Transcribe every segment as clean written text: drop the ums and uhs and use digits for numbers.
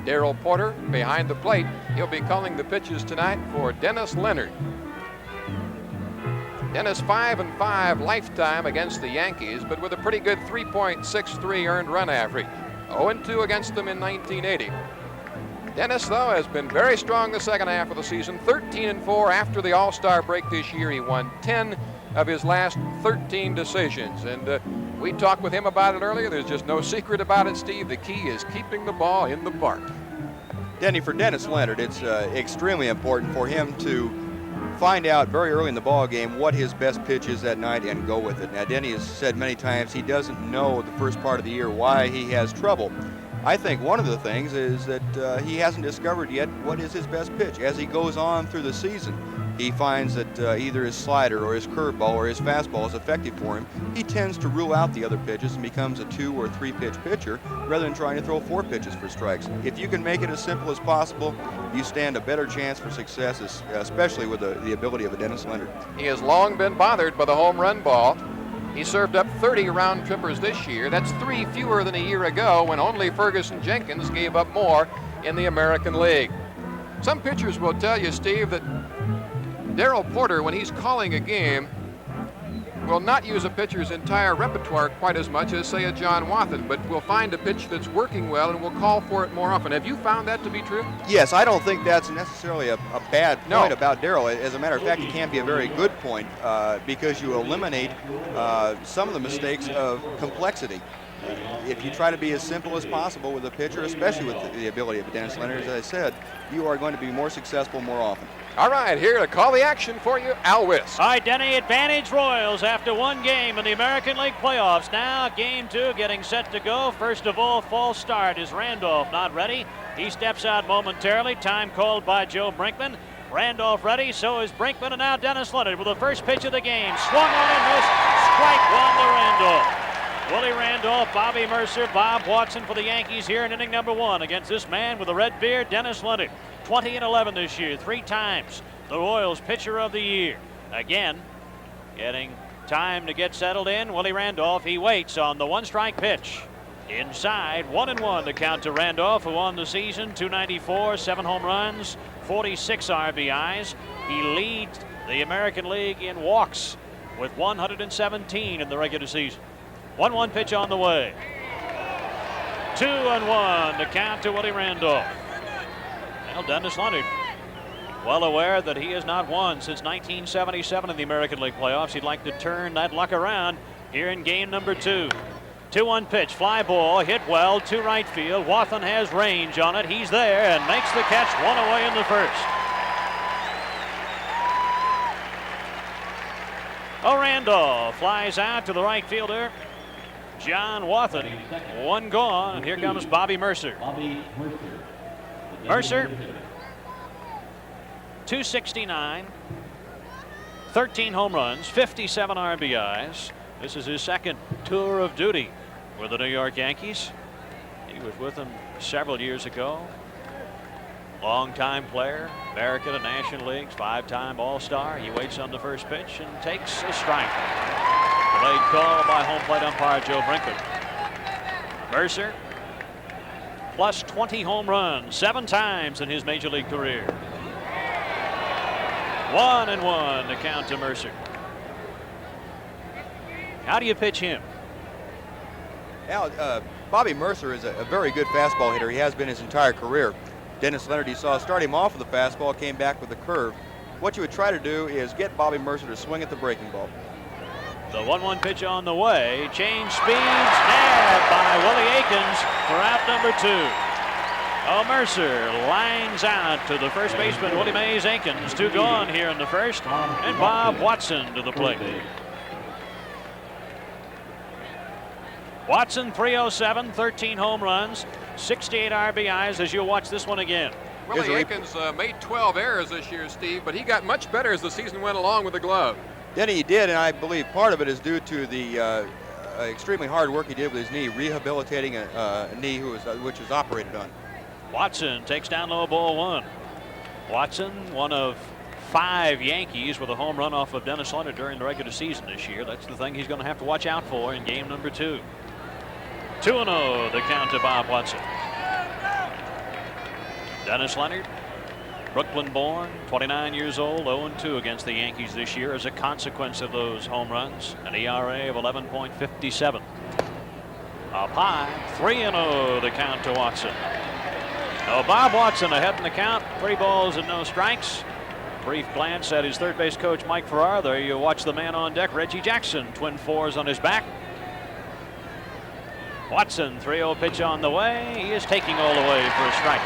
Darrell Porter behind the plate. He'll be calling the pitches tonight for Dennis Leonard. Dennis 5-5 lifetime against the Yankees, but with a pretty good 3.63 earned run average. 0-2 against them in 1980. Dennis, though, has been very strong the second half of the season. 13-4 after the All-Star break this year. He won 10 of his last 13 decisions. And we talked with him about it earlier. There's just no secret about it, Steve. The key is keeping the ball in the park. Denny, for Dennis Leonard, it's extremely important for him to find out very early in the ball game what his best pitch is that night and go with it. Now, Denny has said many times he doesn't know the first part of the year why he has trouble. I think one of the things is that he hasn't discovered yet what is his best pitch. As he goes on through the season, he finds that either his slider or his curveball or his fastball is effective for him. He tends to rule out the other pitches and becomes a 2 or 3 pitch pitcher rather than trying to throw 4 pitches for strikes. If you can make it as simple as possible, you stand a better chance for success, especially with the ability of a Dennis Leonard. He has long been bothered by the home run ball. He served up 30 round trippers this year. That's 3 fewer than a year ago when only Ferguson Jenkins gave up more in the American League. Some pitchers will tell you, Steve, that Darrell Porter, when he's calling a game, will not use a pitcher's entire repertoire quite as much as, say, a John Wathan, but will find a pitch that's working well and will call for it more often. Have you found that to be true? Yes, I don't think that's necessarily a bad point about Darrell. As a matter of fact, it can be a very good point because you eliminate some of the mistakes of complexity. If you try to be as simple as possible with a pitcher, especially with the ability of Dennis Leonard, as I said, you are going to be more successful more often. All right, here to call the action for you, Al Wiss. All right, Denny, advantage Royals after one game in the American League playoffs. Now game 2 getting set to go. First of all, false start. Is Randolph not ready? He steps out momentarily. Time called by Joe Brinkman. Randolph ready, so is Brinkman, and now Dennis Leonard with the first pitch of the game. Swung on and missed. Strike 1 to Randolph. Willie Randolph, Bobby Mercer, Bob Watson for the Yankees here in inning number 1 against this man with a red beard, Dennis Leonard. 20-11 this year, 3 times the Royals pitcher of the year. Again, getting time to get settled in. Willie Randolph, he waits on the 1-strike pitch. Inside, 1-1 to count to Randolph, who won the season, 294, 7 home runs, 46 RBIs. He leads the American League in walks with 117 in the regular season. 1-1 pitch on the way. 2-1 to count to Willie Randolph. Well, Dennis Leonard, well aware that he has not won since 1977 in the American League playoffs. He'd like to turn that luck around here in game number 2. 2-1 pitch, fly ball, hit well to right field. Wathan has range on it. He's there and makes the catch, 1 away in the first. Oh, Randolph flies out to the right fielder, John Wathan. 1 gone, and here comes Bobby Mercer. Mercer, 269, 13 home runs, 57 RBIs. This is his second tour of duty with the New York Yankees. He was with them several years ago. Long-time player, American and National Leagues, 5-time All-Star. He waits on the first pitch and takes a strike. Delayed call by home plate umpire Joe Brinkman. Mercer, plus 20 home runs, 7 times in his major league career. 1-1 to count to Mercer. How do you pitch him? Now, Bobby Mercer is a very good fastball hitter. He has been his entire career. Dennis Leonard, you saw, start him off with the fastball, came back with the curve. What you would try to do is get Bobby Mercer to swing at the breaking ball. The 1-1 pitch on the way. Change speeds, nabbed by Willie Aikens for out number 2. Oh, Mercer lines out to the first baseman, Willie Mays Aikens. 2 gone here in the first, and Bob Watson to the plate. Watson, 307, 13 home runs, 68 RBIs as you'll watch this one again. Willie Aikens made 12 errors this year, Steve, but he got much better as the season went along with the glove. Then he did, and I believe part of it is due to the extremely hard work he did with his knee, rehabilitating a knee which was operated on. Watson takes down low, ball 1. Watson, one of 5 Yankees with a home run off of Dennis Leonard during the regular season this year. That's the thing he's going to have to watch out for in game number 2. 2-0 the count to Bob Watson. Dennis Leonard, Brooklyn born, 29 years old, 0-2 against the Yankees this year as a consequence of those home runs. An ERA of 11.57. Up high, 3-0 the count to Watson. Now Bob Watson ahead in the count, 3 balls and no strikes. Brief glance at his third base coach Mike Farrar. There you watch the man on deck, Reggie Jackson, twin 4s on his back. Watson, 3-0 pitch on the way. He is taking all the way for a strike.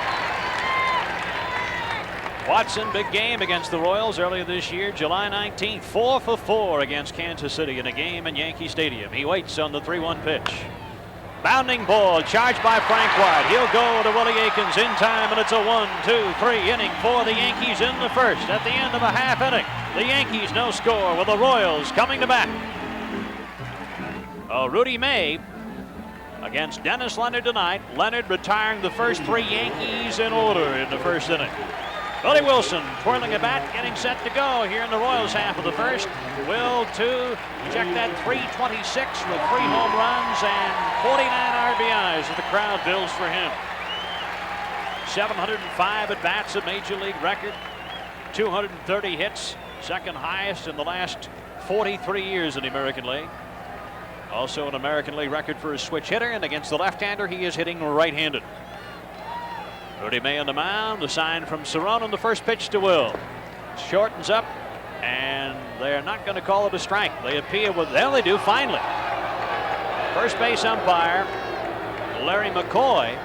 Watson, big game against the Royals earlier this year, July 19th, 4 for 4 against Kansas City in a game in Yankee Stadium. He waits on the 3-1 pitch. Bounding ball, charged by Frank White. He'll go to Willie Aikens in time, and it's a 1-2-3 inning for the Yankees in the first. At the end of a half inning, the Yankees no score with the Royals coming to bat. Rudy May against Dennis Leonard tonight. Leonard retiring the first 3 Yankees in order in the first inning. Willie Wilson twirling a bat, getting set to go here in the Royals half of the first. Will to check that 326 with 3 home runs and 49 RBIs as the crowd builds for him. 705 at bats, a major league record. 230 hits, second highest in the last 43 years in the American League. Also an American League record for a switch hitter, and against the left-hander he is hitting right-handed. Rudy May on the mound, the sign from Cerrone on the first pitch to Will. Shortens up, and they're not going to call it a strike. They appeal with, there they do finally. First base umpire Larry McCoy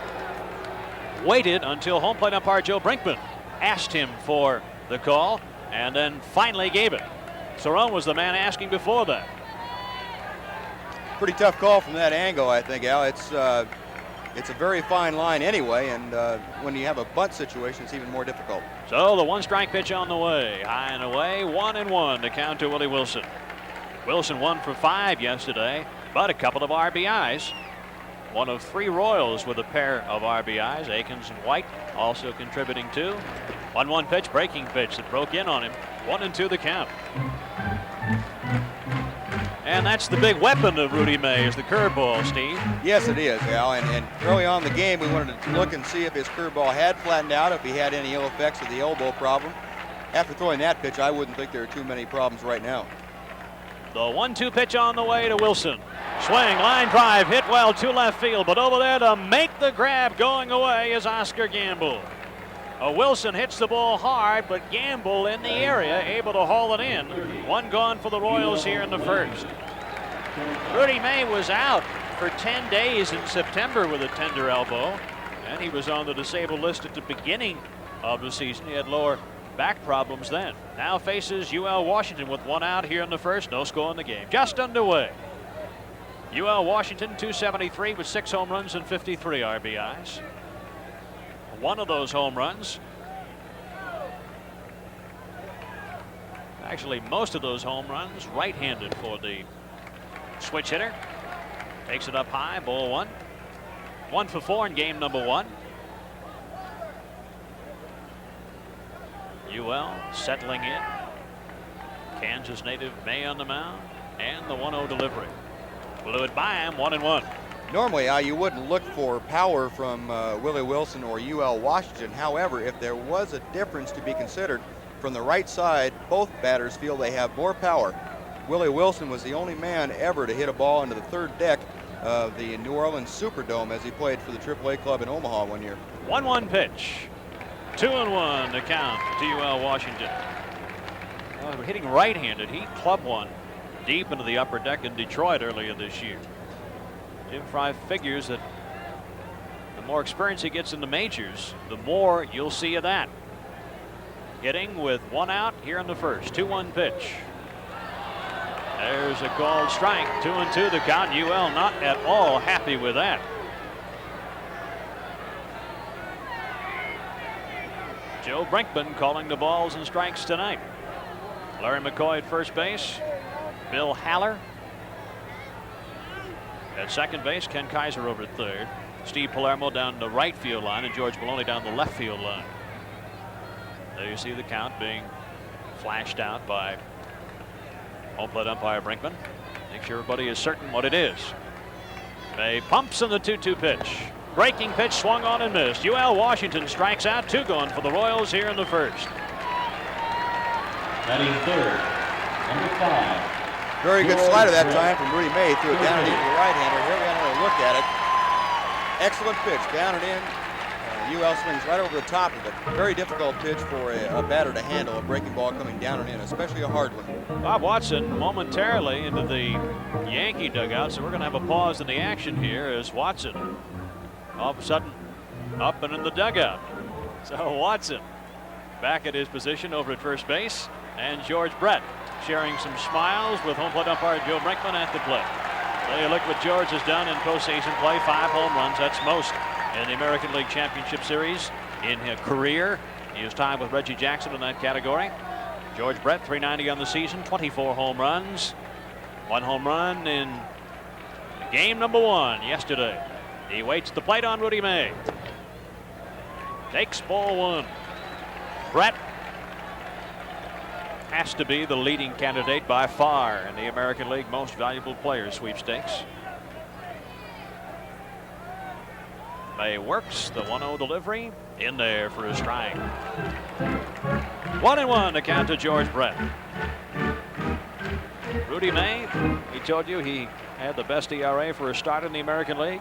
waited until home plate umpire Joe Brinkman asked him for the call, and then finally gave it. Cerrone was the man asking before that. Pretty tough call from that angle, I think, Al. It's a very fine line anyway, and when you have a bunt situation, it's even more difficult. So the 1-strike pitch on the way. High and away, 1-1 to count to Willie Wilson. Wilson 1 for 5 yesterday, but a couple of RBIs. One of 3 Royals with a pair of RBIs. Aikens and White also contributing too. 1-1 pitch, breaking pitch that broke in on him. 1-2 the count. And that's the big weapon of Rudy May, is the curveball, Steve. Yes, it is, Al. And early on in the game, we wanted to look and see if his curveball had flattened out, if he had any ill effects of the elbow problem. After throwing that pitch, I wouldn't think there are too many problems right now. The 1-2 pitch on the way to Wilson. Swing, line drive, hit well to left field, but over there to make the grab going away is Oscar Gamble. Wilson hits the ball hard, but Gamble in the area, able to haul it in. 1 gone for the Royals here in the first. Rudy May was out for 10 days in September with a tender elbow, and he was on the disabled list at the beginning of the season. He had lower back problems then. Now faces UL Washington with 1 out here in the first. No score in the game. Just underway. UL Washington 273 with 6 home runs and 53 RBIs. One of those home runs, actually most of those home runs, right-handed for the switch hitter. Takes it up high, ball 1. 1 for 4 in game number 1. UL settling in. Kansas native May on the mound, and the 1-0 delivery. Blew it by him, 1-1. Normally, you wouldn't look for power from Willie Wilson or UL Washington. However, if there was a difference to be considered, from the right side, both batters feel they have more power. Willie Wilson was the only man ever to hit a ball into the 3rd deck of the New Orleans Superdome as he played for the AAA club in Omaha one year. 1-1 pitch. 2-1 to count to UL Washington. Hitting right-handed, he clubbed one deep into the upper deck in Detroit earlier this year. Jim Fry figures that the more experience he gets in the majors, the more you'll see of that. Hitting with 1 out here in the first. 2-1 pitch. There's a called strike. 2-2 the count. UL not at all happy with that. Joe Brinkman calling the balls and strikes tonight. Larry McCoy at first base. Bill Haller at second base. Ken Kaiser over at third. Steve Palermo down the right field line, and George Maloney down the left field line. There you see the count being flashed out by home plate umpire Brinkman. Make sure everybody is certain what it is. May pumps in the 2-2 pitch. Breaking pitch swung on and missed. UL Washington strikes out. 2 gone for the Royals here in the first. Batting third, number 5. Very good slider that time from Rudy May. Threw it down and in to the right-hander. Here we have another look at it. Excellent pitch, down and in. UL swings right over the top of it. Very difficult pitch for a batter to handle, a breaking ball coming down and in, especially a hard one. Bob Watson momentarily into the Yankee dugout, so we're going to have a pause in the action here as Watson all of a sudden up and in the dugout. So Watson back at his position over at first base, and George Brett sharing some smiles with home plate umpire Joe Brinkman at the plate. Well, you look what George has done in postseason play, 5 home runs. That's most in the American League Championship Series in his career. He is tied with Reggie Jackson in that category. George Brett, 390 on the season, 24 home runs. 1 home run in game number 1 yesterday. He waits at the plate on Rudy May. Takes ball 1. Brett has to be the leading candidate by far in the American League Most Valuable Player sweepstakes. May works the 1-0 delivery in there for a strike. 1-1 to count to George Brett. Rudy May, he told you he had the best ERA for a start in the American League.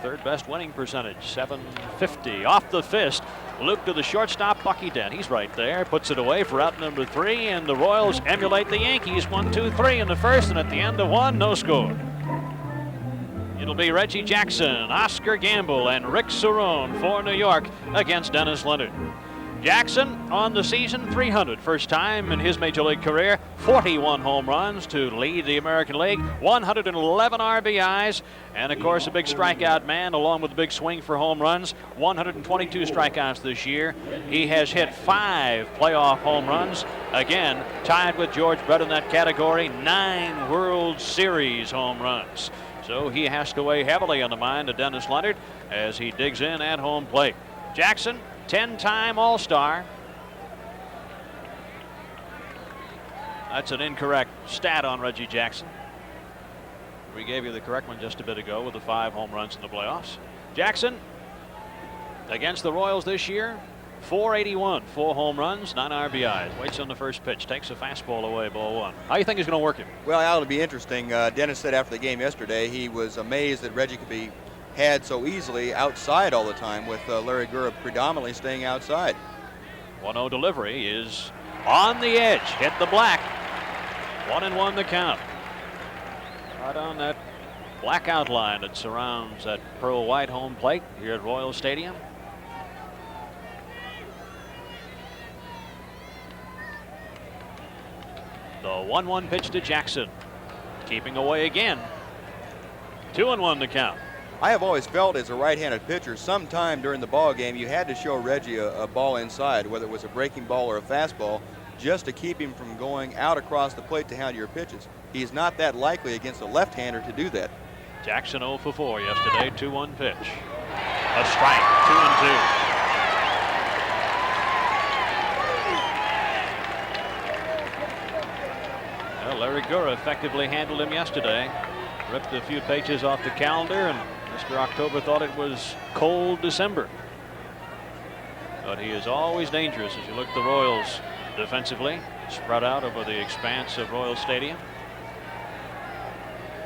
3rd best winning percentage, .750. Off the fist, Luke to the shortstop, Bucky Dent. He's right there, puts it away for out number 3, and the Royals emulate the Yankees. 1-2-3 in the first, and at the end of 1, no score. It'll be Reggie Jackson, Oscar Gamble, and Rick Cerrone for New York against Dennis Leonard. Jackson on the season, 300, first time in his major league career, 41 home runs to lead the American League, 111 RBIs, and of course a big strikeout man along with a big swing for home runs, 122 strikeouts this year. He has hit 5 playoff home runs, again tied with George Brett in that category, 9 World Series home runs. So he has to weigh heavily on the mind of Dennis Leonard as he digs in at home plate. Jackson, 10-time All-Star. That's an incorrect stat on Reggie Jackson. We gave you the correct one just a bit ago with the 5 home runs in the playoffs. Jackson, against the Royals this year, .481, 4 home runs, 9 RBIs. Waits on the first pitch, takes a fastball away, ball 1. How do you think he's going to work him? Well, that'll be interesting. Dennis said after the game yesterday he was amazed that Reggie could be had so easily outside all the time, with Larry Gura predominantly staying outside. 1-0 delivery is on the edge, hit the black. 1-1 the count. Right on that black outline that surrounds that pearl white home plate here at Royal Stadium. The 1-1 pitch to Jackson, keeping away again. 2-1 the count. I have always felt as a right-handed pitcher, sometime during the ball game, you had to show Reggie a ball inside, whether it was a breaking ball or a fastball, just to keep him from going out across the plate to handle your pitches. He's not that likely against a left-hander to do that. Jackson 0 for 4 yesterday, 2-1 pitch. A strike, 2-2. Well, Larry Gura effectively handled him yesterday. Ripped a few pages off the calendar, and Mr. October thought it was cold December. But he is always dangerous as you look at the Royals defensively, spread out over the expanse of Royal Stadium.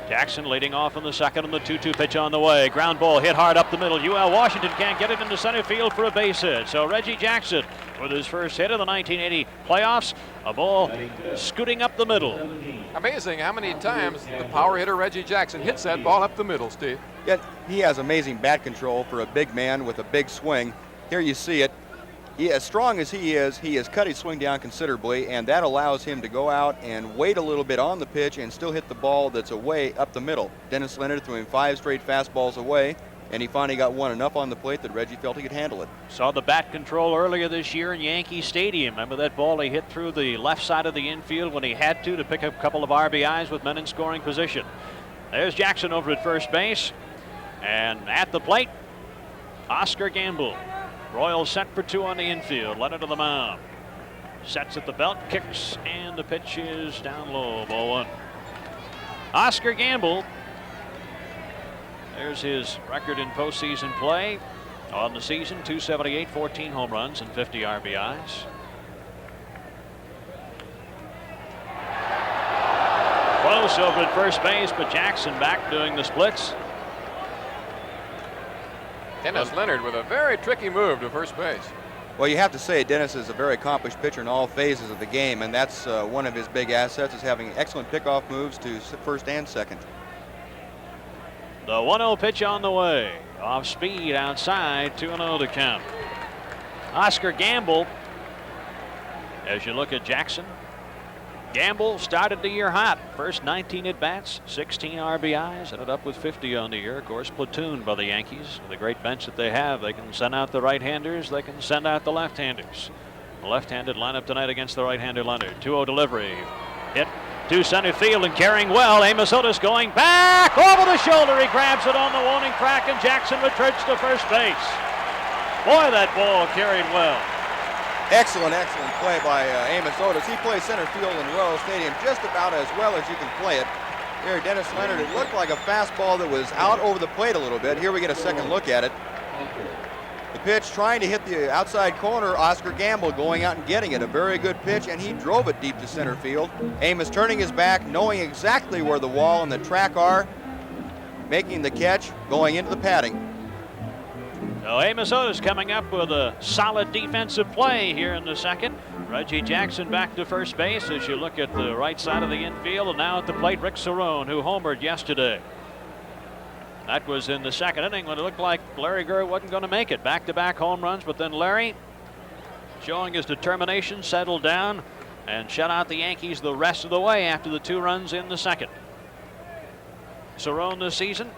Jackson leading off in the second, and the 2-2 pitch on the way. Ground ball hit hard up the middle. UL Washington can't get it into center field for a base hit. So Reggie Jackson with his first hit of the 1980 playoffs. A ball scooting up the middle. Amazing how many times the power hitter Reggie Jackson hits that ball up the middle, Steve. Yet he has amazing bat control for a big man with a big swing. Here you see it. As strong as he has cut his swing down considerably, and that allows him to go out and wait a little bit on the pitch and still hit the ball that's away up the middle. Dennis Leonard threw him 5 straight fastballs away, and he finally got one enough on the plate that Reggie felt he could handle it. Saw the bat control earlier this year in Yankee Stadium. Remember that ball he hit through the left side of the infield when he had to pick up a couple of RBIs with men in scoring position. There's Jackson over at first base, and at the plate, Oscar Gamble. Royals set for 2 on the infield. Leonard to the mound. Sets at the belt, kicks, and the pitch is down low. Ball 1. Oscar Gamble There's his record in postseason play. On the season, 278, 14 home runs, and 50 RBIs. Close over at first base, but Jackson back doing the splits. Dennis Leonard with a very tricky move to first base. Well, you have to say Dennis is a very accomplished pitcher in all phases of the game, and that's one of his big assets, is having excellent pickoff moves to first and second. The 1-0 pitch on the way. Off speed outside, 2-0 to count. Oscar Gamble, as you look at Jackson. Gamble started the year hot. First 19 at-bats, 16 RBIs, ended up with 50 on the year. Of course, platooned by the Yankees. The great bench that they have. They can send out the right-handers. They can send out the left-handers. The left-handed lineup tonight against the right-hander Leonard. 2-0 delivery. Hit to center field and carrying well. Amos Otis going back over the shoulder. He grabs it on the warning track, and Jackson returns to first base. Boy, that ball carried well. Excellent play by Amos Otis. He plays center field in Royal Stadium just about as well as you can play it. Here, Dennis Leonard, it looked like a fastball that was out over the plate a little bit. Here we get a second look at it. The pitch trying to hit the outside corner. Oscar Gamble going out and getting it. A very good pitch, and he drove it deep to center field. Amos turning his back, knowing exactly where the wall and the track are, making the catch, going into the padding. So Amos Otis coming up with a solid defensive play here in the second. Reggie Jackson back to first base as you look at the right side of the infield, and now at the plate, Rick Cerrone, who homered yesterday. That was in the second inning when it looked like Larry Gurr wasn't going to make it. Back-to-back home runs, but then Larry, showing his determination, settled down and shut out the Yankees the rest of the way after the 2 runs in the second. Cerrone this season,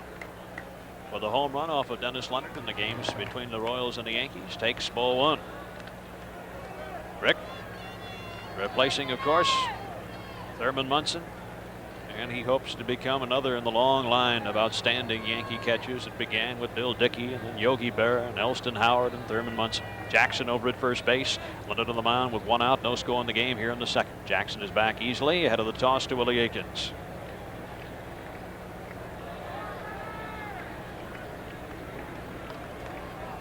with a home run off of Dennis Leonard in the games between the Royals and the Yankees, takes ball 1. Rick replacing, of course, Thurman Munson, and he hopes to become another in the long line of outstanding Yankee catchers. It began with Bill Dickey, and then Yogi Berra, and Elston Howard, and Thurman Munson. Jackson over at first base. Leonard on the mound with 1 out, no score in the game here in the second. Jackson is back easily ahead of the toss to Willie Aikens.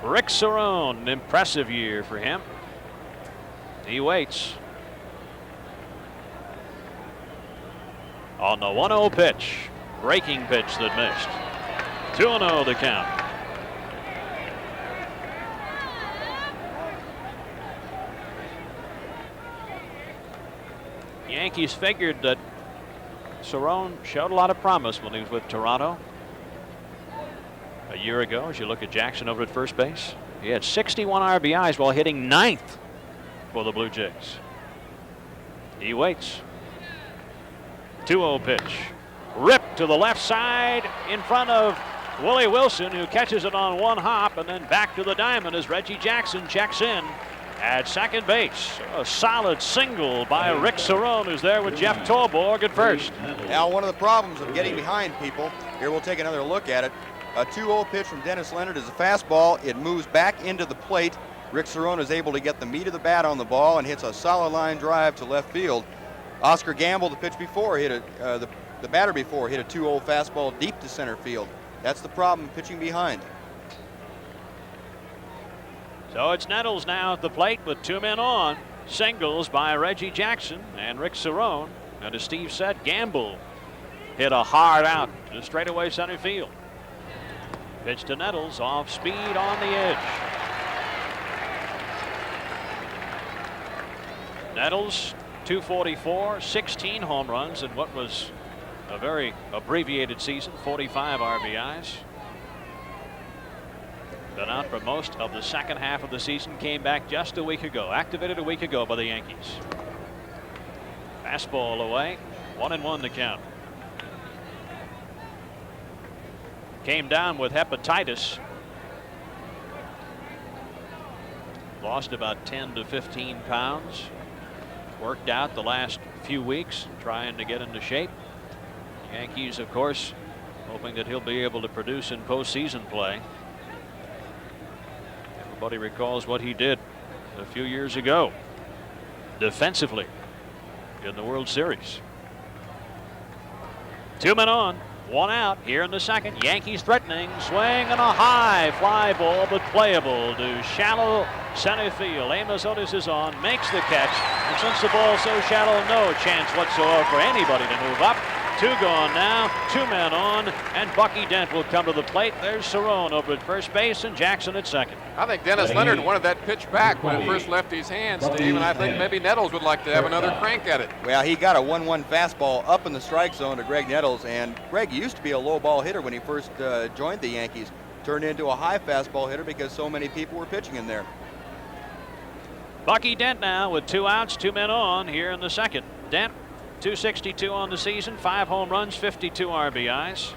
Rick Cerrone, an impressive year for him. He waits. On the 1-0 pitch, breaking pitch that missed. 2-0 to count. Yankees figured that Cerrone showed a lot of promise when he was with Toronto a year ago. As you look at Jackson over at first base, he had 61 RBIs while hitting 9th for the Blue Jays. He waits. 2-0 pitch. Ripped to the left side in front of Willie Wilson, who catches it on 1 hop, and then back to the diamond as Reggie Jackson checks in at second base. A solid single by Rick Cerrone, who's there with Jeff Torborg at first. Now, one of the problems of getting behind people, here we'll take another look at it. A 2-0 pitch from Dennis Leonard is a fastball. It moves back into the plate. Rick Cerrone is able to get the meat of the bat on the ball and hits a solid line drive to left field. Oscar Gamble, the pitch before, hit the batter before, hit a 2-0 fastball deep to center field. That's the problem, pitching behind. So it's Nettles now at the plate with 2 men on. Singles by Reggie Jackson and Rick Cerrone. And as Steve said, Gamble hit a hard out to straightaway center field. Pitch to Nettles, off speed on the edge. Nettles, 244, 16 home runs in what was a very abbreviated season, 45 RBIs. Been out for most of the second half of the season, came back just a week ago, activated a week ago by the Yankees. Fastball away, 1-1 to count. Came down with hepatitis. Lost about 10 to 15 pounds. Worked out the last few weeks trying to get into shape. Yankees, of course, hoping that he'll be able to produce in postseason play. Everybody recalls what he did a few years ago defensively in the World Series. 2 men on. One out here in the second. Yankees threatening. Swing and a high fly ball, but playable to shallow center field. Amos Otis is on, makes the catch. And since the ball's so shallow, no chance whatsoever for anybody to move up. Two gone now, two men on, and Bucky Dent will come to the plate. There's Cerrone over at first base and Jackson at second. I think Dennis Leonard wanted that pitch back when it first left his hands, Steve, and I think maybe Nettles would like to have another crank at it. Well, he got a 1-1 fastball up in the strike zone to Greg Nettles, and Greg used to be a low ball hitter when he first joined the Yankees. Turned into a high fastball hitter because so many people were pitching in there. Bucky Dent now with 2 outs, 2 men on here in the second. Dent, 262 on the season, 5 home runs, 52 RBIs.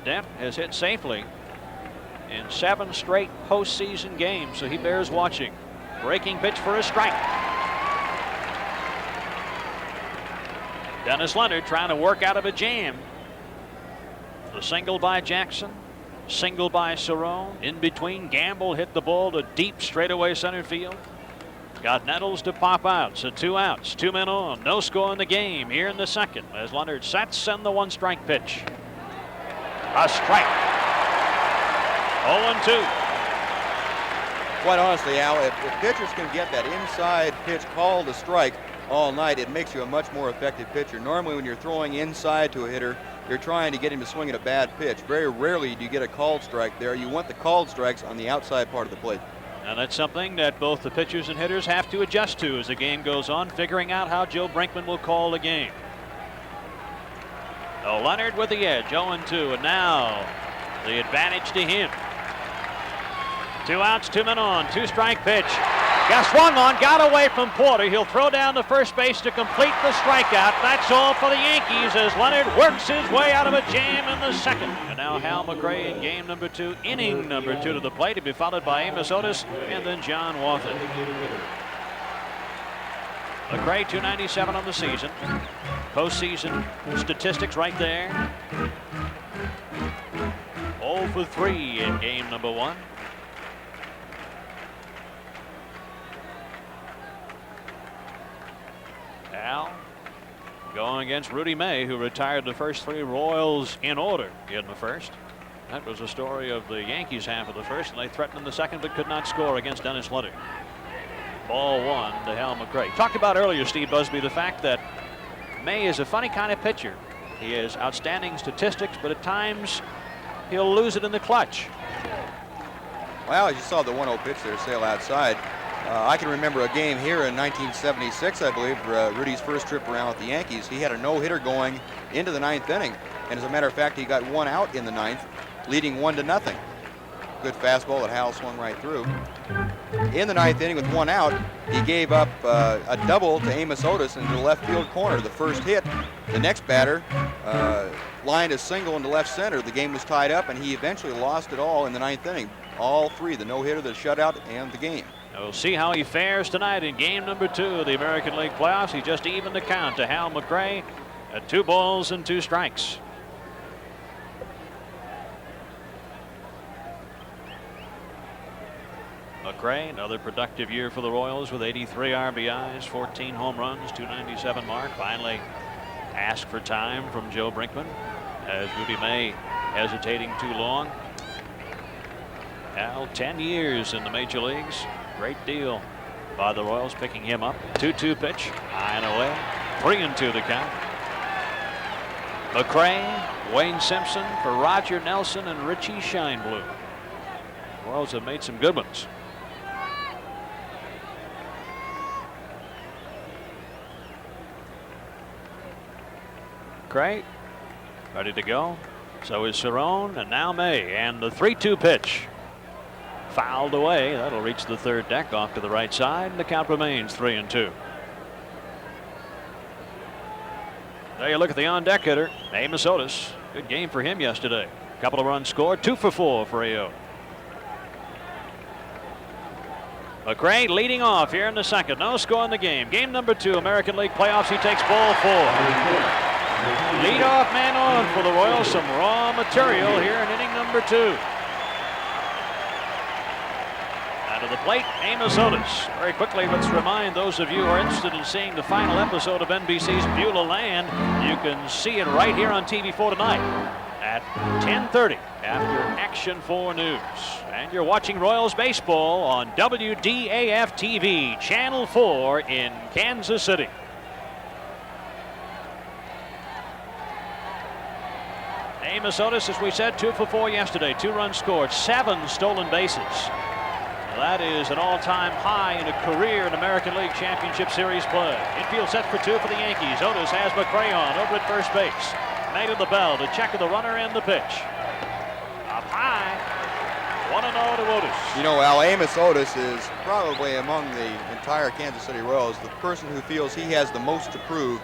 Dent has hit safely in 7 straight postseason games, so he bears watching. Breaking pitch for a strike. Dennis Leonard trying to work out of a jam. The single by Jackson, single by Cerrone. In between, Gamble hit the ball to deep straightaway center field. Got Nettles to pop out, so 2 outs, 2 men on. No score in the game here in the second as Leonard sets and the 1-strike pitch. A strike. 0-2. Quite honestly, Al, if pitchers can get that inside pitch called a strike all night, it makes you a much more effective pitcher. Normally when you're throwing inside to a hitter, you're trying to get him to swing at a bad pitch. Very rarely do you get a called strike there. You want the called strikes on the outside part of the plate. And that's something that both the pitchers and hitters have to adjust to as the game goes on, figuring out how Joe Brinkman will call the game. So Leonard with the edge, 0-2, and now the advantage to him. 2 outs, 2 men on, 2-strike pitch. Got swung on, got away from Porter. He'll throw down to first base to complete the strikeout. That's all for the Yankees as Leonard works his way out of a jam in the second. And now Hal McRae in game number 2, inning number 2 to the plate. He'll be followed by Amos Otis and then John Wathen. McRae 297 on the season. Postseason statistics right there. 0 for 3 in game number 1. Al going against Rudy May, who retired the first 3 Royals in order in the first. That was the story of the Yankees half of the first, and they threatened in the second but could not score against Dennis Leonard. Ball 1 to Hal McRae. Talked about earlier, Steve Busby, the fact that May is a funny kind of pitcher. He has outstanding statistics, but at times he'll lose it in the clutch. Well, as you saw the 1-0 pitch there sail outside. I can remember a game here in 1976, I believe, Rudy's first trip around with the Yankees. He had a no-hitter going into the 9th inning. And as a matter of fact, he got 1 out in the 9th, leading 1-0. Good fastball that Hal swung right through. In the 9th inning with 1 out, he gave up a double to Amos Otis into the left field corner. The first hit, the next batter lined a single into left center. The game was tied up, and he eventually lost it all in the 9th inning. All 3, the no-hitter, the shutout, and the game. We'll see how he fares tonight in game number 2 of the American League playoffs. He just evened the count to Hal McRae at 2 balls and 2 strikes. McRae, another productive year for the Royals with 83 RBIs, 14 home runs, 297 mark. Finally asked for time from Joe Brinkman as Rudy May hesitating too long. Al, 10 years in the major leagues. Great deal by the Royals picking him up. 2-2 pitch, high and away. 3-2 the count. McRae, Wayne Simpson for Roger Nelson and Richie Scheinblum. The Royals have made some good ones. McRae ready to go. So is Cerrone and now May, and the 3-2 pitch. Fouled away. That'll reach the 3rd deck off to the right side, and the count remains 3-2. There you look at the on-deck hitter, Amos Otis. Good game for him yesterday. A couple of runs scored, 2 for 4 for AO. McRae leading off here in the second. No score in the game. Game number 2, American League playoffs. He takes ball 4. Leadoff man on for the Royals. Some raw material here in inning number 2. To the plate, Amos Otis. Very quickly, let's remind those of you who are interested in seeing the final episode of NBC's Beulah Land, you can see it right here on TV4 tonight at 10:30 after Action 4 News. And you're watching Royals baseball on WDAF TV, Channel 4 in Kansas City. Amos Otis, as we said, 2 for 4 yesterday, 2 runs scored, 7 stolen bases. That is an all-time high in a career in American League Championship Series play. Infield set for 2 for the Yankees. Otis has McCray on over at first base. Made of the bell to check of the runner and the pitch. Up high, 1-0 to Otis. You know, Al, Amos Otis is probably among the entire Kansas City Royals the person who feels he has the most to prove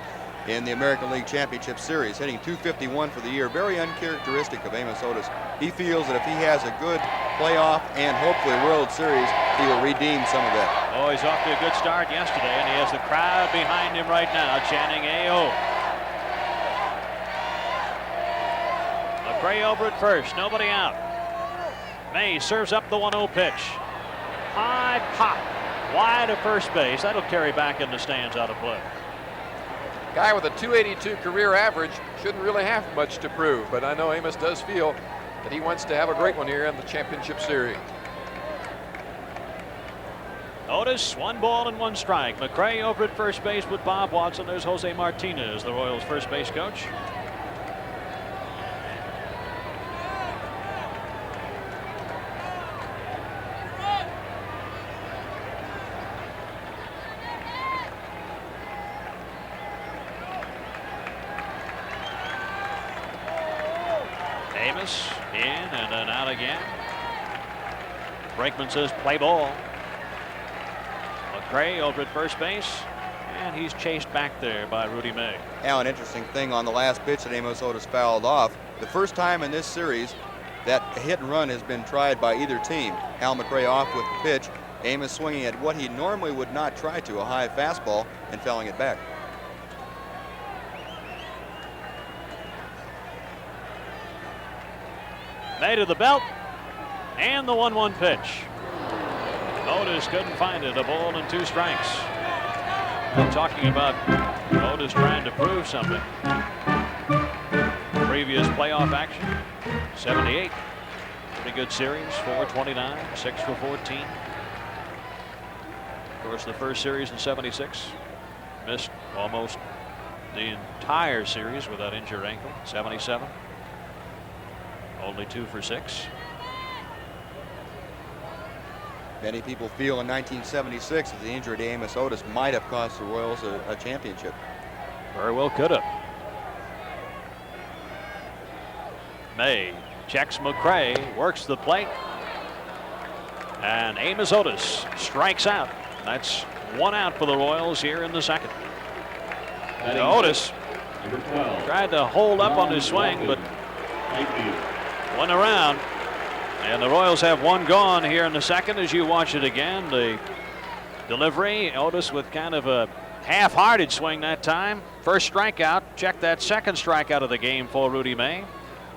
in the American League Championship Series, hitting .251 for the year. Very uncharacteristic of Amos Otis. He feels that if he has a good playoff and hopefully World Series, he will redeem some of that. Oh, he's off to a good start yesterday, and he has the crowd behind him right now chanting AO. McCray over at first, nobody out. May serves up the 1-0 pitch. High pop, wide of first base. That'll carry back in the stands out of play. Guy with a .282 career average shouldn't really have much to prove, but I know Amos does feel that he wants to have a great one here in the championship series. Otis, 1 ball and 1 strike. McCray over at first base with Bob Watson. There's Jose Martinez, the Royals' first base coach. Amos in and then out again. Brinkman says play ball. McCray over at first base, and he's chased back there by Rudy May. Now, an interesting thing on the last pitch that Amos Otis fouled off. The first time in this series that a hit and run has been tried by either team. Hal McCray off with the pitch. Amos swinging at what he normally would not try to, a high fastball, and fouling it back. May to the belt, and the 1-1 pitch. Otis couldn't find it. A ball and 2 strikes. I'm talking about Otis trying to prove something. Previous playoff action, 78. Pretty good series, 429, 6 for 14. Of course, the first series in 76, missed almost the entire series with that injured ankle. 77, only 2 for 6. Many people feel in 1976 that the injury to Amos Otis might have cost the Royals a championship. Very well could have. May checks McCray, works the plate, and Amos Otis strikes out. That's 1 out for the Royals here in the second. And Otis tried to hold up on his swing, but went around. And the Royals have 1 gone here in the second as you watch it again. The delivery, Otis with kind of a half-hearted swing that time. First strikeout, check that second strikeout of the game for Rudy May.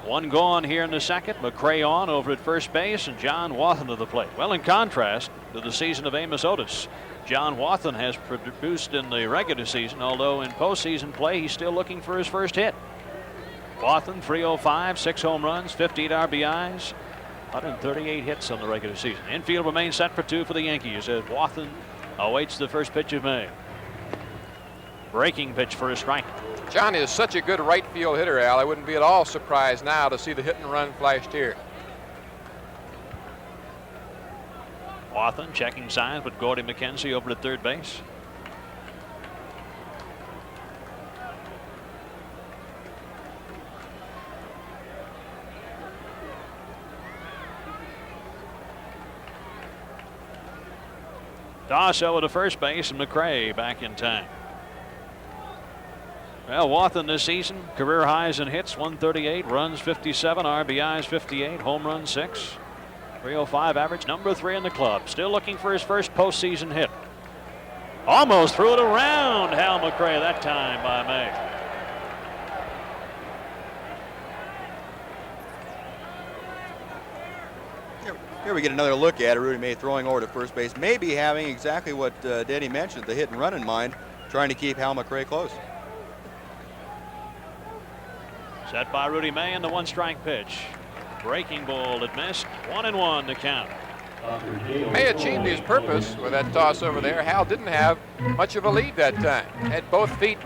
1 gone here in the second. McCray on over at first base, and John Wathan to the plate. Well, in contrast to the season of Amos Otis, John Wathan has produced in the regular season, although in postseason play he's still looking for his first hit. Wathan, 305, 6 home runs, 58 RBIs. 138 hits on the regular season. Infield remains set for 2 for the Yankees as Wathan awaits the first pitch of May. Breaking pitch for a strike. John is such a good right field hitter, Al. I wouldn't be at all surprised now to see the hit and run flashed here. Wathan checking signs with Gordy McKenzie over at third base. Toss over to first base, and McCray back in time. Well, Wathan this season, career highs in hits, 138, runs 57, RBIs 58, home runs 6, 305 average, number 3 in the club. Still looking for his first postseason hit. Almost threw it around Hal McCray that time by May. Here we get another look at it. Rudy May throwing over to first base, maybe having exactly what Denny mentioned, the hit and run in mind, trying to keep Hal McRae close. Set by Rudy May and the 1-strike pitch. Breaking ball that missed. 1-1 to count. May achieved his purpose with that toss over there. Hal didn't have much of a lead that time. Had both feet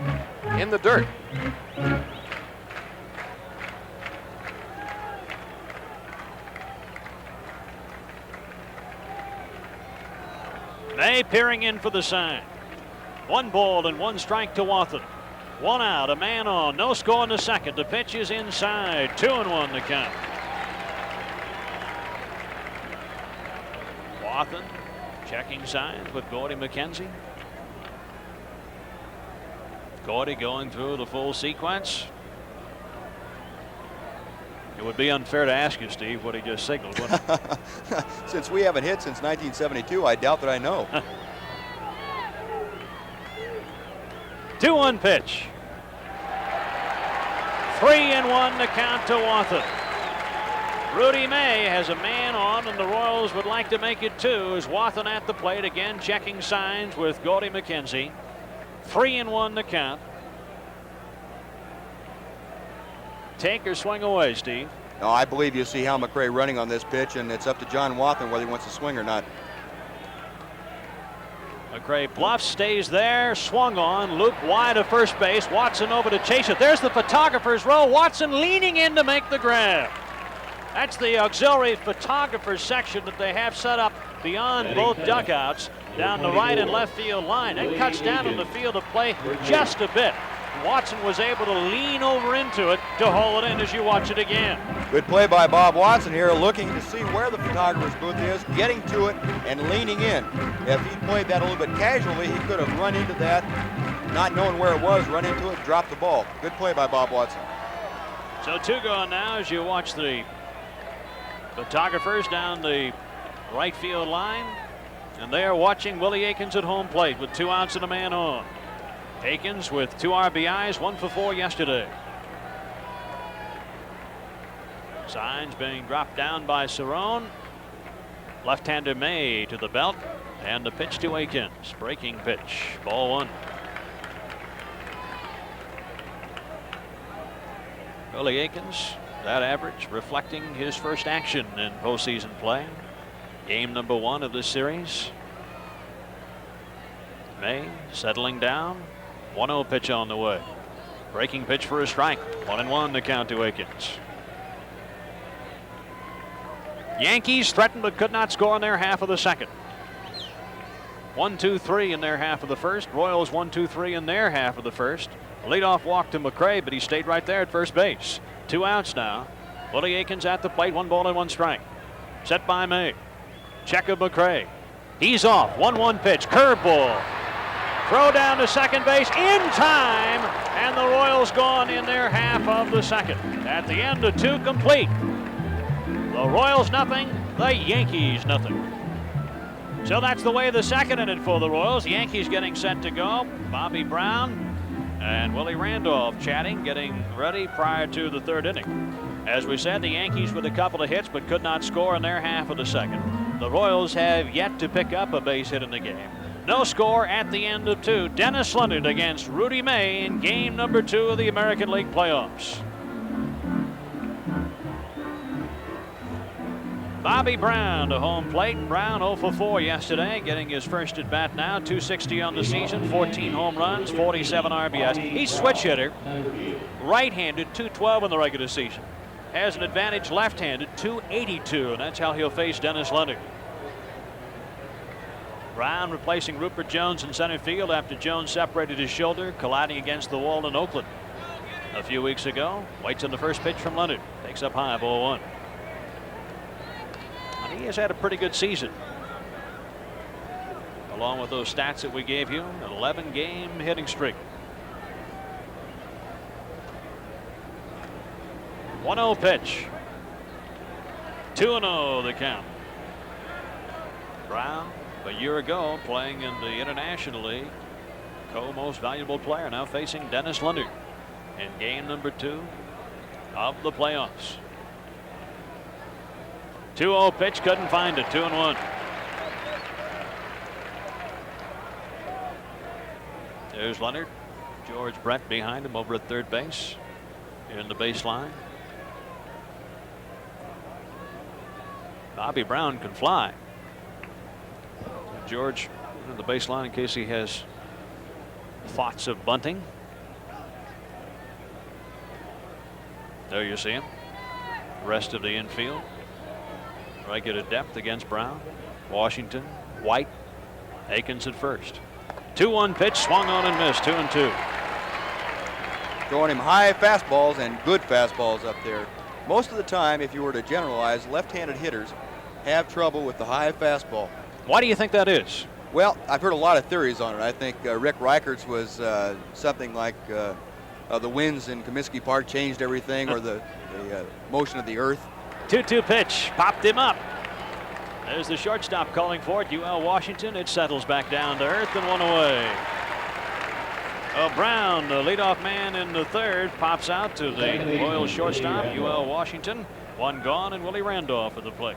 in the dirt. May peering in for the sign. 1 ball and 1 strike to Wathan. 1 out, a man on, no score in the second. The pitch is inside. 2-1 to count. Wathan checking signs with Gordy McKenzie. Gordy going through the full sequence. It would be unfair to ask you, Steve, what he just signaled, wouldn't it? Since we haven't hit since 1972, I doubt that I know. 2-1 pitch. 3-1 to count to Wathan. Rudy May has a man on, and the Royals would like to make it 2 as Wathan at the plate again, checking signs with Gordy McKenzie. 3-1 to count. Take or swing away, Steve? No, I believe you see Hal McRae running on this pitch, and it's up to John Wathan whether he wants to swing or not. McRae bluffs, stays there, swung on, looped wide of first base. Watson over to chase it. There's the photographer's row. Watson leaning in to make the grab. That's the auxiliary photographer's section that they have set up beyond both dugouts down the right and left field line. That cuts down on the field of play just a bit. Watson was able to lean over into it to haul it in as you watch it again. Good play by Bob Watson here, looking to see where the photographer's booth is, getting to it and leaning in. If he played that a little bit casually, he could have run into that, not knowing where it was, run into it, dropped the ball. Good play by Bob Watson. So 2 gone now as you watch the photographers down the right field line, and they are watching Willie Aikens at home plate with 2 outs and a man on. Aikens with 2 RBIs, 1 for 4 yesterday. Signs being dropped down by Cerrone. Left-hander May to the belt, and the pitch to Aikens. Breaking pitch, ball 1. Willie Aikens, that average reflecting his first action in postseason play. Game number 1 of this series. May settling down. 1-0 pitch on the way. Breaking pitch for a strike. 1-1 to count to Aikens. Yankees threatened but could not score in their half of the second. 1-2-3 in their half of the first. Royals 1-2-3 in their half of the first. Leadoff walk to McRae, but he stayed right there at first base. 2 outs now. Willie Aikens at the plate. 1 ball and 1 strike. Set by May. Check of McRae. He's off. 1-1 pitch. Curveball. Throw down to second base in time, and the Royals gone in their half of the second. At the end of 2 complete. The Royals nothing, the Yankees nothing. So that's the way the second ended for the Royals. The Yankees getting set to go. Bobby Brown and Willie Randolph chatting, getting ready prior to the 3rd inning. As we said, the Yankees with a couple of hits but could not score in their half of the second. The Royals have yet to pick up a base hit in the game. No score at the end of 2. Dennis Leonard against Rudy May in game number 2 of the American League playoffs. Bobby Brown to home plate. Brown 0 for 4 yesterday, getting his first at bat now. 260 on the season, 14 home runs, 47 RBIs. He's switch hitter, right-handed, 212 in the regular season. Has an advantage left-handed, 282, and that's how he'll face Dennis Leonard. Brown replacing Rupert Jones in center field after Jones separated his shoulder, colliding against the wall in Oakland a few weeks ago. Waits on the first pitch from Leonard. Takes up high, ball 1. And he has had a pretty good season. Along with those stats that we gave you, an 11-game hitting streak. 1-0 pitch. 2-0 the count. Brown, a year ago, playing in the International League, co-most valuable player, now facing Dennis Leonard in game number 2 of the playoffs. 2-0 pitch, couldn't find it. 2-1. There's Leonard. George Brett behind him over at third base. In the baseline. Bobby Brown can fly. George in the baseline in case he has thoughts of bunting. There you see him. Rest of the infield. Regular depth against Brown. Washington, White, Aikens at first. 2-1 pitch, swung on and missed. 2-2. Throwing him high fastballs and good fastballs up there. Most of the time, if you were to generalize, left-handed hitters have trouble with the high fastball. Why do you think that is? Well, I've heard a lot of theories on it. I think Rick Reichert's was something like the winds in Comiskey Park changed everything, or the motion of the earth. 2-2 pitch, popped him up. There's the shortstop calling for it. UL Washington. It settles back down to earth and one away. Brown, the leadoff man in the third, pops out to the Royals shortstop. UL Washington. One gone, and Willie Randolph at the plate.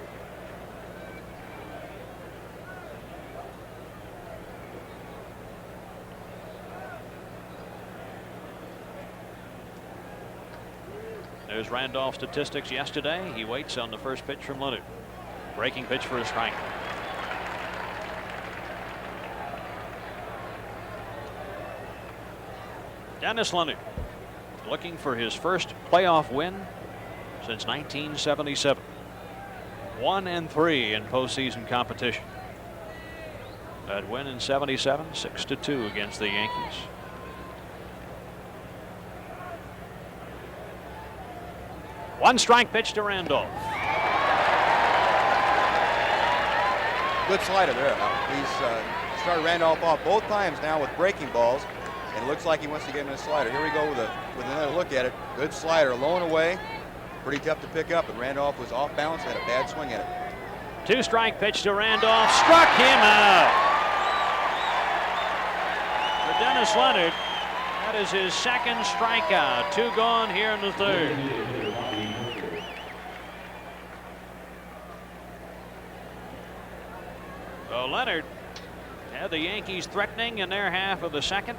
There's Randolph's statistics yesterday. He waits on the first pitch from Leonard. Breaking pitch for a strike. Dennis Leonard looking for his first playoff win since 1977. 1-3 in postseason competition. That win in '77, 6-2 against the Yankees. One strike pitch to Randolph. Good slider there. He's started Randolph off both times now with breaking balls, and it looks like he wants to get him a slider. Here we go with another look at it. Good slider, low and away. Pretty tough to pick up, but Randolph was off balance, had a bad swing at it. 2-strike pitch to Randolph, struck him out. For Dennis Leonard, that is his second strikeout. 2 gone here in the third. So Leonard had the Yankees threatening in their half of the second.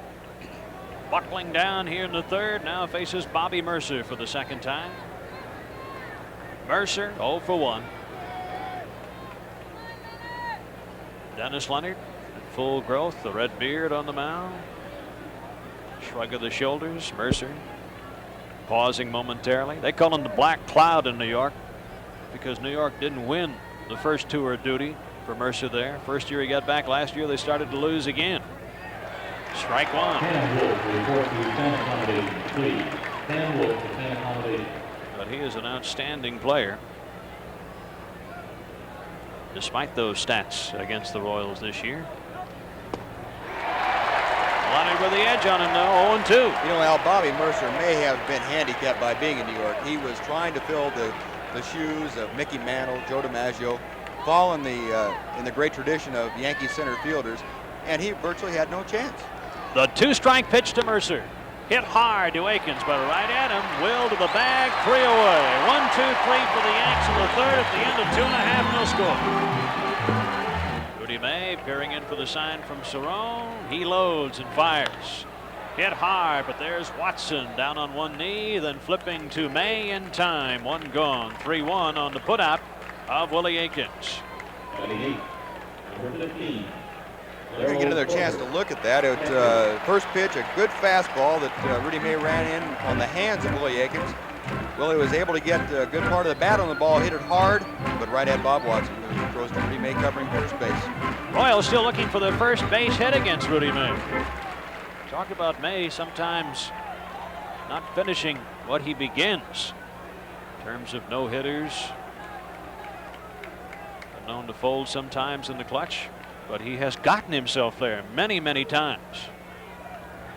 Buckling down here in the third. Now faces Bobby Mercer for the second time. Mercer 0 for 1. Dennis Leonard in full growth, the red beard on the mound. Shrug of the shoulders. Mercer pausing momentarily. They call him the Black Cloud in New York because New York didn't win the first tour of duty for Mercer there. First year he got back. Last year they started to lose again. Strike one. But he is an outstanding player. Despite those stats against the Royals this year. Leonard with the edge on him though, 0-2. You know, Al, Bobby Mercer may have been handicapped by being in New York. He was trying to fill the shoes of Mickey Mantle, Joe DiMaggio, fall in the great tradition of Yankee center fielders, and he virtually had no chance. The 2-strike pitch to Mercer. Hit hard to Aikens, but right at him. Will to the bag, 3 away. 1, 2, 3 for the Yanks in the third. At the end of 2.5, no score. Rudy May peering in for the sign from Cerrone. He loads and fires. Hit hard, but there's Watson down on one knee, then flipping to May in time. 1 gone, 3-1 on the putout of Willie Aikens. 28, number 15. We're going to get another chance to look at that. First pitch, a good fastball that Rudy May ran in on the hands of Willie Aikens. Willie was able to get a good part of the bat on the ball, hit it hard, but right at Bob Watson, who throws to Rudy May covering first base. Royals still looking for the first base hit against Rudy May. Talk about May sometimes not finishing what he begins in terms of no-hitters. Known to fold sometimes in the clutch, but he has gotten himself there many, many times.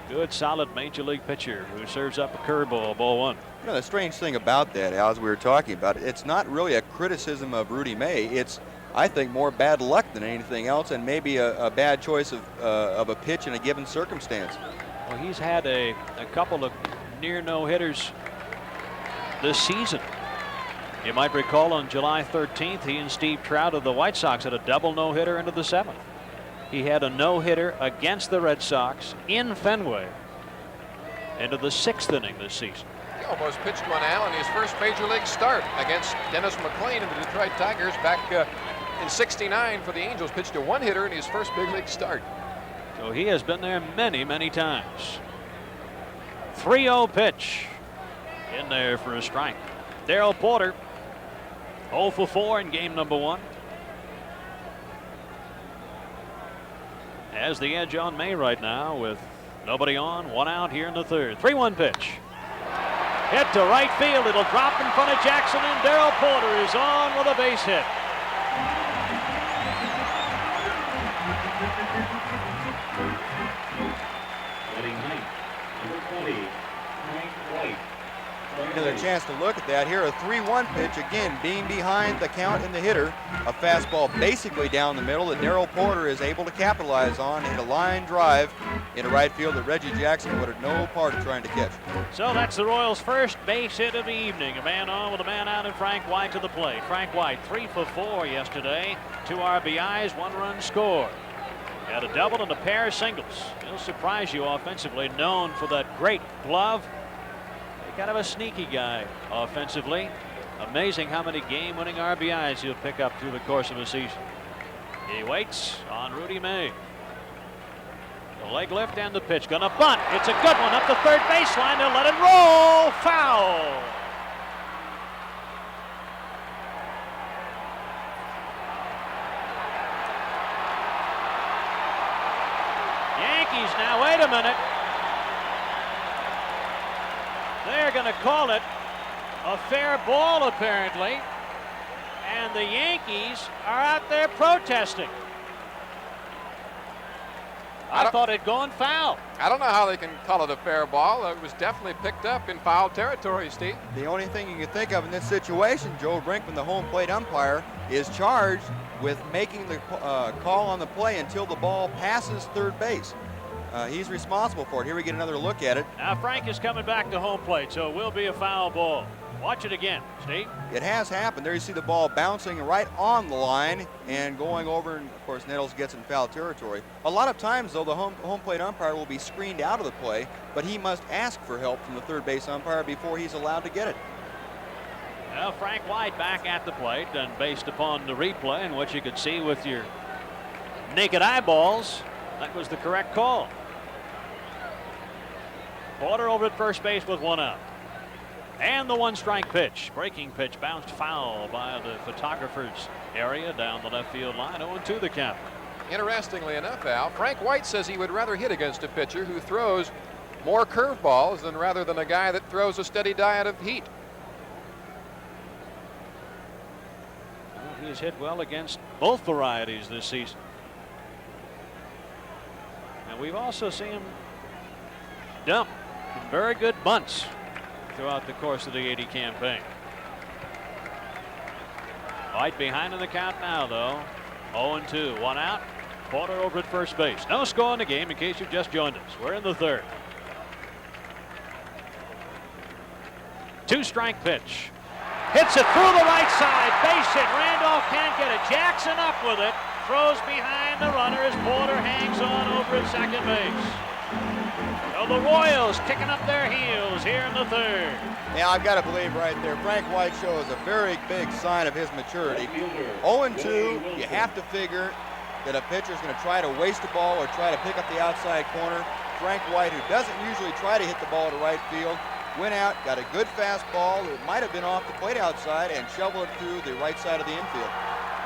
Good, solid major league pitcher who serves up a curveball, ball 1. You know, the strange thing about that, Al, as we were talking about it, it's not really a criticism of Rudy May. It's, I think, more bad luck than anything else, and maybe a bad choice of a pitch in a given circumstance. Well, he's had a couple of near no-hitters this season. You might recall on July 13th, he and Steve Trout of the White Sox had a double no-hitter into the 7th. He had a no-hitter against the Red Sox in Fenway into the 6th inning this season. He almost pitched one out in his first major league start against Dennis McLain and the Detroit Tigers back in '69 for the Angels. Pitched a one-hitter in his first big league start. So he has been there many, many times. 3-0 pitch in there for a strike. Darrell Porter 0 for 4 in game number 1. Has the edge on May right now with nobody on, 1 out here in the 3rd. 3-1 pitch. Hit to right field. It'll drop in front of Jackson, and Darrell Porter is on with a base hit. Another chance to look at that. Here, a 3-1 pitch, again being behind the count and the hitter. A fastball basically down the middle that Darrell Porter is able to capitalize on. Hit a line drive into right field that Reggie Jackson would have no part of trying to catch. So that's the Royals' first base hit of the evening. A man on with a man out, and Frank White to the plate. Frank White 3 for 4 yesterday. 2 RBIs, 1 run scored. Had a double and a pair of singles. He'll surprise you offensively, known for that great glove. Kind of a sneaky guy offensively. Amazing how many game-winning RBIs he'll pick up through the course of a season. He waits on Rudy May. The leg lift and the pitch. Gonna bunt. It's a good one up the third baseline. They'll let it roll. Foul. Yankees now. Wait a minute. They're going to call it a fair ball, apparently. And the Yankees are out there protesting. I thought it'd gone foul. I don't know how they can call it a fair ball. It was definitely picked up in foul territory, Steve. The only thing you can think of in this situation, Joe Brinkman, the home plate umpire, is charged with making the call on the play until the ball passes third base. He's responsible for it. Here we get another look at it. Now Frank is coming back to home plate, so it will be a foul ball. Watch it again, Steve. It has happened. There you see the ball bouncing right on the line and going over, and of course Nettles gets in foul territory. A lot of times, though, the home plate umpire will be screened out of the play, but he must ask for help from the third base umpire before he's allowed to get it. Well, Frank White back at the plate, and based upon the replay and what you could see with your naked eyeballs, that was the correct call. Porter over at first base with 1 out. And the 1-strike pitch. Breaking pitch bounced foul by the photographer's area down the left field line. 0-2 the count. Interestingly enough, Al, Frank White says he would rather hit against a pitcher who throws more curveballs rather than a guy that throws a steady diet of heat. Well, he has hit well against both varieties this season. And we've also seen him dump very good bunts throughout the course of the 80 campaign. White behind in the count now, though. 0-2, 1 out. Porter over at first base. No score in the game in case you've just joined us. We're in the 3rd. 2-strike pitch. Hits it through the right side. Base hit. Randolph can't get it. Jackson up with it. Throws behind the runner as Porter hangs on over at second base. So the Royals kicking up their heels here in the 3rd. Yeah, I've got to believe right there, Frank White shows a very big sign of his maturity. 0-2, you have to figure that a pitcher's going to try to waste the ball or try to pick up the outside corner. Frank White, who doesn't usually try to hit the ball to right field, went out, got a good fastball that might have been off the plate outside, and shoveled it through the right side of the infield.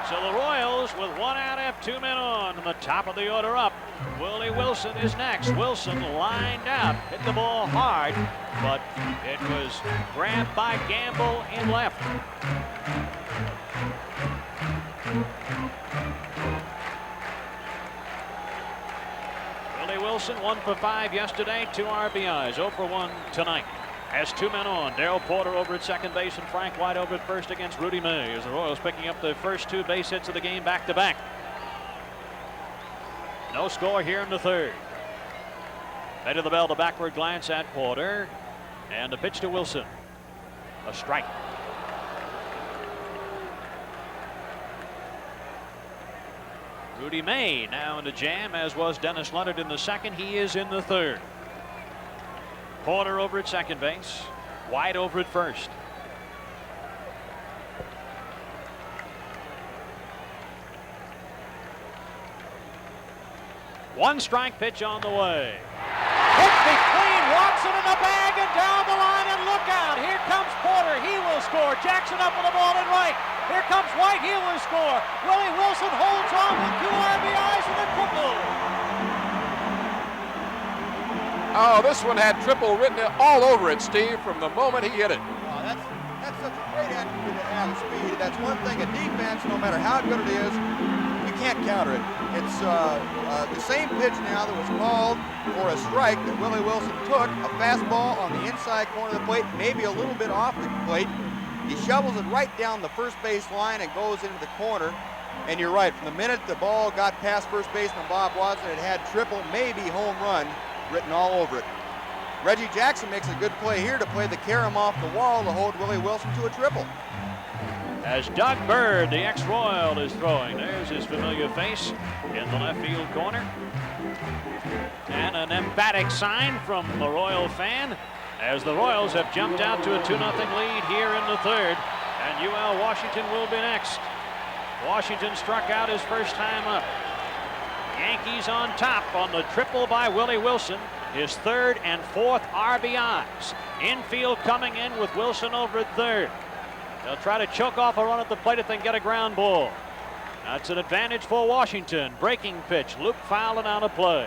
So the Royals with 1 out, have 2 men on. And the top of the order up. Willie Wilson is next. Wilson lined out, hit the ball hard, but it was grabbed by Gamble in left. Willie Wilson 1 for 5 yesterday, 2 RBIs, 0 for 1 tonight. Has 2 men on. Darrell Porter over at second base and Frank White over at first against Rudy May, as the Royals picking up the first 2 base hits of the game back to back. No score here in the 3rd. Head of the bell, the backward glance at Porter, and a pitch to Wilson. A strike. Rudy May now in the jam, as was Dennis Leonard in the second. He is in the third. Porter over at second base. White over at first. One strike pitch on the way. Hit between Watson and the bag and down the line, and look out. Here comes Porter. He will score. Jackson up with the ball in right. Here comes White. He will score. Willie Wilson holds on with 2 RBIs and a triple. Oh, this one had triple written all over it, Steve, from the moment he hit it. Oh, that's such a great attribute to have, speed. That's one thing. A defense, no matter how good it is, you can't counter it. It's the same pitch now that was called for a strike that Willie Wilson took, a fastball on the inside corner of the plate, maybe a little bit off the plate. He shovels it right down the first base line and goes into the corner. And you're right, from the minute the ball got past first baseman Bob Watson, it had triple, maybe home run written all over it. Reggie Jackson makes a good play here to play the carom off the wall to hold Willie Wilson to a triple. As Doug Bird, the ex-Royal, is throwing. There's his familiar face in the left field corner. And an emphatic sign from the Royal fan as the Royals have jumped out to a 2-0 lead here in the third. And UL Washington will be next. Washington struck out his first time up. Yankees on top on the triple by Willie Wilson, his third and fourth RBIs. Infield coming in with Wilson over at third. They'll try to choke off a run at the plate if they can get a ground ball. That's an advantage for Washington. Breaking pitch, loop foul and out of play.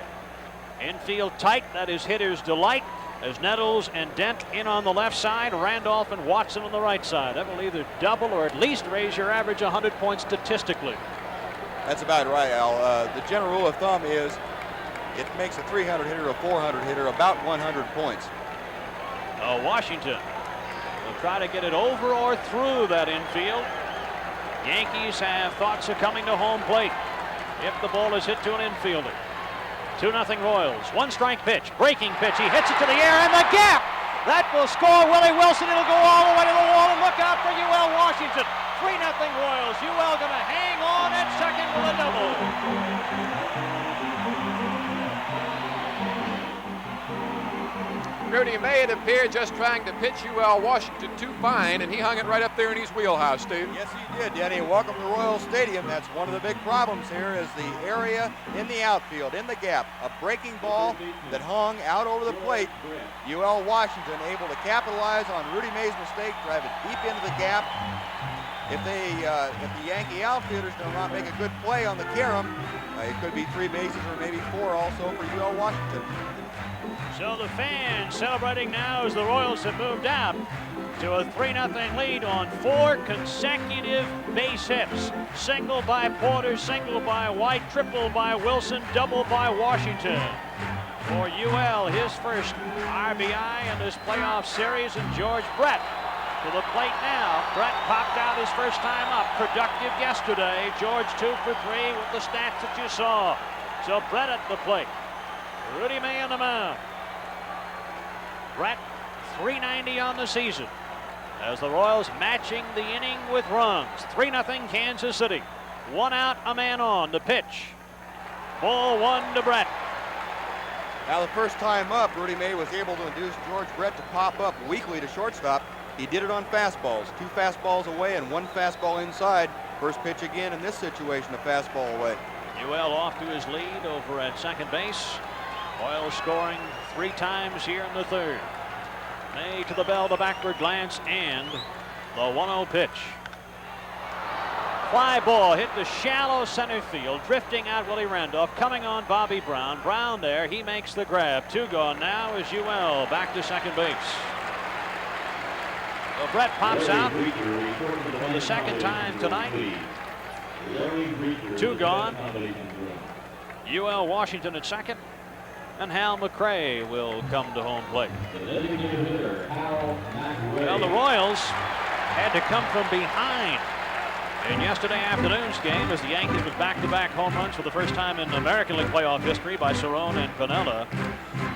Infield tight, that is hitter's delight, as Nettles and Dent in on the left side, Randolph and Watson on the right side. That will either double or at least raise your average 100 points statistically. That's about right, Al. The general rule of thumb is it makes a 300 hitter, a 400 hitter, about 100 points. Washington will try to get it over or through that infield. Yankees have thoughts of coming to home plate if the ball is hit to an infielder. 2-0 Royals. One strike pitch, breaking pitch. He hits it to the air and the gap. That will score Willie Wilson. It'll go all the way to the wall, and look out for UL Washington. 3-0 Royals. UL going to hang on at second with a double. Rudy May, it appeared, just trying to pitch UL Washington too fine, and he hung it right up there in his wheelhouse, Steve. Yes, he did, Denny. Welcome to Royal Stadium. That's one of the big problems here is the area in the outfield, in the gap. A breaking ball that hung out over the plate. UL Washington able to capitalize on Rudy May's mistake, drive it deep into the gap. If the Yankee outfielders do not make a good play on the carom, it could be 3 bases or maybe 4 also for UL Washington. So the fans celebrating now as the Royals have moved out to a 3-0 lead on 4 consecutive base hits. Single by Porter, single by White, triple by Wilson, double by Washington. For UL, his first RBI in this playoff series, and George Brett to the plate now. Brett popped out his first time up. Productive yesterday. George 2 for 3 with the stats that you saw. So Brett at the plate. Rudy May on the mound. Brett, 390 on the season as the Royals matching the inning with runs. 3-0 Kansas City. 1 out, a man on. The pitch. Ball 1 to Brett. Now the first time up, Rudy May was able to induce George Brett to pop up weakly to shortstop. He did it on fastballs. 2 fastballs away and 1 fastball inside. First pitch again in this situation, a fastball away. UL off to his lead over at second base. Royals scoring 3 times here in the third. May to the bell, the backward glance, and the 1-0 pitch. Fly ball hit the shallow center field, drifting out Willie Randolph, coming on Bobby Brown. Brown there, he makes the grab. 2 gone now is UL back to second base. So Brett pops out for the second time tonight. 2 gone. UL Washington at second. And Hal McRae will come to home plate. Well, the Royals had to come from behind in yesterday afternoon's game as the Yankees with back-to-back home runs for the first time in American League playoff history by Cerrone and Piniella.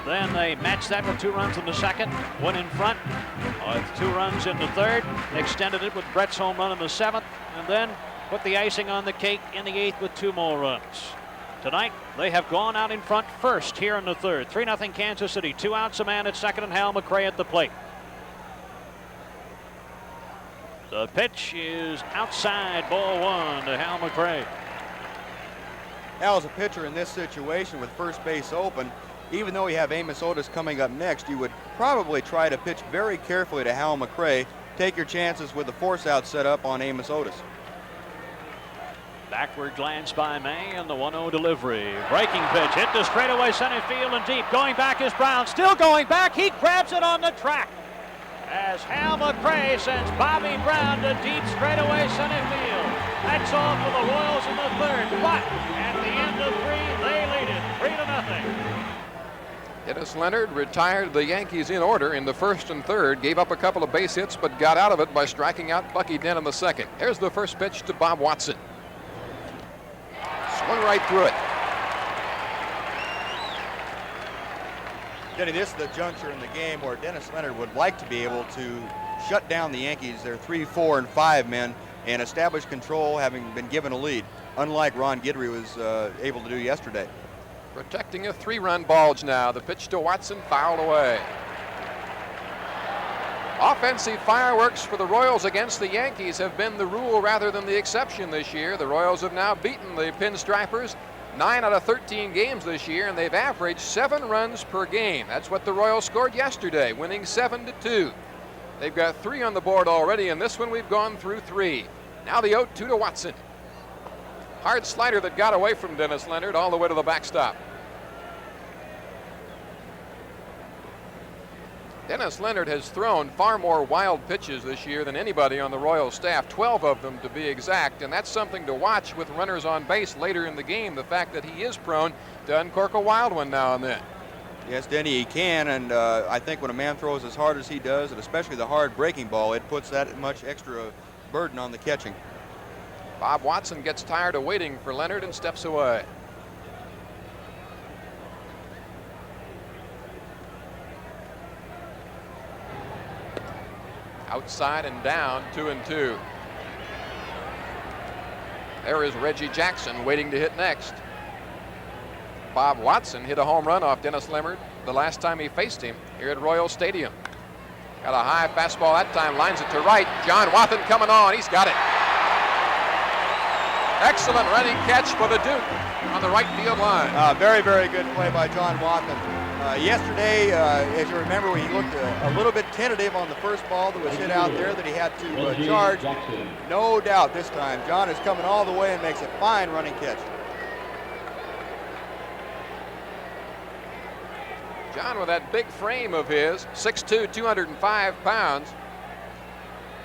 Then they matched that with 2 runs in the second, went in front with 2 runs in the third, extended it with Brett's home run in the 7th, and then put the icing on the cake in the 8th with 2 more runs. Tonight, they have gone out in front first here in the 3rd. 3-0 Kansas City. 2 outs, a man at second, and Hal McRae at the plate. The pitch is outside, ball 1 to Hal McRae. Hal, as a pitcher in this situation with first base open, even though you have Amos Otis coming up next, you would probably try to pitch very carefully to Hal McRae. Take your chances with the force out set up on Amos Otis. Backward glance by May and the 1-0 delivery. Breaking pitch hit to straightaway center field and deep. Going back is Brown. Still going back. He grabs it on the track as Hal McRae sends Bobby Brown to deep straightaway center field. That's all for the Royals in the 3rd. But at the end of 3, they lead it 3-0. Dennis Leonard retired the Yankees in order in the 1st and 3rd, gave up a couple of base hits, but got out of it by striking out Bucky Dent in the 2nd. Here's the first pitch to Bob Watson. Swung right through it. Denny, this is the juncture in the game where Dennis Leonard would like to be able to shut down the Yankees, their 3, 4, and 5 men, and establish control, having been given a lead, unlike Ron Guidry was able to do yesterday. Protecting a 3-run bulge now. The pitch to Watson, fouled away. Offensive fireworks for the Royals against the Yankees have been the rule rather than the exception this year. The Royals have now beaten the Pinstripers 9 out of 13 games this year, and they've averaged 7 runs per game. That's what the Royals scored yesterday, winning 7-2. They've got 3 on the board already, and this one we've gone through 3. Now the 0-2 to Watson. Hard slider that got away from Dennis Leonard all the way to the backstop. Dennis Leonard has thrown far more wild pitches this year than anybody on the Royals staff, 12 of them to be exact, and that's something to watch with runners on base later in the game, the fact that he is prone to uncork a wild one now and then. Yes, Denny, he can, and I think when a man throws as hard as he does, and especially the hard breaking ball, it puts that much extra burden on the catching. Bob Watson gets tired of waiting for Leonard and steps away. Outside and down, 2-2. There is Reggie Jackson waiting to hit next. Bob Watson hit a home run off Dennis Leonard the last time he faced him here at Royal Stadium. Got a high fastball that time, lines it to right. John Wathan coming on, he's got it. Excellent running catch for the Duke on the right field line. Very, very good play by John Wathan. Yesterday, as you remember, he looked a little bit tentative on the first ball that was hit out there that he had to charge. No doubt this time, John is coming all the way and makes a fine running catch. John, with that big frame of his, 6'2", 205 pounds,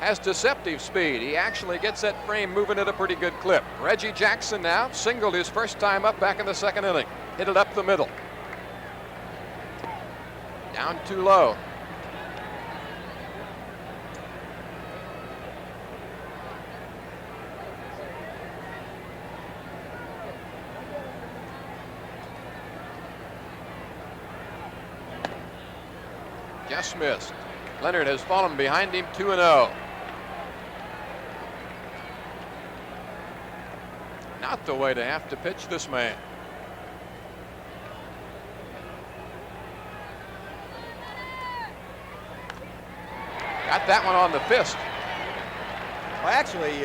has deceptive speed. He actually gets that frame moving at a pretty good clip. Reggie Jackson now singled his first time up back in the 2nd inning. Hit it up the middle. Down too low. Just missed. Leonard has fallen behind him, 2-0. Not the way to have to pitch this man. Got that one on the fist. Well, actually,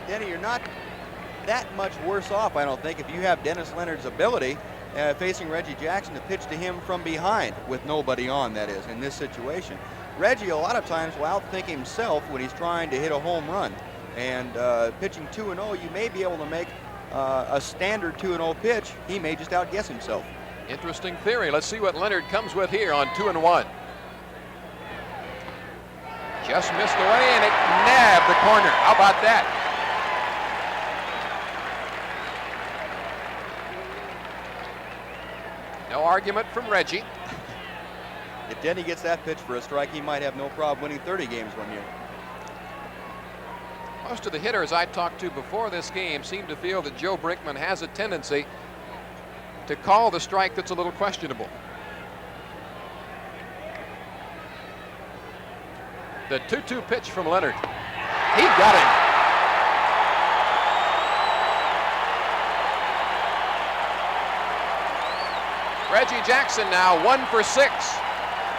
Denny, you're not that much worse off, I don't think, if you have Dennis Leonard's ability facing Reggie Jackson to pitch to him from behind with nobody on, that is, in this situation. Reggie, a lot of times, will outthink himself when he's trying to hit a home run. And pitching 2-0, you may be able to make a standard 2-0 pitch. He may just outguess himself. Interesting theory. Let's see what Leonard comes with here on 2-1. Just missed away, and it nabbed the corner. How about that? No argument from Reggie. If Denny gets that pitch for a strike, he might have no problem winning 30 games one year. Most of the hitters I talked to before this game seem to feel that Joe Brinkman has a tendency to call the strike that's a little questionable. The 2-2 pitch from Leonard. He got him. Reggie Jackson now 1 for 6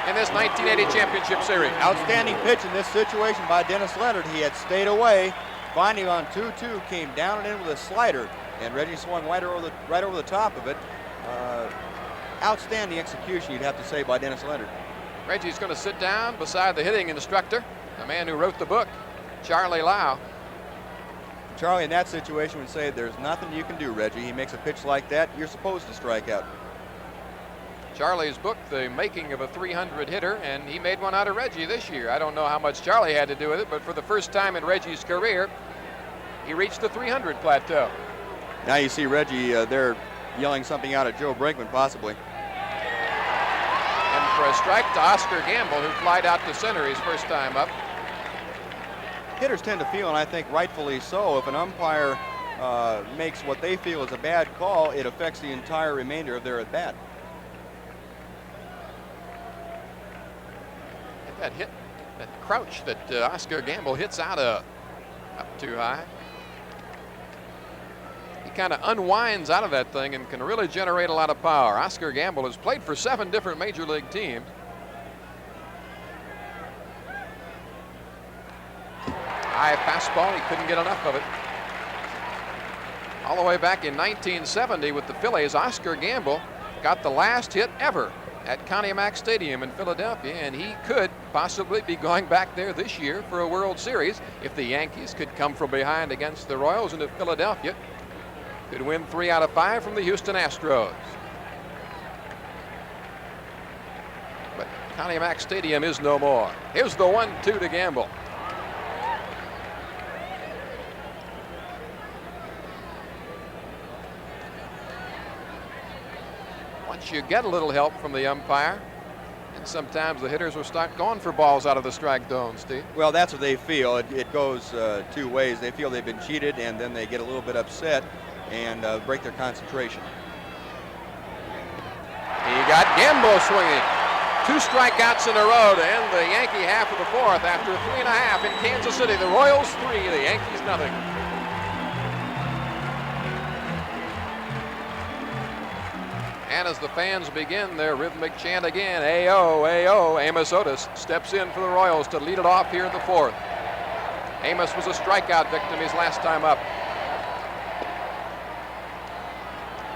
in this 1980 championship series. Outstanding pitch in this situation by Dennis Leonard. He had stayed away. Finding on 2-2, came down and in with a slider, and Reggie swung right over the top of it. Outstanding execution, you'd have to say, by Dennis Leonard. Reggie's going to sit down beside the hitting instructor, the man who wrote the book, Charlie Lau. Charlie, in that situation, would say, there's nothing you can do, Reggie. He makes a pitch like that, you're supposed to strike out. Charlie's book, The Making of a 300 Hitter, and he made one out of Reggie this year. I don't know how much Charlie had to do with it, but for the first time in Reggie's career, he reached the 300 plateau. Now you see Reggie there yelling something out at Joe Brinkman, possibly. And for a strike to Oscar Gamble, who flied out to center his first time up. Hitters tend to feel, and I think rightfully so, if an umpire makes what they feel is a bad call, it affects the entire remainder of their at-bat. That hit, that crouch that Oscar Gamble hits out of, up too high. He kind of unwinds out of that thing and can really generate a lot of power. Oscar Gamble has played for 7 different major league teams. High fastball, he couldn't get enough of it. All the way back in 1970 with the Phillies, Oscar Gamble got the last hit ever at Connie Mack Stadium in Philadelphia, and he could possibly be going back there this year for a World Series if the Yankees could come from behind against the Royals, and if Philadelphia could win 3 out of 5 from the Houston Astros. But Connie Mack Stadium is no more. Here's the 1-2 to Gamble. Once you get a little help from the umpire, and sometimes the hitters will start going for balls out of the strike zone, Steve. Well, that's what they feel. It goes 2 ways. They feel they've been cheated, and then they get a little bit upset and break their concentration. He got Gamble swinging. 2 strikeouts in a row to end the Yankee half of the 4th after 3.5 in Kansas City. The Royals 3, the Yankees nothing. And as the fans begin their rhythmic chant again, A-O, A-O, Amos Otis steps in for the Royals to lead it off here in the 4th. Amos was a strikeout victim his last time up.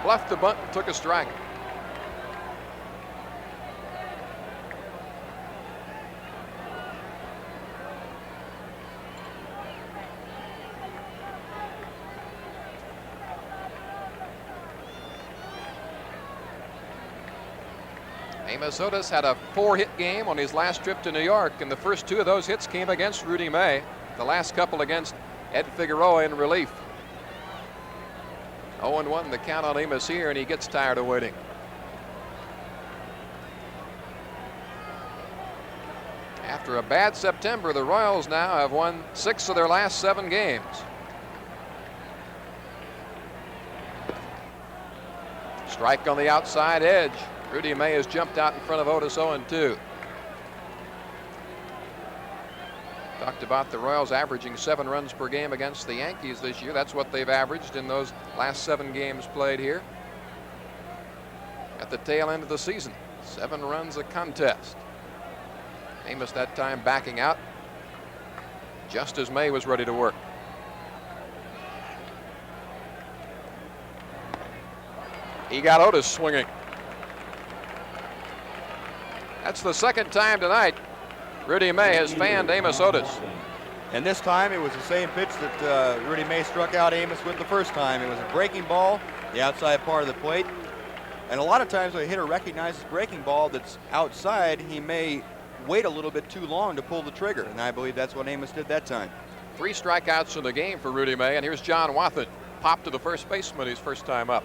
Bluffed the bunt and took a strike. Amos Otis had a 4-hit game on his last trip to New York, and the first 2 of those hits came against Rudy May. The last couple against Ed Figueroa in relief. 0-1 the count on Amos here, and he gets tired of waiting. After a bad September, the Royals now have won 6 of their last 7 games. Strike on the outside edge. Rudy May has jumped out in front of Otis 0-2. Talked about the Royals averaging 7 runs per game against the Yankees this year. That's what they've averaged in those last 7 games played here. At the tail end of the season, 7 runs a contest. Amos that time backing out just as May was ready to work. He got Otis swinging. That's the 2nd time tonight Rudy May has fanned Amos Otis. And this time it was the same pitch that Rudy May struck out Amos with the first time. It was a breaking ball, the outside part of the plate. And a lot of times when a hitter recognizes breaking ball that's outside, he may wait a little bit too long to pull the trigger. And I believe that's what Amos did that time. 3 strikeouts in the game for Rudy May. And here's John Wathan. Popped to the first baseman his first time up.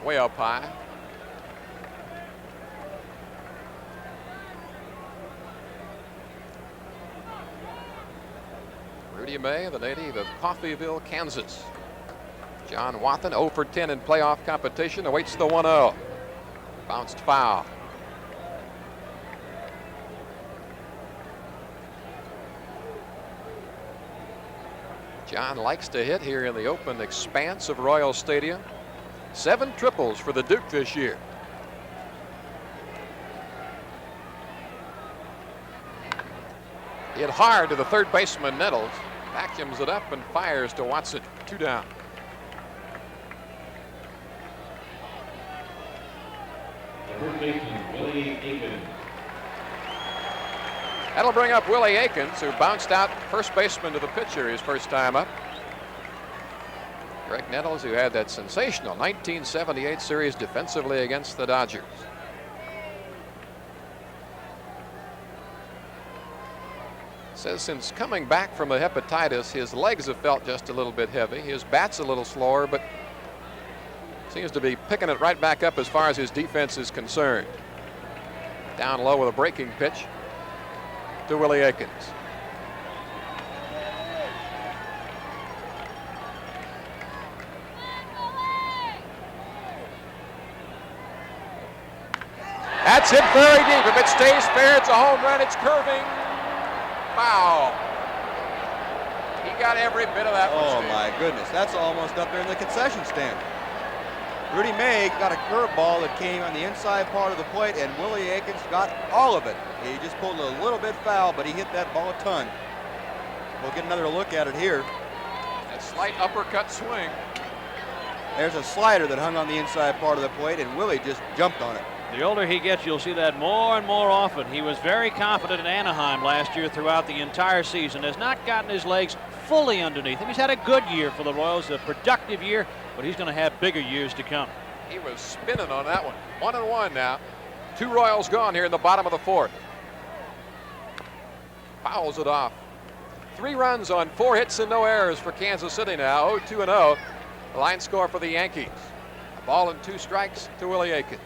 Way up high. Rudy May, the native of Coffeyville, Kansas. John Wathan, 0 for 10 in playoff competition, awaits the 1-0. Bounced foul. John likes to hit here in the open expanse of Royal Stadium. 7 triples for the Duke this year. Hit hard to the third baseman Nettles. Vacuums it up and fires to Watson. 2 down. First baseman, Willie Aikens. That'll bring up Willie Aikens, who bounced out first baseman to the pitcher his first time up. Greg Nettles, who had that sensational 1978 series defensively against the Dodgers. Says since coming back from a hepatitis, his legs have felt just a little bit heavy. His bat's a little slower, but seems to be picking it right back up as far as his defense is concerned. Down low with a breaking pitch to Willie Aikens. That's hit very deep. If it stays fair, it's a home run. It's curving. Foul. He got every bit of that one. Oh my goodness, that's almost up there in the concession stand. Rudy May got a curveball that came on the inside part of the plate, and Willie Aikens got all of it. He just pulled a little bit foul, but he hit that ball a ton. We'll get another look at it here. That slight uppercut swing. There's a slider that hung on the inside part of the plate, and Willie just jumped on it. The older he gets, you'll see that more and more often. He was very confident in Anaheim last year throughout the entire season. Has not gotten his legs fully underneath him. He's had a good year for the Royals, a productive year, but he's going to have bigger years to come. He was spinning on that one. 1-1 now. 2 Royals gone here in the bottom of the 4th. Fouls it off. 3 runs on 4 hits and no errors for Kansas City now. 0-2-0. The line score for the Yankees. A ball and 2 strikes to Willie Aikens.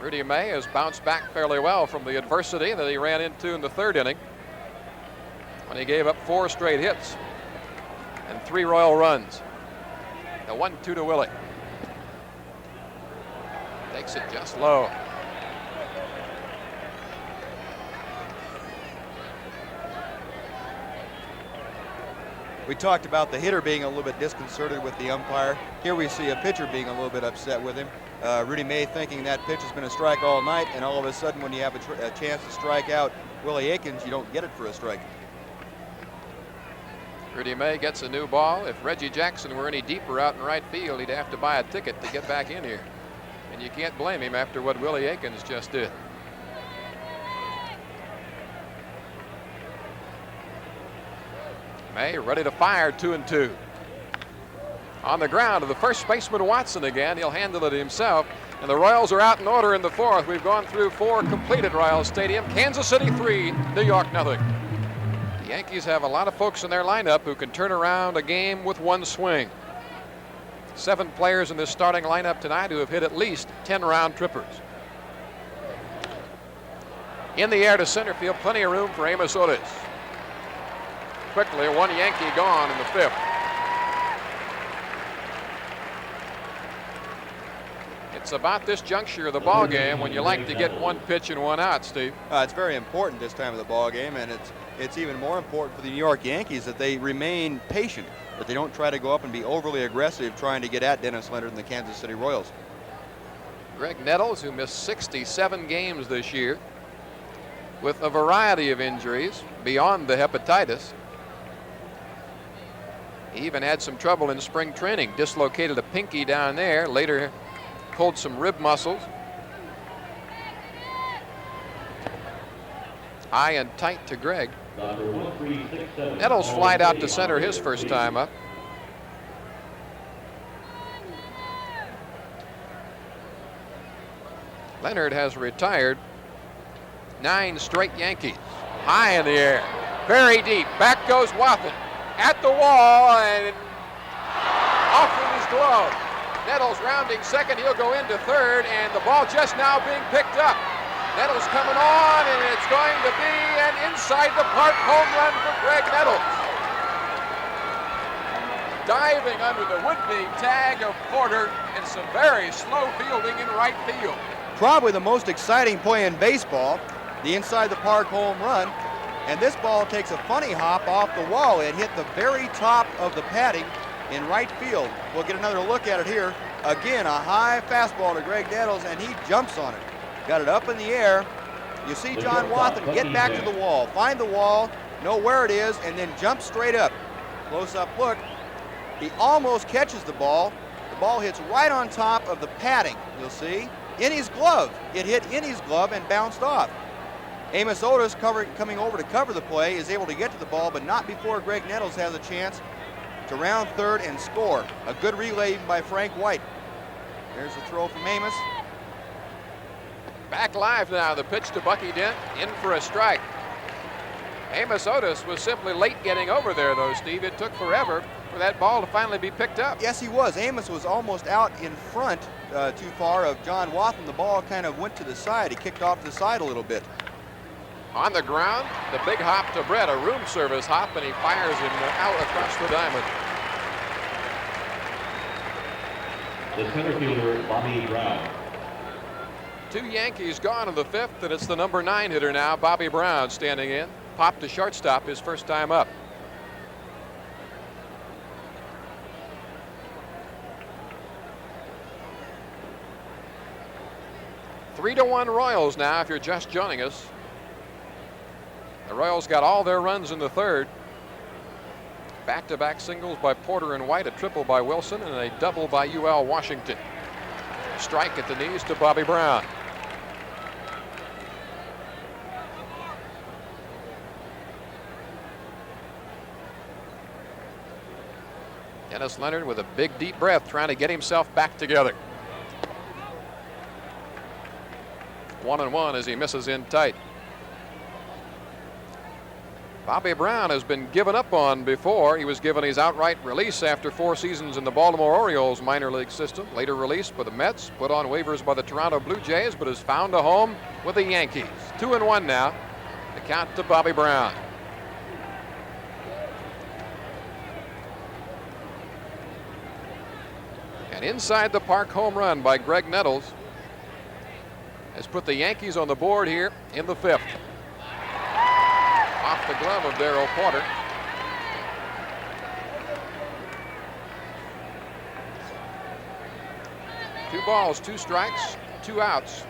Rudy May has bounced back fairly well from the adversity that he ran into in the 3rd inning when he gave up 4 straight hits and 3 Royal runs. The 1-2 to Willie. Takes it just low. We talked about the hitter being a little bit disconcerted with the umpire. Here we see a pitcher being a little bit upset with him. Rudy May thinking that pitch has been a strike all night, and all of a sudden when you have a chance to strike out Willie Aikens, you don't get it for a strike. Rudy May gets a new ball. If Reggie Jackson were any deeper out in right field, he'd have to buy a ticket to get back in here. And you can't blame him after what Willie Aikens just did. May ready to fire, 2-2. On the ground to the first baseman Watson again. He'll handle it himself. And the Royals are out in order in the 4th. We've gone through 4 completed Royals Stadium. Kansas City 3, New York 0. The Yankees have a lot of folks in their lineup who can turn around a game with 1 swing. 7 players in this starting lineup tonight who have hit at least 10 round trippers. In the air to center field, plenty of room for Amos Otis. Quickly, 1 Yankee gone in the 5th. It's about this juncture of the ball game when you like to get 1 pitch and 1 out, Steve. It's very important this time of the ball game, and it's even more important for the New York Yankees that they remain patient, that they don't try to go up and be overly aggressive trying to get at Dennis Leonard and the Kansas City Royals. Greg Nettles, who missed 67 games this year with a variety of injuries beyond the hepatitis. He even had some trouble in spring training, dislocated a pinky down there, later pulled some rib muscles. High and tight to Greg. Nettles flied out to center his first time up. Leonard has retired 9 straight Yankees. High in the air, very deep. Back goes Watson at the wall and off with his glove. Nettles rounding second. He'll go into 3rd, and the ball just now being picked up. Nettles coming on, and it's going to be an inside the park home run for Greg Nettles. Diving under the would-be tag of Porter, and some very slow fielding in right field. Probably the most exciting play in baseball, the inside the park home run. And this ball takes a funny hop off the wall. It hit the very top of the padding in right field. We'll get another look at it here. Again, a high fastball to Greg Nettles, and he jumps on it. Got it up in the air. You see John Wathen get back to the wall, find the wall, know where it is, and then jump straight up. Close-up look. He almost catches the ball. The ball hits right on top of the padding, you'll see. In his glove. It hit in his glove and bounced off. Amos Otis, coming over to cover the play, is able to get to the ball, but not before Greg Nettles has a chance to round third and score. A good relay by Frank White. There's the throw from Amos. Back live now, the pitch to Bucky Dent, in for a strike. Amos Otis was simply late getting over there, though, Steve. It took forever for that ball to finally be picked up. Yes, he was. Amos was almost out in front too far of John Wathen. The ball kind of went to the side. He kicked off to the side a little bit. On the ground, the big hop to Brett, a room service hop, and he fires him out across the diamond. The center fielder, Bobby Brown. 2 Yankees gone in the 5th, and it's the number 9 hitter now, Bobby Brown, standing in. Popped to shortstop his first time up. Three to 1 Royals now, if you're just joining us. The Royals got all their runs in the 3rd. Back-to-back singles by Porter and White, a triple by Wilson, and a double by UL Washington. Strike at the knees to Bobby Brown. Dennis Leonard with a big deep breath, trying to get himself back together. 1-1 as he misses in tight. Bobby Brown has been given up on before. He was given his outright release after 4 seasons in the Baltimore Orioles minor league system. Later released by the Mets, put on waivers by the Toronto Blue Jays, but has found a home with the Yankees. 2-1 now. The count to Bobby Brown. An inside the park home run by Greg Nettles has put the Yankees on the board here in the 5th. Off the glove of Darryl Porter. Two balls, 2 strikes, 2 outs.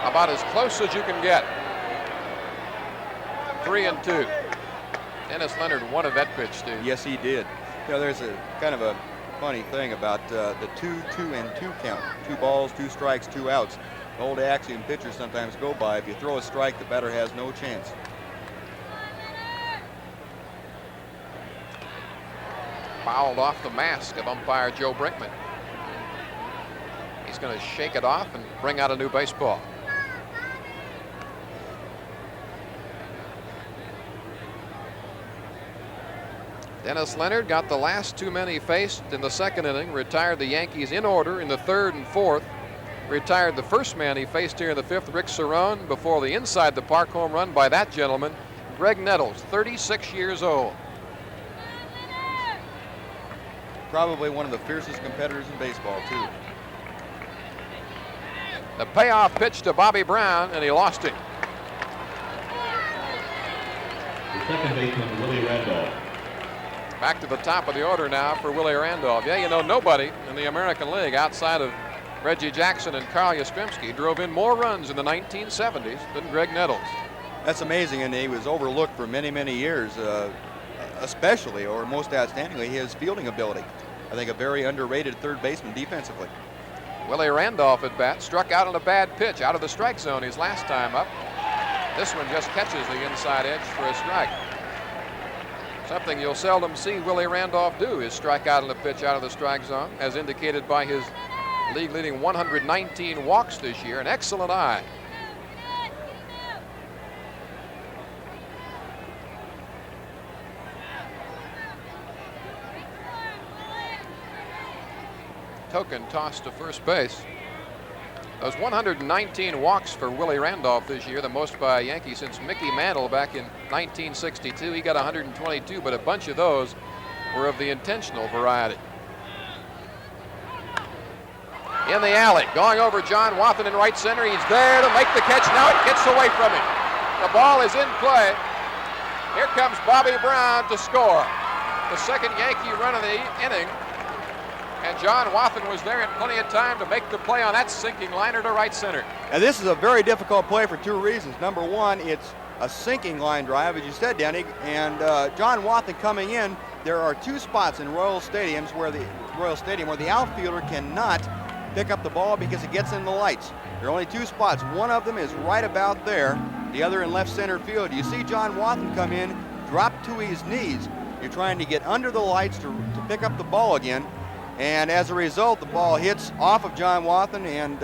About as close as you can get. 3-2. Dennis Leonard wanted that pitch, Steve. Yes, he did. You know, there's a kind of a funny thing about the 2-2-2 count. 2 balls, 2 strikes, 2 outs. The old axiom pitchers sometimes go by. If you throw a strike, the batter has no chance. Fouled off the mask of umpire Joe Brinkman. He's going to shake it off and bring out a new baseball. Dennis Leonard got the last 2 men he faced in the 2nd inning, retired the Yankees in order in the 3rd and 4th, retired the first man he faced here in the 5th, Rick Cerrone, before the inside the park home run by that gentleman, Greg Nettles, 36 years old. Probably one of the fiercest competitors in baseball, too. The payoff pitch to Bobby Brown, and he lost it. The second baseman, Willie Randolph. Back to the top of the order now for Willie Randolph. Yeah, you know, nobody in the American League outside of Reggie Jackson and Carl Yastrzemski drove in more runs in the 1970s than Greg Nettles. That's amazing, and he was overlooked for many, many years, especially, or most outstandingly, his fielding ability. I think a very underrated third baseman defensively. Willie Randolph at bat, struck out on a bad pitch out of the strike zone his last time up. This one just catches the inside edge for a strike. Something you'll seldom see Willie Randolph do is strike out on a pitch out of the strike zone, as indicated by his league-leading 119 walks this year. An excellent eye. Token toss to first base. Those 119 walks for Willie Randolph this year, the most by a Yankee since Mickey Mantle back in 1962. He got 122, but a bunch of those were of the intentional variety. in the alley, going over John Wathan in right center. He's there to make the catch. Now it gets away from him. The ball is in play. Here comes Bobby Brown to score. The second Yankee run of the inning. And John Wathan was there in plenty of time to make the play on that sinking liner to right center. And this is a very difficult play for two reasons. Number one, it's a sinking line drive, as you said, Denny. And John Wathan coming in, there are two spots in Royal Stadium where the outfielder cannot pick up the ball because it gets in the lights. There are only two spots. One of them is right about there, the other in left center field. You see John Wathan come in, drop to his knees. You're trying to get under the lights to pick up the ball again. And as a result, the ball hits off of John Wathan, and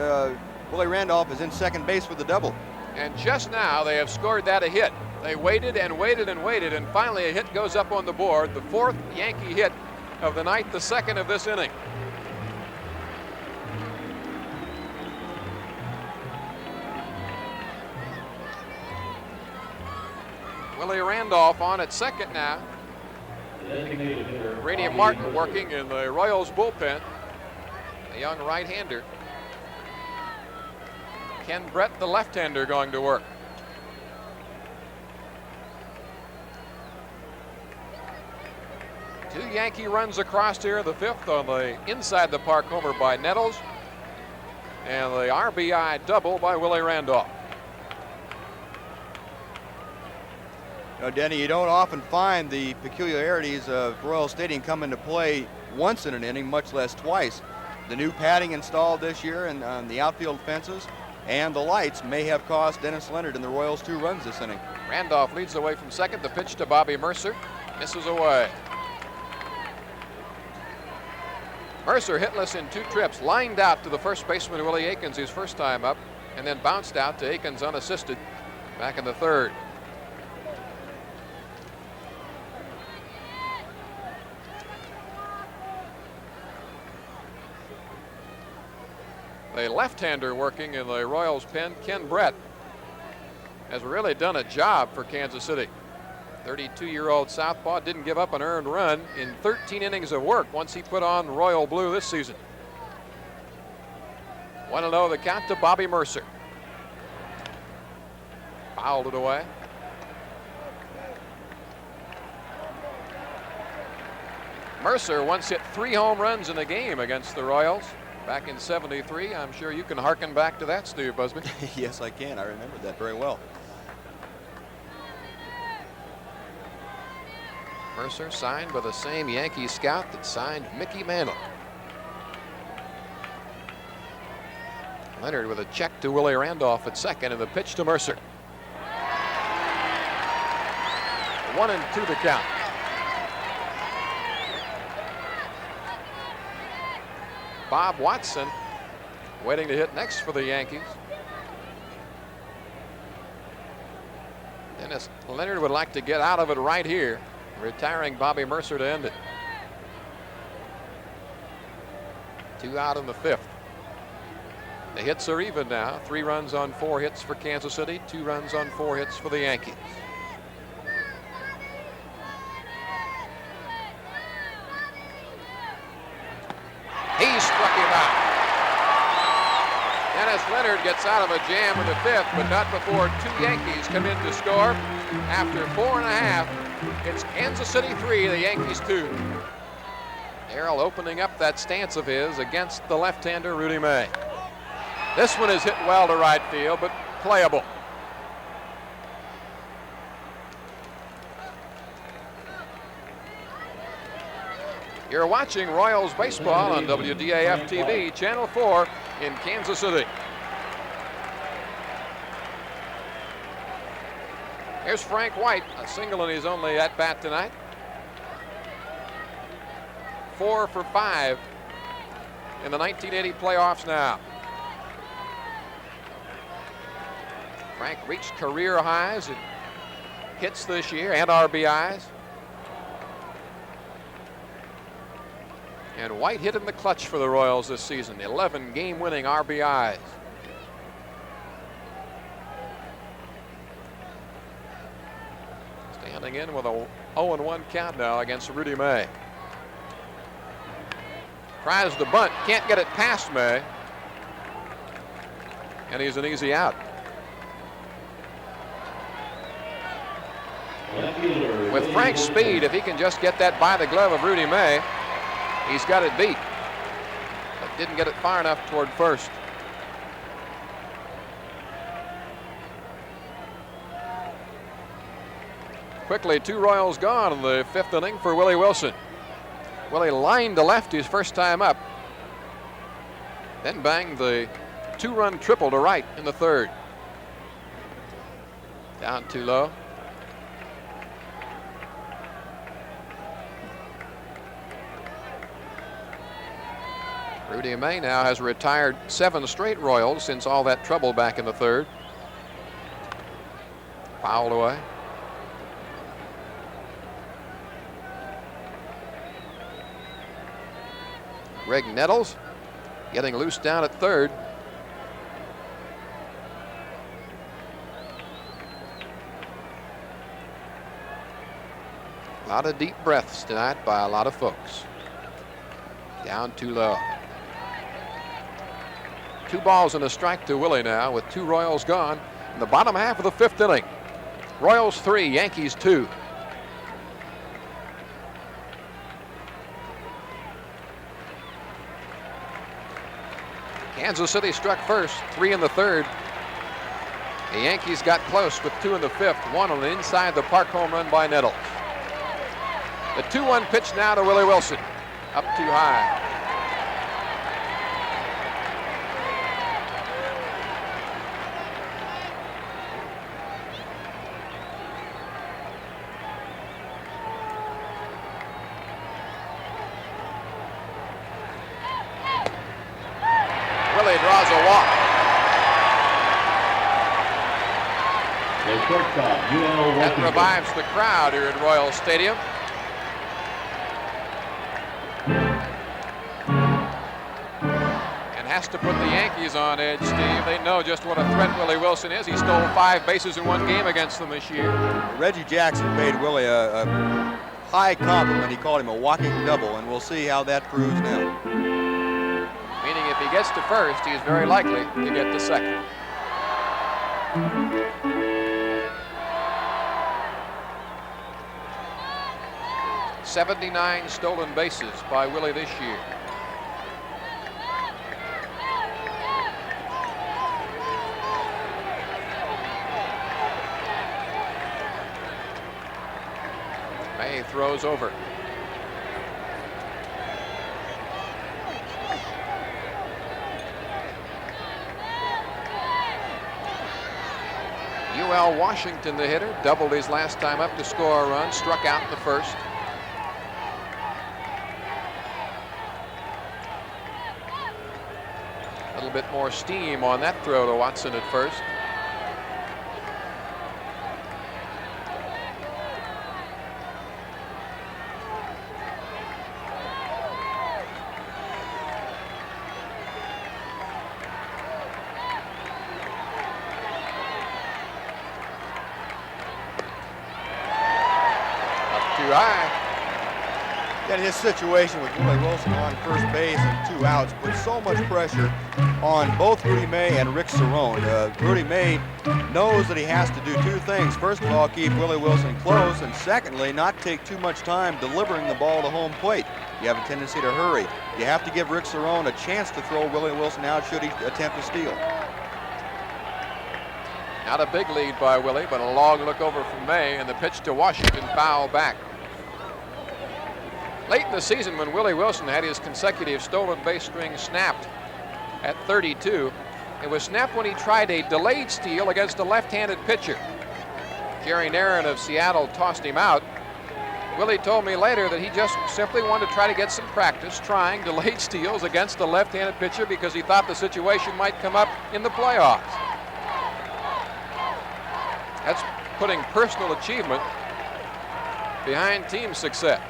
Willie Randolph is in second base for the double. And just now they have scored that a hit. They waited and waited and waited, and finally a hit goes up on the board. The fourth Yankee hit of the night, the second of this inning. Willie Randolph on at second now. Rainey Martin working in the Royals bullpen. A young right-hander. Ken Brett, the left-hander, going to work. Two Yankee runs across here, the fifth on the inside the park homer by Nettles, and the RBI double by Willie Randolph. You know, Denny, you don't often find the peculiarities of Royal Stadium come into play once in an inning, much less twice. The new padding installed this year and on the outfield fences and the lights may have cost Dennis Leonard and the Royals 2 runs this inning. Randolph leads away from second. The pitch to Bobby Mercer misses away. Mercer hitless in 2 trips, lined out to the first baseman Willie Aikens his first time up, and then bounced out to Aikens unassisted back in the third. The left-hander working in the Royals pen, Ken Brett, has really done a job for Kansas City. 32-year-old southpaw didn't give up an earned run in 13 innings of work once he put on royal blue this season. 1-0 the count to Bobby Mercer. Fouled it away. Mercer once hit 3 home runs in a game against the Royals back in '73. I'm sure you can harken back to that, Steve Busby. Yes, I can. I remember that very well. Mercer signed by the same Yankee scout that signed Mickey Mantle. Leonard with a check to Willie Randolph at second, and the pitch to Mercer. 1-2 the count. Bob Watson waiting to hit next for the Yankees. Dennis Leonard would like to get out of it right here, retiring Bobby Mercer to end it. 2 out in the 5th. The hits are even now. 3 runs on 4 hits for Kansas City, 2 runs on 4 hits for the Yankees. He struck him out. Dennis Leonard gets out of a jam in the 5th, but not before 2 Yankees come in to score. After 4.5, it's Kansas City 3, the Yankees 2. Errol opening up that stance of his against the left-hander Rudy May. This one is hit well to right field, but playable. You're watching Royals baseball on WDAF TV, Channel 4 in Kansas City. Here's Frank White, a single in his only at-bat tonight. 4 for 5 in the 1980 playoffs now. Frank reached career highs in hits this year and RBIs. And White hit in the clutch for the Royals this season, 11 game-winning RBIs. Standing in with a 0-1 count now against Rudy May. Tries to bunt, can't get it past May. and he's an easy out. With Frank's speed, if he can just get that by the glove of Rudy May, he's got it beat. But didn't get it far enough toward first. Quickly, 2 Royals gone in the 5th inning for Willie Wilson. Willie lined to left his first time up, then banged the 2-run triple to right in the 3rd. Down too low. Rudy May now has retired 7 straight Royals since all that trouble back in the 3rd. Fouled away. Greg Nettles getting loose down at 3rd. A lot of deep breaths tonight by a lot of folks. Down too low. 2 balls and a strike to Willie now with 2 Royals gone in the bottom half of the 5th inning. Royals 3, Yankees 2. Kansas City struck first, 3 in the 3rd. The Yankees got close with 2 in the 5th, 1 on the inside the park home run by Nettles. The 2-1 pitch now to Willie Wilson, up too high. Willie draws a walk. The shortstop, UL That Washington. revives the crowd here at Royal Stadium. And has to put the Yankees on edge, Steve. They know just what a threat Willie Wilson is. He stole 5 bases in 1 game against them this year. Reggie Jackson paid Willie a high compliment. He called him a walking double, and we'll see how that proves now. Meaning if he gets to first, he's very likely to get to second. '79 stolen bases by Willie this year. May throws over. UL Washington, the hitter, doubled his last time up to score a run, struck out in the 1st. A little bit more steam on that throw to Watson at 1st. And his situation with Willie Wilson on first base and 2 outs put so much pressure on both Rudy May and Rick Cerrone. Rudy May knows that he has to do 2 things. First of all, keep Willie Wilson close, and secondly, not take too much time delivering the ball to home plate. You have a tendency to hurry. You have to give Rick Cerrone a chance to throw Willie Wilson out should he attempt to steal. Not a big lead by Willie, but a long look over from May, and the pitch to Washington foul back. Late in the season, when Willie Wilson had his consecutive stolen base string snapped at 32, it was snapped when he tried a delayed steal against a left-handed pitcher. Jerry Narron of Seattle tossed him out. Willie told me later that he just simply wanted to try to get some practice trying delayed steals against a left-handed pitcher because he thought the situation might come up in the playoffs. That's putting personal achievement behind team success.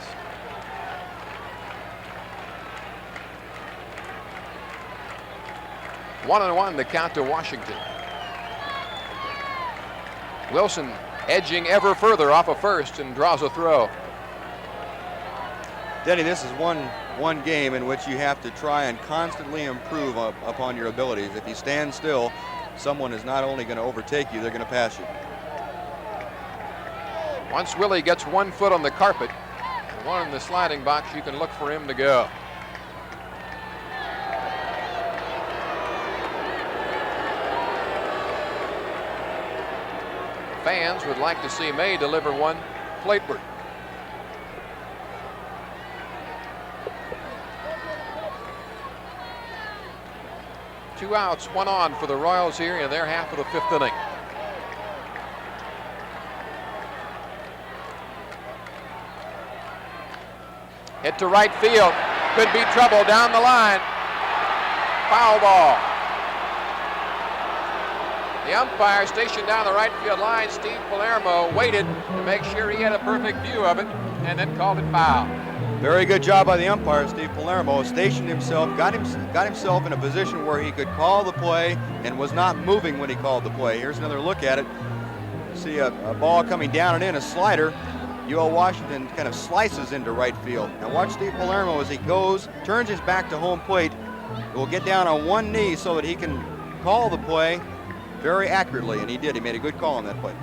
1-1 the count to Washington. Wilson edging ever further off of first and draws a throw. Denny, this is one game in which you have to try and constantly improve upon your abilities. If you stand still, someone is not only going to overtake you, they're going to pass you. Once Willie gets 1 foot on the carpet, and 1 in the sliding box, you can look for him to go. Fans would like to see May deliver one plateward. Two outs, 1 on for the Royals here in their half of the 5th inning. Hit to right field. Could be trouble down the line. Foul ball. The umpire stationed down the right field line, Steve Palermo, waited to make sure he had a perfect view of it and then called it foul. Very good job by the umpire, Steve Palermo. Stationed himself, got himself in a position where he could call the play and was not moving when he called the play. Here's another look at it. See a ball coming down and in, a slider. UL Washington kind of slices into right field. Now watch Steve Palermo as he goes, turns his back to home plate. Will get down on 1 knee so that he can call the play very accurately, and he did. He made a good call on that play.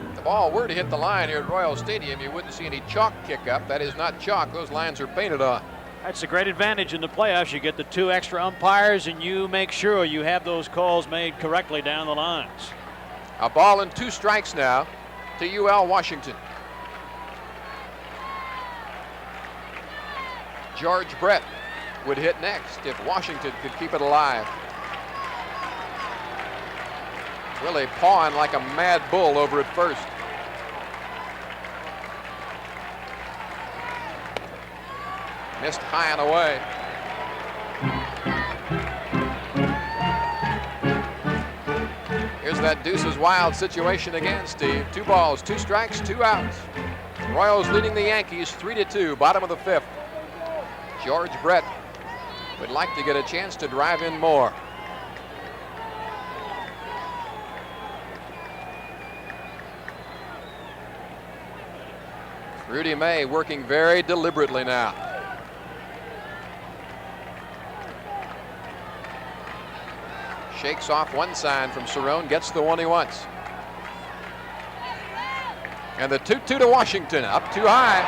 If the ball were to hit the line here at Royal Stadium, you wouldn't see any chalk kick up. That is not chalk. Those lines are painted on. That's a great advantage in the playoffs. You get the 2 extra umpires, and you make sure you have those calls made correctly down the lines. A ball and 2 strikes now to UL Washington. George Brett would hit next if Washington could keep it alive. Willie pawing like a mad bull over at first. Missed high and away. Here's that Deuces Wild situation again, Steve. 2 balls, 2 strikes, 2 outs. Royals leading the Yankees 3-2, bottom of the 5th. George Brett would like to get a chance to drive in more. Rudy May working very deliberately now. Shakes off 1 sign from Cerrone, gets the 1 he wants. And the 2-2 to Washington, up too high.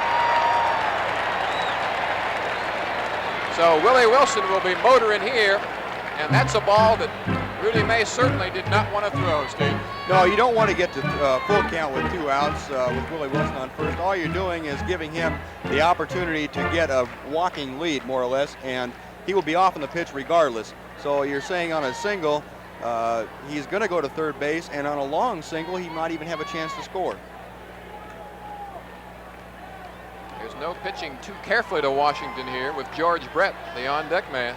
So Willie Wilson will be motoring here, and that's a ball that Rudy May certainly did not want to throw, Steve. No, you don't want to get to full count with 2 outs with Willie Wilson on first. All you're doing is giving him the opportunity to get a walking lead, more or less, and he will be off on the pitch regardless. So you're saying on a single, he's going to go to third base, and on a long single, he might even have a chance to score. There's no pitching too carefully to Washington here with George Brett, the on-deck man.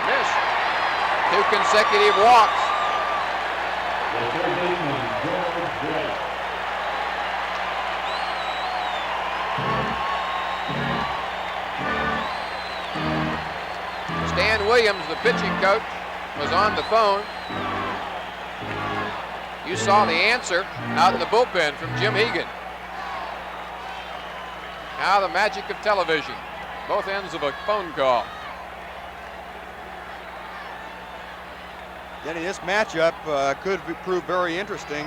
Missed. 2 consecutive walks. The third baseman, George Brett. Stan Williams, the pitching coach, was on the phone. You saw the answer out in the bullpen from Jim Hegan. Now the magic of television, both ends of a phone call. Denny, this matchup could prove very interesting.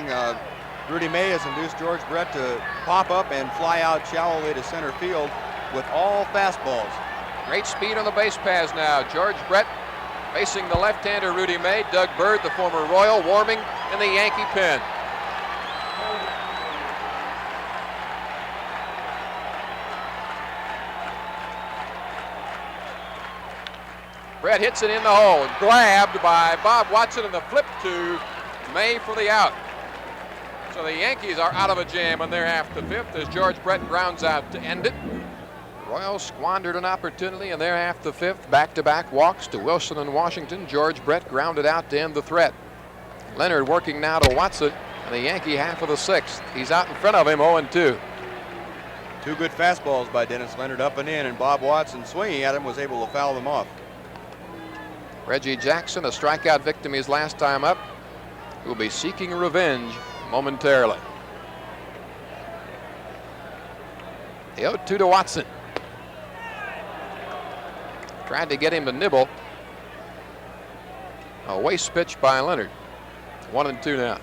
Rudy May has induced George Brett to pop up and fly out shallowly to center field with all fastballs. Great speed on the base paths now. George Brett facing the left-hander Rudy May. Doug Bird, the former Royal, warming in the Yankee pen. Brett hits it in the hole, grabbed by Bob Watson, and the flip to May for the out. So the Yankees are out of a jam in their half the 5th as George Brett grounds out to end it. Royals squandered an opportunity in their half the 5th. Back-to-back walks to Wilson and Washington. George Brett grounded out to end the threat. Leonard working now to Watson in the Yankee half of the 6th. He's out in front of him, 0-2. 2 good fastballs by Dennis Leonard up and in, and Bob Watson swinging at him was able to foul them off. Reggie Jackson, a strikeout victim his last time up, will be seeking revenge momentarily. The 0-2 to Watson. Tried to get him to nibble. A waste pitch by Leonard. 1-2 now.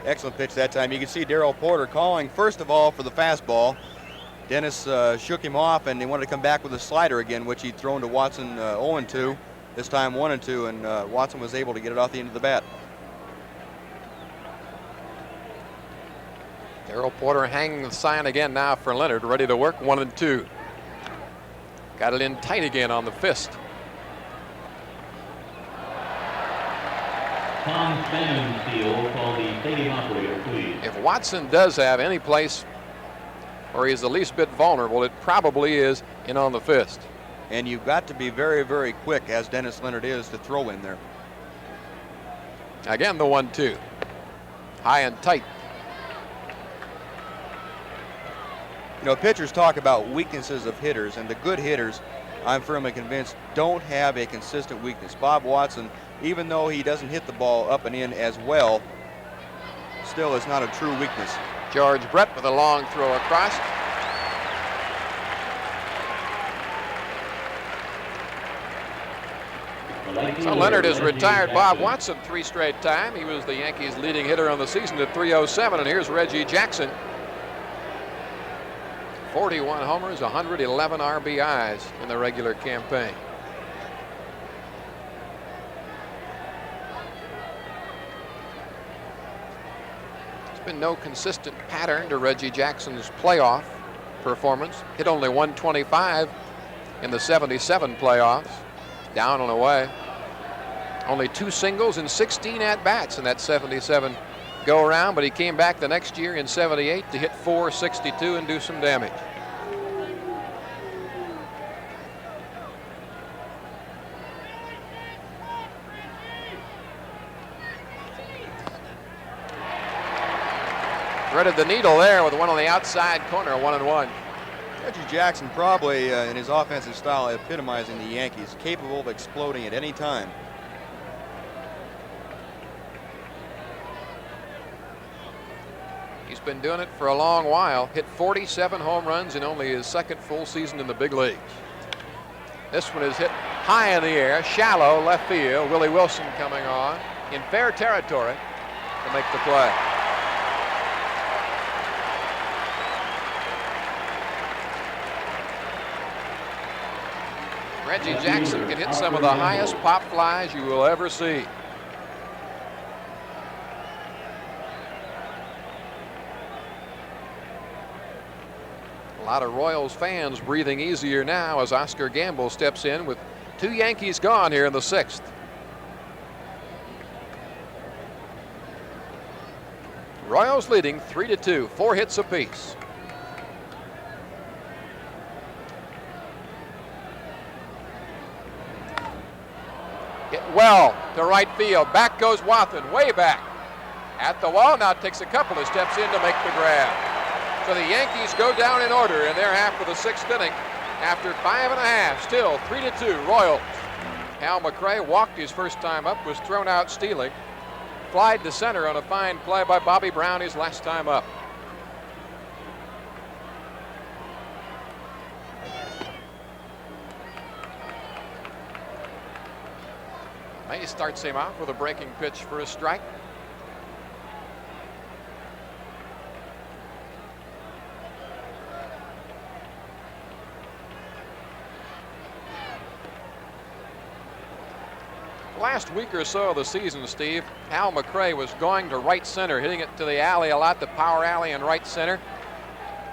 Excellent pitch that time. You can see Darrell Porter calling, first of all, for the fastball. Dennis shook him off, and he wanted to come back with a slider again, which he'd thrown to Watson 0-2. This time 1-2, and Watson was able to get it off the end of the bat. Darrell Porter hanging the sign again now for Leonard, ready to work. 1-2. Got it in tight again on the fist. Tom Stanfield, call the stadium operator, please. If Watson does have any place where he's the least bit vulnerable, it probably is in on the fist. And you've got to be very, very quick, as Dennis Leonard is, to throw in there. Again, the 1-2. High and tight. You know, pitchers talk about weaknesses of hitters, and the good hitters, I'm firmly convinced, don't have a consistent weakness. Bob Watson, even though he doesn't hit the ball up and in as well, still is not a true weakness. George Brett with a long throw across. So Leonard has retired Bob Watson 3 straight time. He was the Yankees' leading hitter on the season at .307, and here's Reggie Jackson. 41 homers, 111 RBIs in the regular campaign. There's been no consistent pattern to Reggie Jackson's playoff performance. Hit only 125 in the '77 playoffs. Down and away. Only 2 singles and 16 at-bats in that '77 go-around, but he came back the next year in '78 to hit .462 and do some damage. Threaded the needle there with one on the outside corner, 1-1. Reggie Jackson probably, in his offensive style, epitomizing the Yankees, capable of exploding at any time. He's been doing it for a long while. Hit 47 home runs in only his second full season in the big leagues. This one is hit high in the air, shallow left field. Willie Wilson coming on in fair territory to make the play. Reggie Jackson can hit some of the highest pop flies you will ever see. A lot of Royals fans breathing easier now as Oscar Gamble steps in with 2 Yankees gone here in the 6th. Royals leading 3-2, 4 hits apiece. Hit well to right field. Back goes Wathan, way back. At the wall, now takes a couple of steps in to make the grab. So the Yankees go down in order in their half of the 6th inning. After 5 1/2, still 3-2 Royals. Hal McRae walked his first time up, was thrown out stealing. Flied to center on a fine play by Bobby Brown his last time up. May starts him out with a breaking pitch for a strike. Last week or so of the season, Steve, Hal McRae was going to right center, hitting it to the alley a lot, the power alley in right center.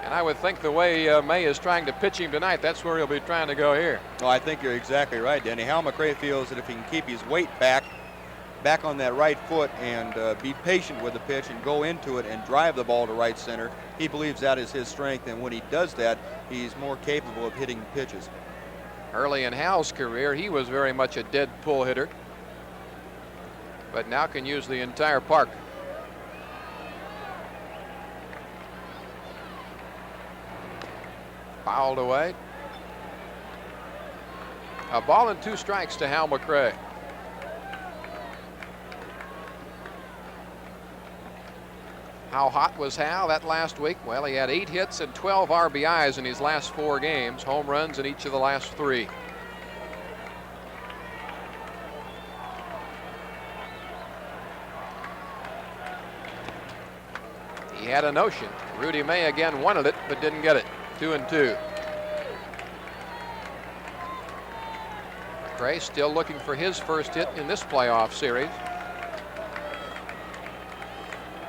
And I would think the way May is trying to pitch him tonight, that's where he'll be trying to go here. Well, I think you're exactly right, Denny. Hal McRae feels that if he can keep his weight back on that right foot and be patient with the pitch and go into it and drive the ball to right center, he believes that is his strength. And when he does that, he's more capable of hitting pitches. Early in Hal's career, he was very much a dead pull hitter, but now can use the entire park. Fouled away. A ball and 2 strikes to Hal McRae. How hot was Hal that last week? Well, he had 8 hits and 12 RBIs in his last 4 games, home runs in each of the last 3. He had a notion. Rudy May again wanted it, but didn't get it. 2-2. McRae still looking for his first hit in this playoff series.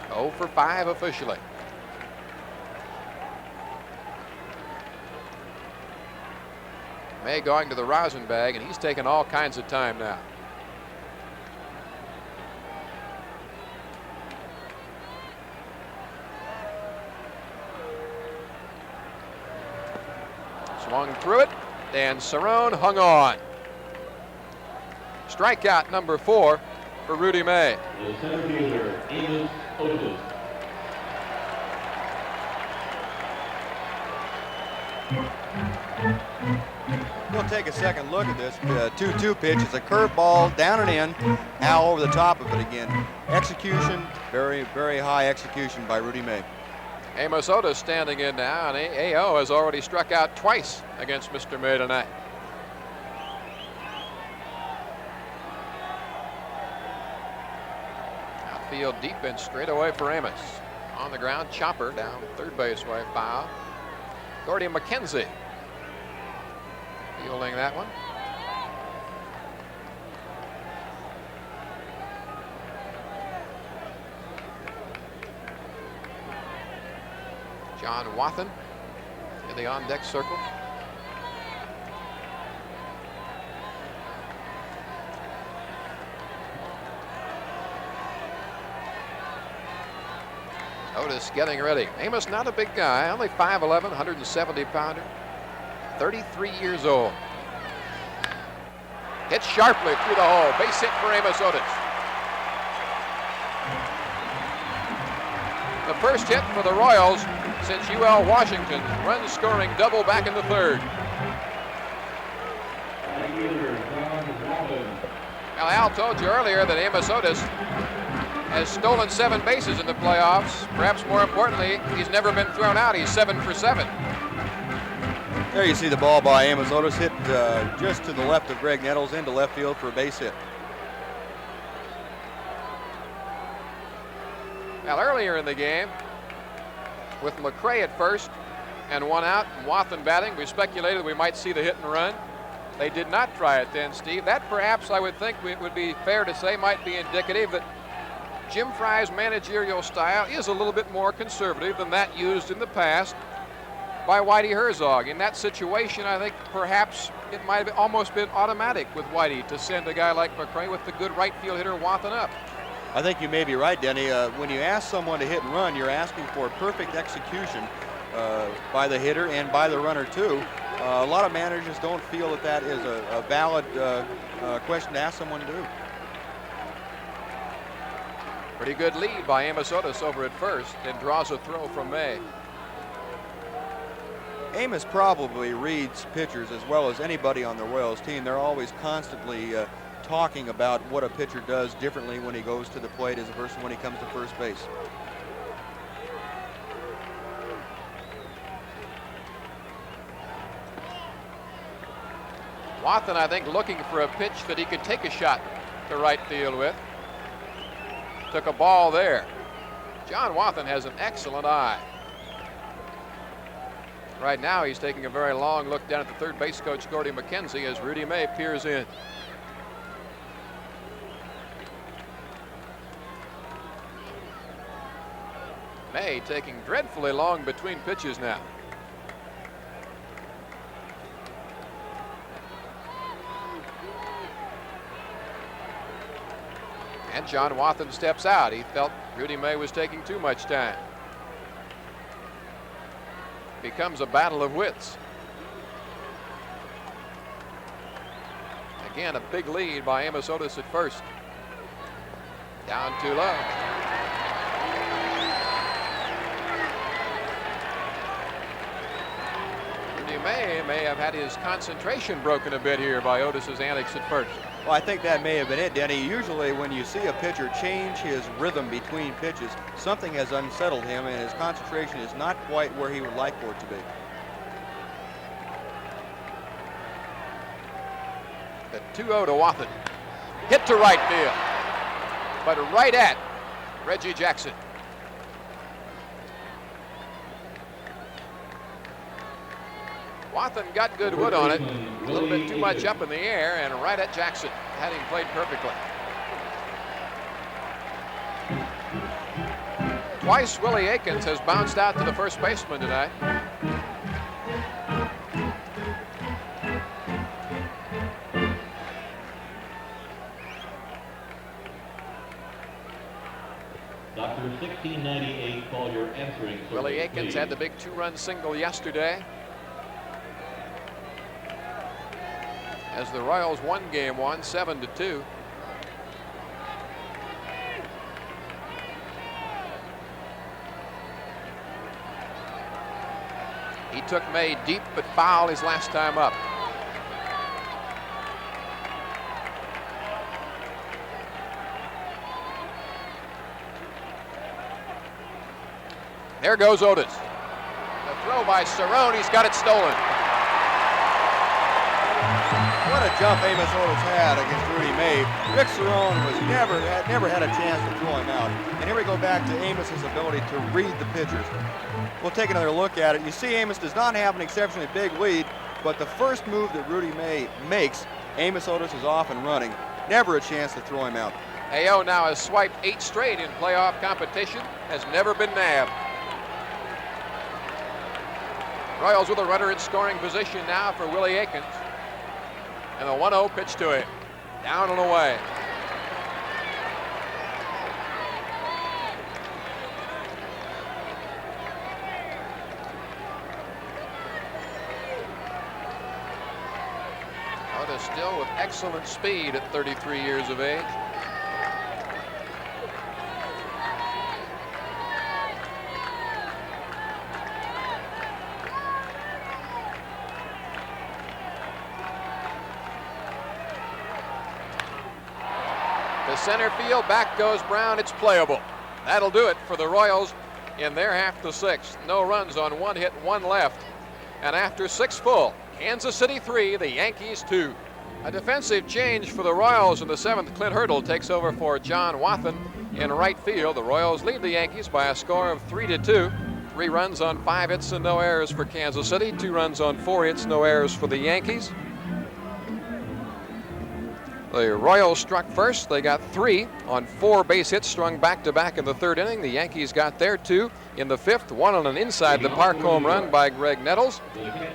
0 for 5 officially. May going to the rosin bag, and he's taking all kinds of time now. Swung through it, and Cerrone hung on. Strikeout number 4 for Rudy May. The center fielder, Amos Otis. We'll take a second look at this 2-2 pitch. It's a curveball down and in. Hal over the top of it again. Execution, very, very high execution by Rudy May. Amos Otis standing in now, and AO has already struck out twice against Mr. May tonight. Outfield deep and straight away for Amos. On the ground, chopper down third base way, foul. Gordy McKenzie fielding that one. John Wathan in the on-deck circle. Otis getting ready. Amos not a big guy, only 5'11", 170-pounder, 33 years old. Hit sharply through the hole. Base hit for Amos Otis. The first hit for the Royals since UL Washington. Run scoring double back in the third. Well, Al told you earlier that Amos Otis has stolen 7 bases in the playoffs. Perhaps more importantly, he's never been thrown out. He's 7 for 7. There you see the ball by Amos Otis hit just to the left of Greg Nettles into left field for a base hit. Well, earlier in the game, with McRae at first and 1 out and Wathan batting, we speculated we might see the hit and run. They did not try it then, Steve. That perhaps I would think it would be fair to say might be indicative that Jim Frye's managerial style is a little bit more conservative than that used in the past by Whitey Herzog. In that situation, I think perhaps it might have almost been automatic with Whitey to send a guy like McRae with the good right field hitter Wathan up. I think you may be right, Denny. When you ask someone to hit and run, you're asking for perfect execution by the hitter and by the runner too. A lot of managers don't feel that that is a valid question to ask someone to do. Pretty good lead by Amos Otis over at first, and draws a throw from May. Amos probably reads pitchers as well as anybody on the Royals team. They're always constantly talking about what a pitcher does differently when he goes to the plate as versus when he comes to first base. Wathan, I think, looking for a pitch that he could take a shot to right field with. Took a ball there. John Wathan has an excellent eye. Right now he's taking a very long look down at the third base coach, Gordy McKenzie, as Rudy May peers in. May taking dreadfully long between pitches now. And John Wathan steps out. He felt Rudy May was taking too much time. Becomes a battle of wits. Again, a big lead by Amos Otis at first. Down too low. Rudy May have had his concentration broken a bit here by Otis's antics at first. Well, I think that may have been it, Denny. Usually when you see a pitcher change his rhythm between pitches, something has unsettled him and his concentration is not quite where he would like for it to be. The 2-0 to Wathen. Hit to right field, but right at Reggie Jackson. Wathen got good wood on it, a little bit too much up in the air, and right at Jackson. Had him played perfectly. Twice Willie Aikens has bounced out to the first baseman tonight. Dr. 1698, call your answering service, Willie Aikens please. had the big 2-run single yesterday, as the Royals won game 1, 7-2. He took May deep but foul his last time up. There goes Otis. The throw by Cerrone, he's got it stolen. What a jump Amos Otis had against Rudy May. Rick Cerrone was never had a chance to throw him out. And here we go back to Amos's ability to read the pitchers. We'll take another look at it. You see Amos does not have an exceptionally big lead, but the first move that Rudy May makes, Amos Otis is off and running. Never a chance to throw him out. AO now has swiped 8 straight in playoff competition, has never been nabbed. Royals with a runner in scoring position now for Willie Aikens. And the 1-0 pitch to him. Down and away. Otis still with excellent speed at 33 years of age. Center field, back goes Brown. It's playable. That'll do it for the Royals in their half the 6th. No runs on 1 hit, 1 left. And after 6 full, Kansas City 3, the Yankees 2. A defensive change for the Royals in the 7th. Clint Hurdle takes over for John Wathen in right field. The Royals lead the Yankees by a score of 3-2. 3 runs on 5 hits and no errors for Kansas City. 2 runs on 4 hits, no errors for the Yankees. The Royals struck first. They got 3 on 4 base hits strung back-to-back in the 3rd inning. The Yankees got their 2 in the 5th, 1 on an inside the park home run by Greg Nettles.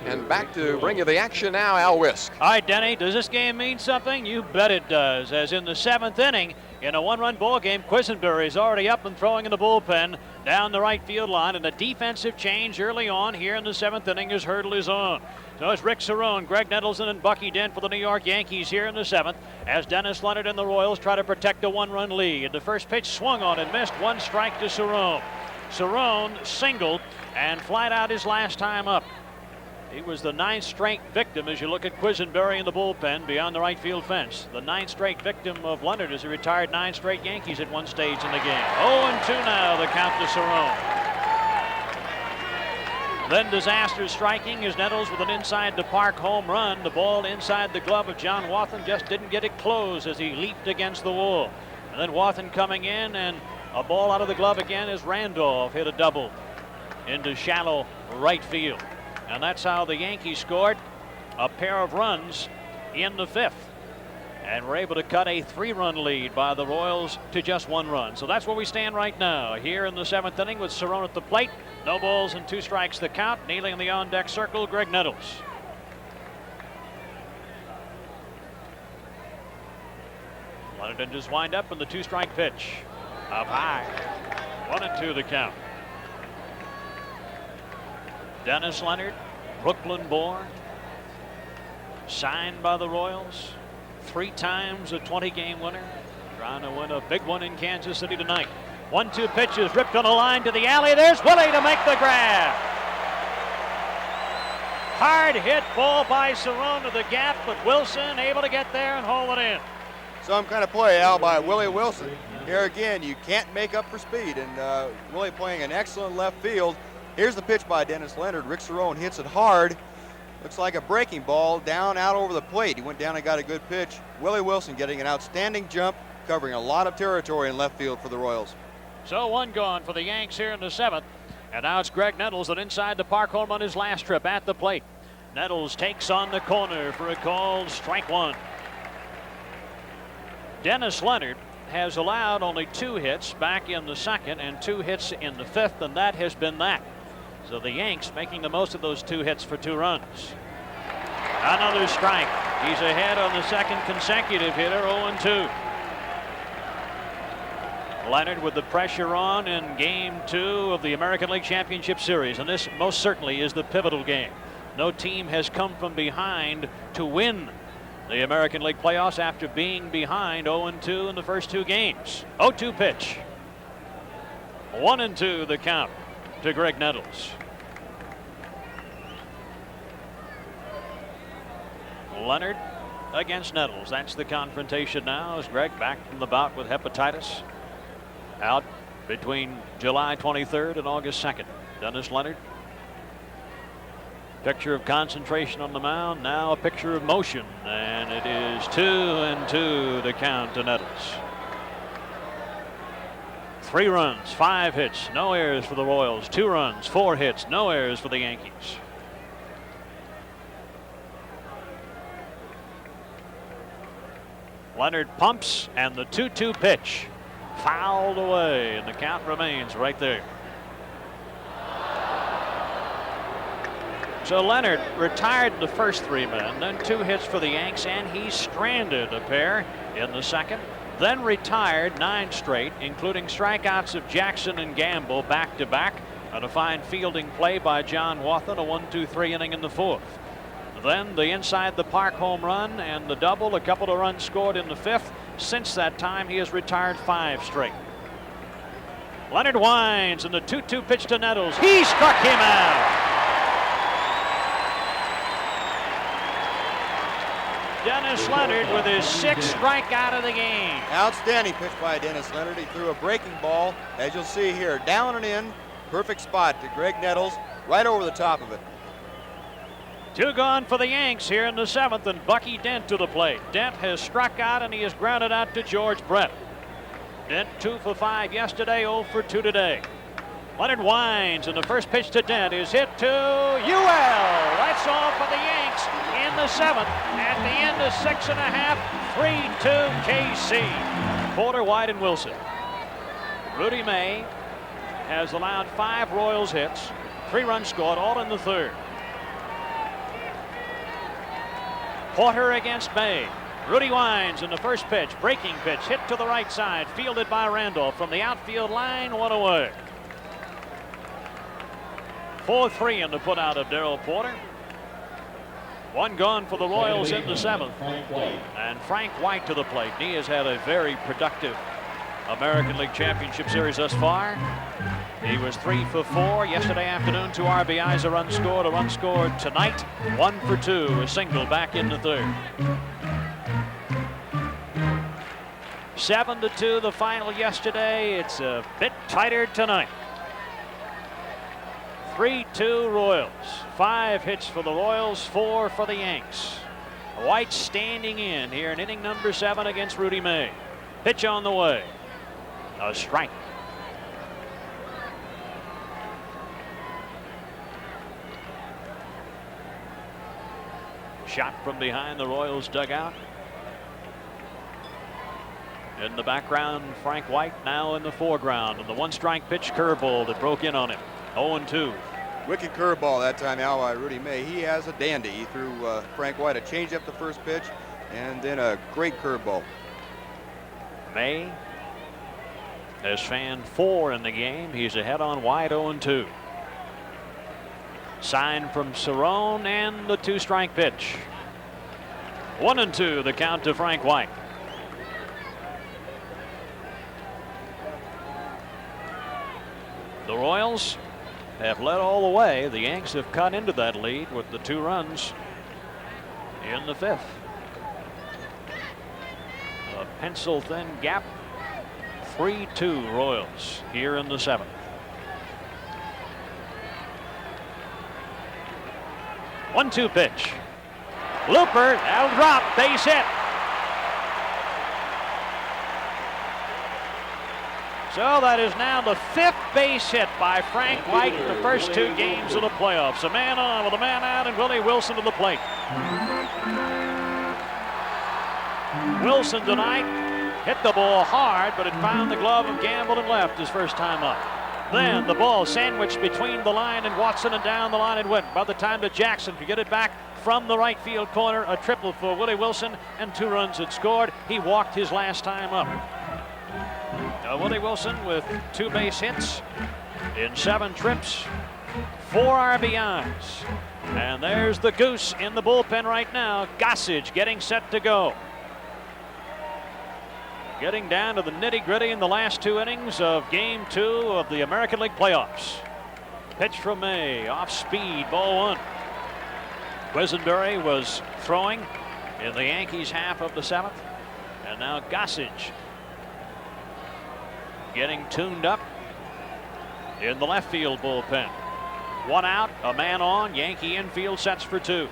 And back to bring you the action now, Al Wisk. All right, Denny, does this game mean something? You bet it does, as in the 7th inning, in a 1-run ball game, Quisenberry is already up and throwing in the bullpen down the right field line, and a defensive change early on here in the 7th inning as Hurdle is on. So it's Rick Cerrone, Greg Nettleson, and Bucky Dent for the New York Yankees here in the 7th, as Dennis Leonard and the Royals try to protect a 1-run lead. The first pitch swung on and missed. 1 strike to Cerrone. Cerrone singled and flat out his last time up. He was the 9th straight victim as you look at Quisenberry in the bullpen beyond the right field fence. The 9th straight victim of Leonard as he retired 9 straight Yankees at one stage in the game. 0-2 now, the count to Cerrone. Then disaster striking as Nettles with an inside the park home run. The ball inside the glove of John Wathen just didn't get it closed as he leaped against the wall. And then Wathen coming in, and a ball out of the glove again as Randolph hit a double into shallow right field. And that's how the Yankees scored a pair of runs in the 5th. And were able to cut a 3-run lead by the Royals to just 1 run. So that's where we stand right now here in the 7th inning with Cerrone at the plate. No balls and 2 strikes the count. Kneeling in the on-deck circle, Greg Nettles. Leonard just wind up in the 2-strike pitch. Up high. 1-2 the count. Dennis Leonard, Brooklyn born, signed by the Royals, 3 times a 20-game winner, trying to win a big one in Kansas City tonight. 1-2 pitches ripped on a line to the alley. There's Willie to make the grab. Hard hit ball by Cerrone to the gap, but Wilson able to get there and hold it in. Some kind of play out by Willie Wilson. Here again, you can't make up for speed, and Willie playing an excellent left field. Here's the pitch by Dennis Leonard. Rick Cerrone hits it hard. Looks like a breaking ball down out over the plate. He went down and got a good pitch. Willie Wilson getting an outstanding jump, covering a lot of territory in left field for the Royals. So one gone for the Yanks here in the 7th. And now it's Greg Nettles that inside the park home on his last trip at the plate. Nettles takes on the corner for a called strike one. Dennis Leonard has allowed only 2 hits back in the 2nd and 2 hits in the 5th, and that has been that. So the Yanks making the most of those 2 hits for 2 runs. Another strike. He's ahead on the 2nd consecutive hitter, 0-2. Leonard with the pressure on in Game 2 of the American League Championship Series, and this most certainly is the pivotal game. No team has come from behind to win the American League playoffs after being behind 0-2 in the first 2 games. 0-2 pitch. 1-2 the count to Greg Nettles. Leonard against Nettles. That's the confrontation now as Greg back from the bout with hepatitis. Out between July 23rd and August 2nd. Dennis Leonard. Picture of concentration on the mound. Now a picture of motion. And it is 2-2 the count to Nettles. 3 runs, 5 hits, no errors for the Royals. 2 runs, 4 hits, no errors for the Yankees. Leonard pumps, and the 2-2 pitch fouled away, and the count remains right there. So Leonard retired the first 3 men, then 2 hits for the Yanks, and he stranded a pair in the 2nd. Then retired 9 straight, including strikeouts of Jackson and Gamble back-to-back, and a fine fielding play by John Wathan, a 1-2-3 inning in the 4th. Then the inside the park home run and the double, a couple of runs scored in the 5th. Since that time, he has retired 5 straight. Leonard winds, and the 2-2 pitch to Nettles. He struck him out. Dennis Leonard with his 6th strikeout of the game. Outstanding pitch by Dennis Leonard. He threw a breaking ball, as you'll see here, down and in. Perfect spot to Greg Nettles, right over the top of it. 2 gone for the Yanks here in the 7th, and Bucky Dent to the plate. Dent has struck out, and he has grounded out to George Brett. Dent 2 for 5 yesterday, 0 for 2 today. Leonard winds, and the first pitch to Dent is hit to UL. That's all for the Yanks in the 7th. At the end of 6.5, 3-2 KC. Porter, White, and Wilson. Rudy May has allowed 5 Royals hits, 3 runs scored, all in the 3rd. Porter against May. Rudy winds in the first pitch, breaking pitch, hit to the right side, fielded by Randolph from the outfield line, 1 away. 4-3 in the putout of Darrell Porter. 1 gone for the Royals in the 7th. And Frank White to the plate. He has had a very productive American League Championship Series thus far. He was 3 for 4 yesterday afternoon, 2 RBIs, a run scored tonight, 1 for 2, a single back in the 3rd. 7-2 the final yesterday. It's a bit tighter tonight. 3-2 Royals. 5 hits for the Royals, 4 for the Yanks. White standing in here in inning number 7 against Rudy May. Pitch on the way. A strike. Shot from behind the Royals dugout. In the background, Frank White now in the foreground. And the 1-strike pitch curveball that broke in on him. 0-2. Wicked curveball that time out by Rudy May. He has a dandy. He threw Frank White a changeup the first pitch, and then a great curveball. May has fanned 4 in the game. He's ahead on White, 0-2. Sign from Cerrone, and the 2-strike pitch. 1-2 the count to Frank White. The Royals have led all the way. The Yanks have cut into that lead with the 2 runs in the 5th. A pencil thin gap. 3-2 Royals here in the 7th. One-two pitch. Looper, that'll drop, base hit. So that is now the 5th base hit by Frank White in the first 2 games of the playoffs. A man on with a man out and Willie Wilson to the plate. Wilson tonight hit the ball hard, but it found the glove of Gamble and left his first time up. Then the ball sandwiched between the line and Watson, and down the line it went. By the time that Jackson could get it back from the right field corner, a triple for Willie Wilson, and 2 runs had scored. He walked his last time up. Willie Wilson with 2 base hits in 7 trips, 4 RBIs. And there's the Goose in the bullpen right now. Gossage getting set to go. Getting down to the nitty-gritty in the last 2 innings of Game 2 of the American League playoffs. Pitch from May, off speed, ball 1. Quisenberry was throwing in the Yankees half of the 7th. And now Gossage getting tuned up in the left field bullpen. 1 out, a man on. Yankee infield sets for 2.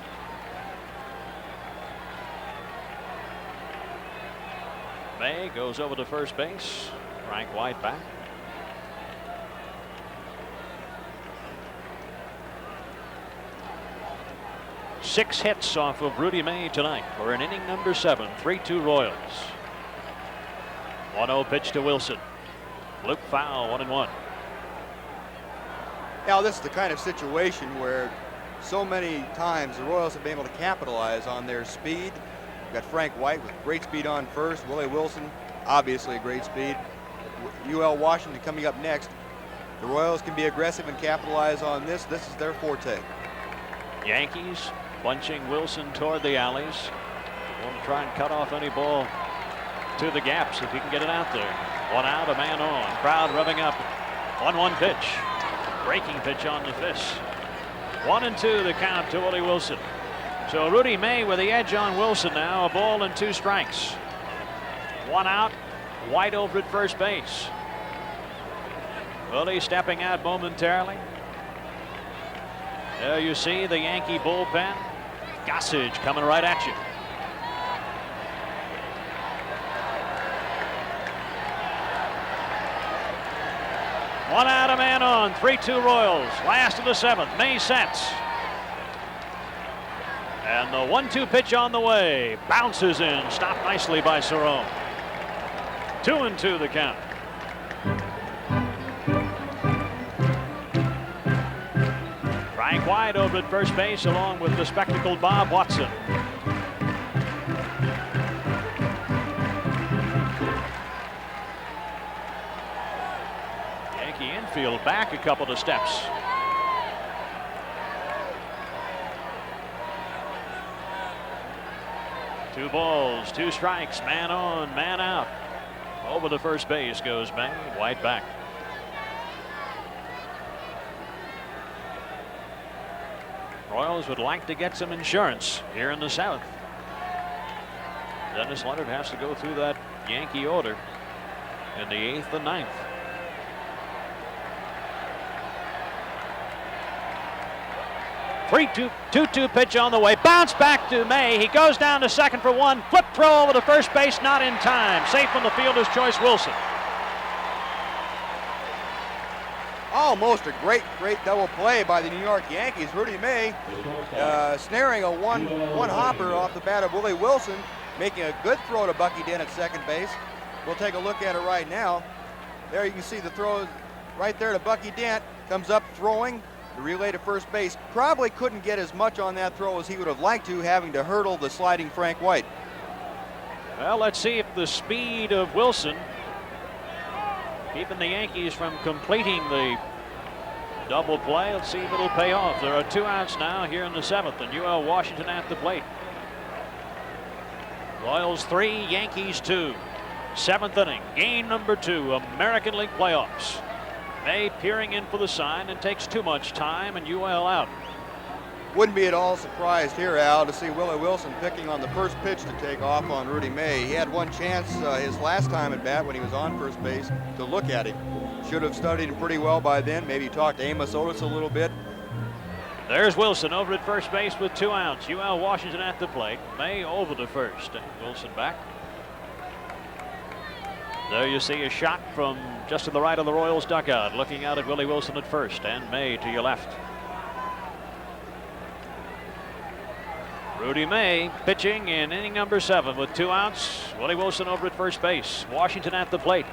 May goes over to first base. Frank White back. Six hits off of Rudy May tonight for an inning number 7. 3-2 Royals. 1-0 pitch to Wilson. Luke foul, 1-1. Now this is the kind of situation where so many times the Royals have been able to capitalize on their speed. We've got Frank White with great speed on first. Willie Wilson, obviously a great speed. UL Washington coming up next. The Royals can be aggressive and capitalize on this. This is their forte. Yankees bunching Wilson toward the alleys. Want to try and cut off any ball to the gaps if he can get it out there. 1 out, a man on. Crowd revving up. 1-1 pitch. Breaking pitch on the fist. 1-2 the count to Willie Wilson. So Rudy May with the edge on Wilson now. A ball and 2 strikes. 1 out. White over at first base. Willie stepping out momentarily. There you see the Yankee bullpen. Gossage coming right at you. One out, a man on. 3-2 Royals. Last of the 7th. May sets. And the 1-2 pitch on the way. Bounces in. Stopped nicely by Cerrone. 2-2 the count. Frank White over at first base along with the spectacled Bob Watson. Yankee infield back a couple of steps. Two balls, 2 strikes, man on, man out. Over the first base goes May. White back. Royals would like to get some insurance here in the 7th. Dennis Leonard has to go through that Yankee order in the 8th and 9th. Two-two pitch on the way. Bounce back to May. He goes down to second for 1. Flip throw over to first base. Not in time. Safe on the fielder's choice, Wilson. Almost a great double play by the New York Yankees. Rudy May snaring a one hopper off the bat of Willie Wilson, making a good throw to Bucky Dent at second base. We'll take a look at it right now. There you can see the throw right there to Bucky Dent. Comes up throwing. The relay to first base. Probably couldn't get as much on that throw as he would have liked to, having to hurdle the sliding Frank White. Well, let's see if the speed of Wilson keeping the Yankees from completing the double play. Let's see if it'll pay off. There are 2 outs now here in the 7th, and UL Washington at the plate. Royals 3, Yankees 2. 7th inning, game number 2, American League playoffs. May peering in for the sign and takes too much time, and UL out. Wouldn't be at all surprised here, Al, to see Willie Wilson picking on the first pitch to take off on Rudy May. He had one chance his last time at bat when he was on first base to look at him. Should have studied him pretty well by then. Maybe talked to Amos Otis a little bit. There's Wilson over at first base with 2 outs. UL Washington at the plate. May over to first. Wilson back. There you see a shot from just to the right of the Royals dugout, looking out at Willie Wilson at first, and May to your left. Rudy May pitching in inning number 7 with 2 outs. Willie Wilson over at first base. Washington at the plate.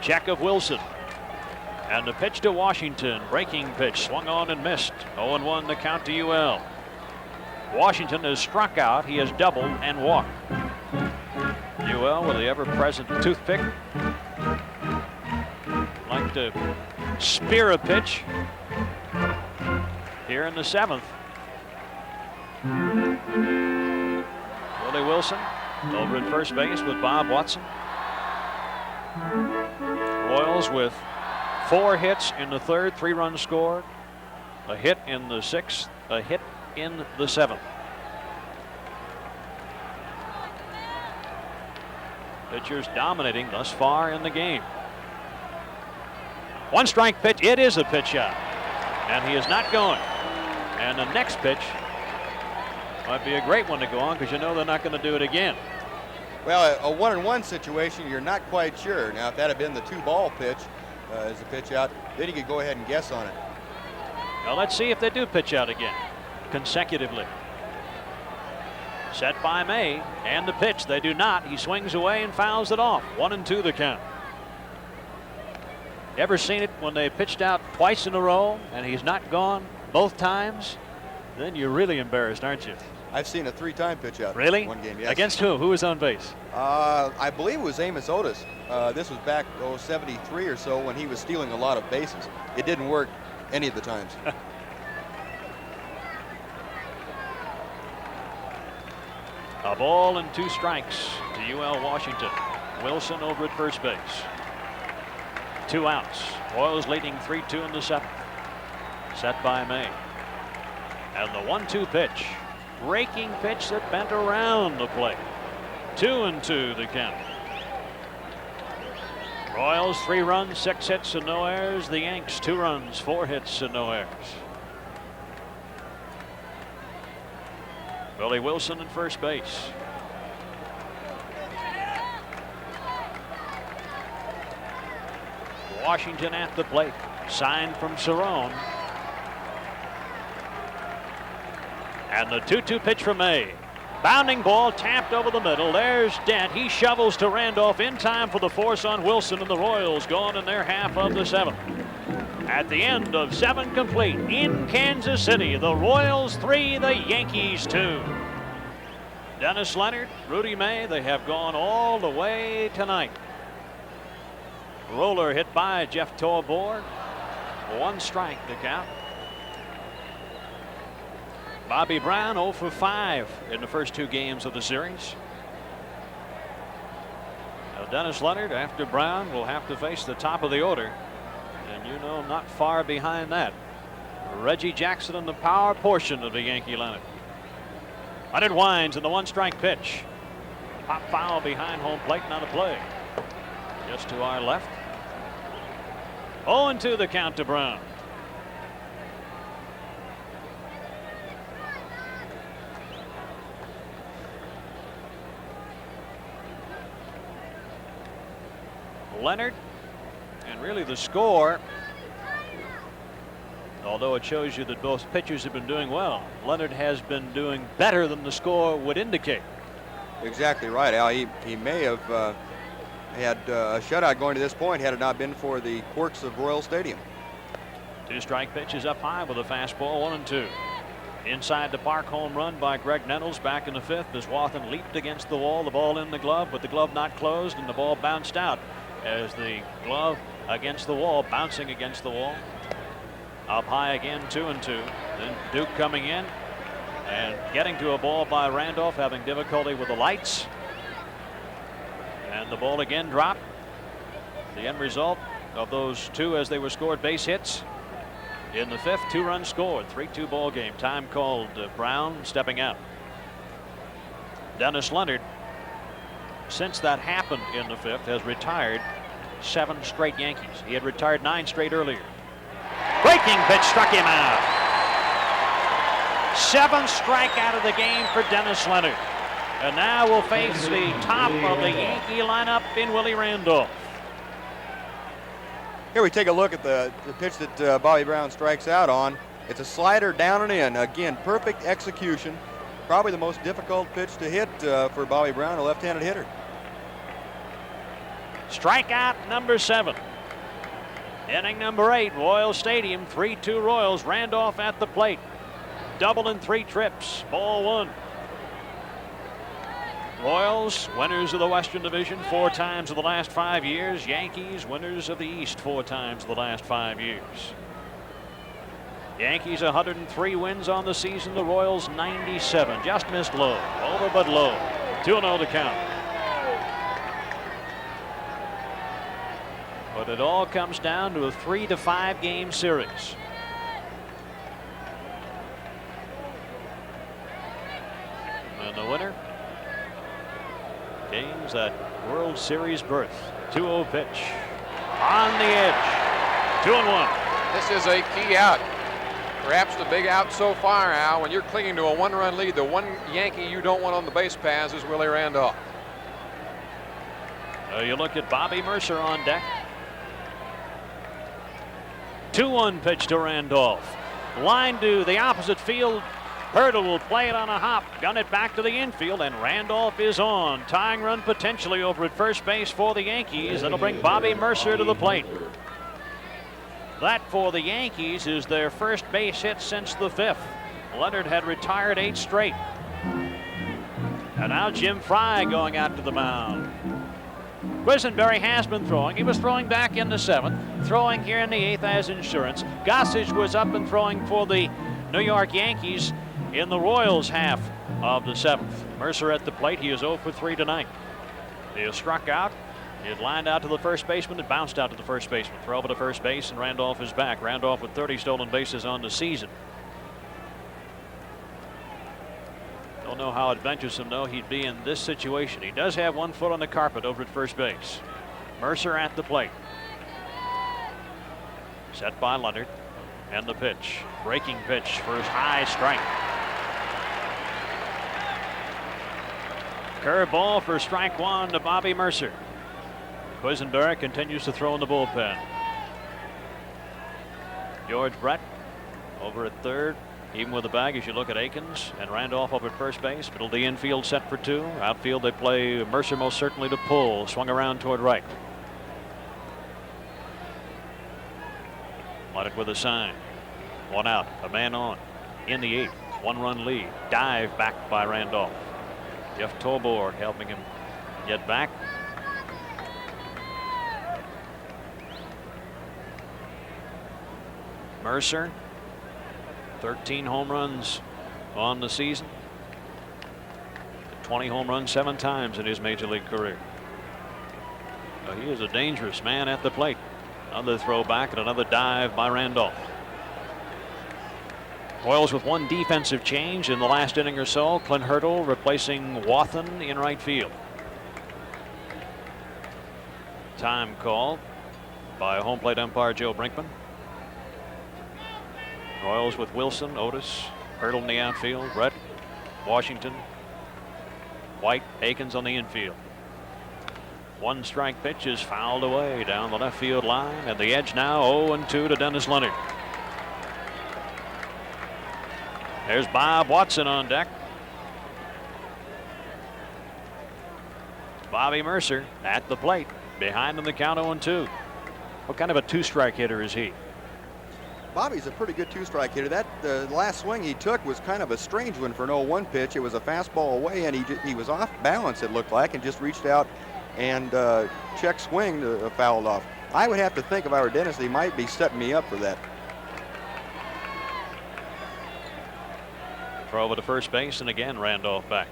Check of Wilson. And the pitch to Washington. Breaking pitch. Swung on and missed. 0-1 the count to UL. Washington has struck out. He has doubled and walked. UL with the ever-present toothpick. Like to spear a pitch here in the 7th. Willie Wilson over at first base with Bob Watson. Royals with 4 hits in the 3rd, 3 runs scored, a hit in the 6th, a hit in the 7th. Pitchers dominating thus far in the game. 1 strike pitch. It is a pitch out, and he is not going. And the next pitch might be a great one to go on, because you know they're not going to do it again. Well, a 1-1 situation, you're not quite sure. Now, if that had been the 2-ball pitch as a pitch out, then you could go ahead and guess on it. Well, let's see if they do pitch out again consecutively. Set by May, and the pitch. They do not. He swings away and fouls it off. 1-2 the count. Ever seen it when they pitched out twice in a row and he's not gone both times? Then you're really embarrassed, aren't you? I've seen a 3-time pitch out. Really? In one game, yes. Against who? Who was on base? I believe it was Amos Otis. This was back 73 or so when he was stealing a lot of bases. It didn't work any of the times. A ball and 2 strikes to UL Washington. Wilson over at first base. 2 outs. Royals leading 3-2 in the 7th. Set by May. And the 1-2 pitch. Breaking pitch that bent around the plate. 2-2 the count. Royals 3 runs, 6 hits and no errors. The Yanks 2 runs, 4 hits and no errors. Willie Wilson at first base. Washington at the plate. Sign from Cerrone. And the 2-2 pitch from May. Bounding ball tapped over the middle. There's Dent. He shovels to Randolph in time for the force on Wilson, and the Royals gone in their half of the 7th. At the end of 7 complete in Kansas City, the Royals 3, the Yankees 2. Dennis Leonard, Rudy May, they have gone all the way tonight. Roller hit by Jeff Torborg. 1 strike to count. Bobby Brown 0 for 5 in the first 2 games of the series. Now Dennis Leonard, after Brown, will have to face the top of the order. And you know, not far behind that, Reggie Jackson in the power portion of the Yankee lineup. Leonard winds in the 1-strike pitch. Pop foul behind home plate, not a play. Just to our left. 0-2 the count to Brown. Leonard, and really the score, although it shows you that both pitchers have been doing well, Leonard has been doing better than the score would indicate. Exactly right, Al. He may have had a shutout going to this point had it not been for the quirks of Royal Stadium. 2-strike pitches up high with a fastball. 1-2. Inside the park home run by Greg Nettles back in the 5th as Wathan leaped against the wall, the ball in the glove, but the glove not closed, and the ball bounced out as the glove against the wall, bouncing against the wall. Up high again, 2-2. Then Duke coming in and getting to a ball by Randolph, having difficulty with the lights. And the ball again dropped. The end result of those 2 as they were scored base hits. In the 5th, 2 runs scored, 3-2 ball game. Time called. Brown stepping out. Dennis Leonard, since that happened in the 5th, has retired 7 straight Yankees. He had retired 9 straight earlier. Breaking pitch struck him out. 7th strikeout of the game for Dennis Leonard. And now we'll face the top of the Yankee lineup in Willie Randolph. Here we take a look at the pitch that Bobby Brown strikes out on. It's a slider down and in. Again, perfect execution. Probably the most difficult pitch to hit for Bobby Brown, a left-handed hitter. Strikeout number 7. Inning number 8, Royal Stadium, 3-2 Royals. Randolph at the plate. Double in 3 trips. Ball 1. Royals, winners of the Western Division 4 times in the last 5 years. Yankees, winners of the East 4 times in the last 5 years. Yankees 103 wins on the season. The Royals 97. Just missed low. Over but low. 2-0 to count. But it all comes down to a 3-5 game series. And the winner gains that World Series berth. 2-0 pitch. On the edge. 2-1. This is a key out. Perhaps the big out so far, Al. When you're clinging to a 1-run lead, the one Yankee you don't want on the base paths is Willie Randolph. You look at Bobby Mercer on deck. 2-1 pitch to Randolph. Line to the opposite field. Hurdle will play it on a hop, gun it back to the infield, and Randolph is on. Tying run potentially over at first base for the Yankees. That'll bring Bobby Mercer to the plate. That for the Yankees is their first base hit since the 5th. Leonard had retired 8 straight. And now Jim Fry going out to the mound. Quisenberry has been throwing. He was throwing back in the 7th, throwing here in the 8th as insurance. Gossage was up and throwing for the New York Yankees in the Royals half of the 7th. Mercer at the plate. He is 0 for 3 tonight. He is struck out. He had lined out to the first baseman and bounced out to the first baseman. Throw over to first base, and Randolph is back. Randolph with 30 stolen bases on the season. Don't know how adventuresome, though, he'd be in this situation. He does have 1 foot on the carpet over at first base. Mercer at the plate. Set by Leonard. And the pitch. Breaking pitch for his high strike. Curveball for strike 1 to Bobby Mercer. Quisenberry continues to throw in the bullpen. George Brett over at third. Even with the bag as you look at Akins and Randolph up at first base. Middle of the infield set for 2. Outfield they play Mercer most certainly to pull. Swung around toward right. Leonard with a sign. 1 out. A man on. In the 8th. 1-run lead. Dive back by Randolph. Jeff Tolbor helping him get back. Mercer, 13 home runs on the season. 20 home runs 7 times in his major league career. He is a dangerous man at the plate. Another throw back and another dive by Randolph. Royals with 1 defensive change in the last inning or so. Clint Hurdle replacing Wathan in right field. Time called by home plate umpire Joe Brinkman. Royals with Wilson, Otis, Hurdle in the outfield, Brett, Washington, White, Akins on the infield. 1 strike pitch is fouled away down the left field line, and the edge now 0-2 to Dennis Leonard. There's Bob Watson on deck. Bobby Mercer at the plate. Behind him the count 0-2. What kind of a 2-strike hitter is he? Bobby's a pretty good 2-strike hitter. That the last swing he took was kind of a strange one for an 0-1 pitch. It was a fastball away, and he was off balance, it looked like, and just reached out and check swing fouled off. I would have to think if I were Dennis, he might be setting me up for that. Throw over to first base, and again Randolph back.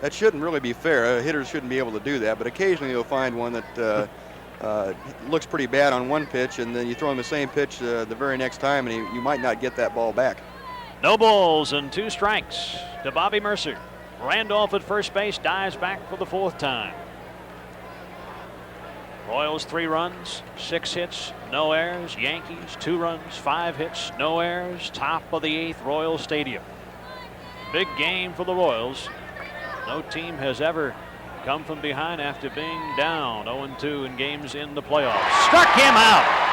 That shouldn't really be fair. Hitters shouldn't be able to do that, but occasionally you'll find one that looks pretty bad on one pitch, and then you throw him the same pitch the very next time, and you might not get that ball back. No balls and 2 strikes to Bobby Mercer. Randolph at first base dives back for the 4th time. Royals 3 runs, 6 hits, no errors. Yankees 2 runs, 5 hits, no errors. Top of the 8th, Royal Stadium. Big game for the Royals. No team has ever come from behind after being down 0-2 in games in the playoffs. Struck him out.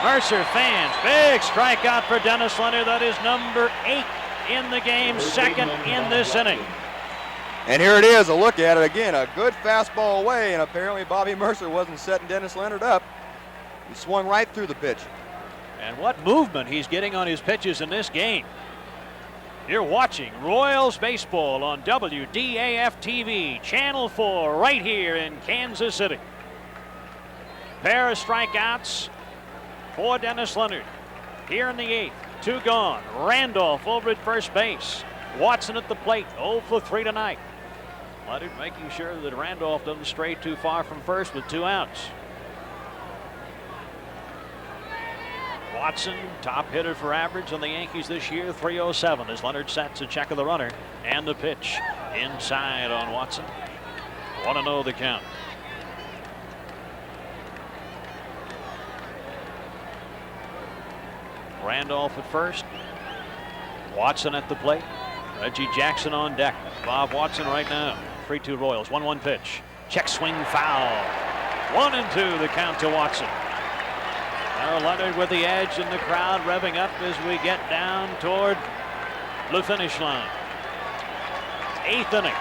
Mercer fans, big strikeout for Dennis Leonard. That is number 8 in the game, 2nd in this inning. And here it is, a look at it again, a good fastball away, and apparently Bobby Mercer wasn't setting Dennis Leonard up. He swung right through the pitch. And what movement he's getting on his pitches in this game. You're watching Royals baseball on WDAF TV, Channel 4, right here in Kansas City. Pair of strikeouts for Dennis Leonard. Here in the 8th, 2 gone. Randolph over at first base. Watson at the plate, 0 for 3 tonight. Leonard making sure that Randolph doesn't stray too far from first with 2 outs. Watson, top hitter for average on the Yankees this year, 307 as Leonard sets a check of the runner. And the pitch inside on Watson. 1-0 the count. Randolph at first. Watson at the plate. Reggie Jackson on deck. Bob Watson right now. 3-2 Royals. 1-1 pitch. Check swing foul. 1-2 the count to Watson. Now Leonard with the edge in the crowd revving up as we get down toward the finish line. 8th inning.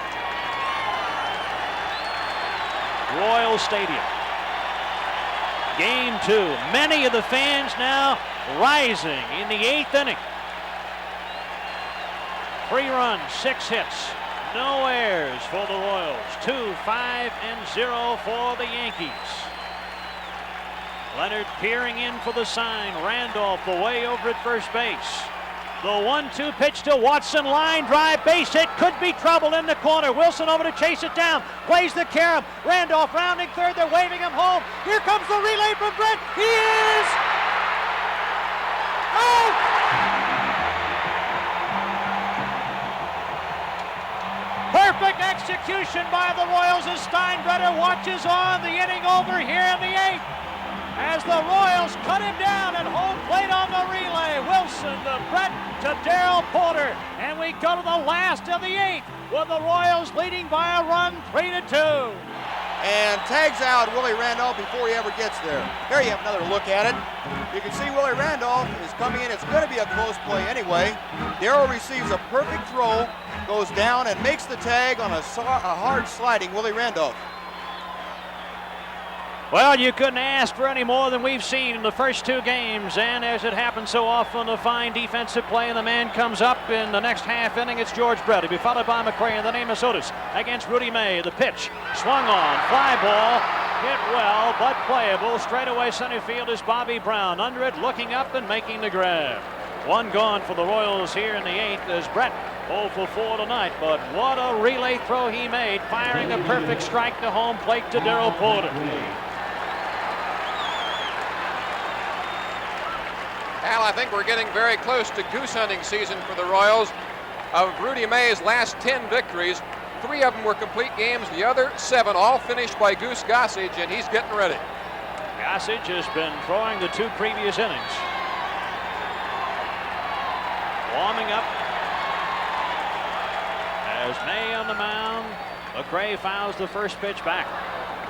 Royal Stadium. Game 2. Many of the fans now rising in the 8th inning. 3 runs, 6 hits, no errors for the Royals. 2, 5, and 0 for the Yankees. Leonard peering in for the sign. Randolph away over at first base. The 1-2 pitch to Watson. Line drive, base hit. Could be trouble in the corner. Wilson over to chase it down. Plays the carom. Randolph rounding third. They're waving him home. Here comes the relay from Brett. He is out! Perfect execution by the Royals as Steinbrenner watches on. The inning over here in the 8th. As the Royals cut him down at home plate on the relay. Wilson to Brett to Darrell Porter. And we go to the last of the 8th with the Royals leading by a run, 3-2. And tags out Willie Randolph before he ever gets there. Here you have another look at it. You can see Willie Randolph is coming in. It's going to be a close play anyway. Darrell receives a perfect throw, goes down and makes the tag on a hard sliding Willie Randolph. Well, you couldn't ask for any more than we've seen in the first 2 games, and as it happens so often, a fine defensive play, and the man comes up in the next half inning. It's George Brett. He'll be followed by McRae in the name of Sotis against Rudy May. The pitch swung on, fly ball, hit well, but playable. Straight away center field is Bobby Brown. Under it, looking up and making the grab. 1 gone for the Royals here in the 8th as Brett 0 for 4 tonight, but what a relay throw he made, firing a perfect strike to home plate to Darrell Porter. Al, I think we're getting very close to goose hunting season for the Royals. Of Rudy May's last 10 victories, 3 of them were complete games. The other 7 all finished by Goose Gossage, and he's getting ready. Gossage has been throwing the 2 previous innings. Warming up as May on the mound. McRae fouls the first pitch back.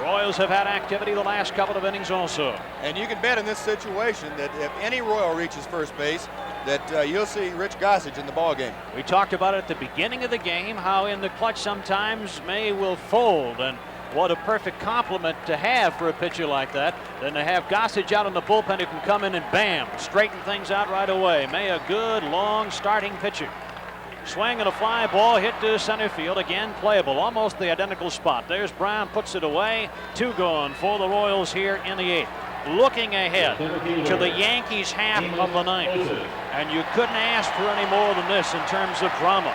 Royals have had activity the last couple of innings also. And you can bet in this situation that if any Royal reaches first base, that you'll see Rich Gossage in the ballgame. We talked about it at the beginning of the game, how in the clutch sometimes May will fold, and what a perfect compliment to have for a pitcher like that, than to have Gossage out in the bullpen who can come in and bam, straighten things out right away. May a good, long starting pitcher. Swing and a fly ball hit to center field. Again, playable. Almost the identical spot. There's Brown, puts it away. 2 gone for the Royals here in the 8th. Looking ahead to the Yankees half of the 9th. And you couldn't ask for any more than this in terms of drama.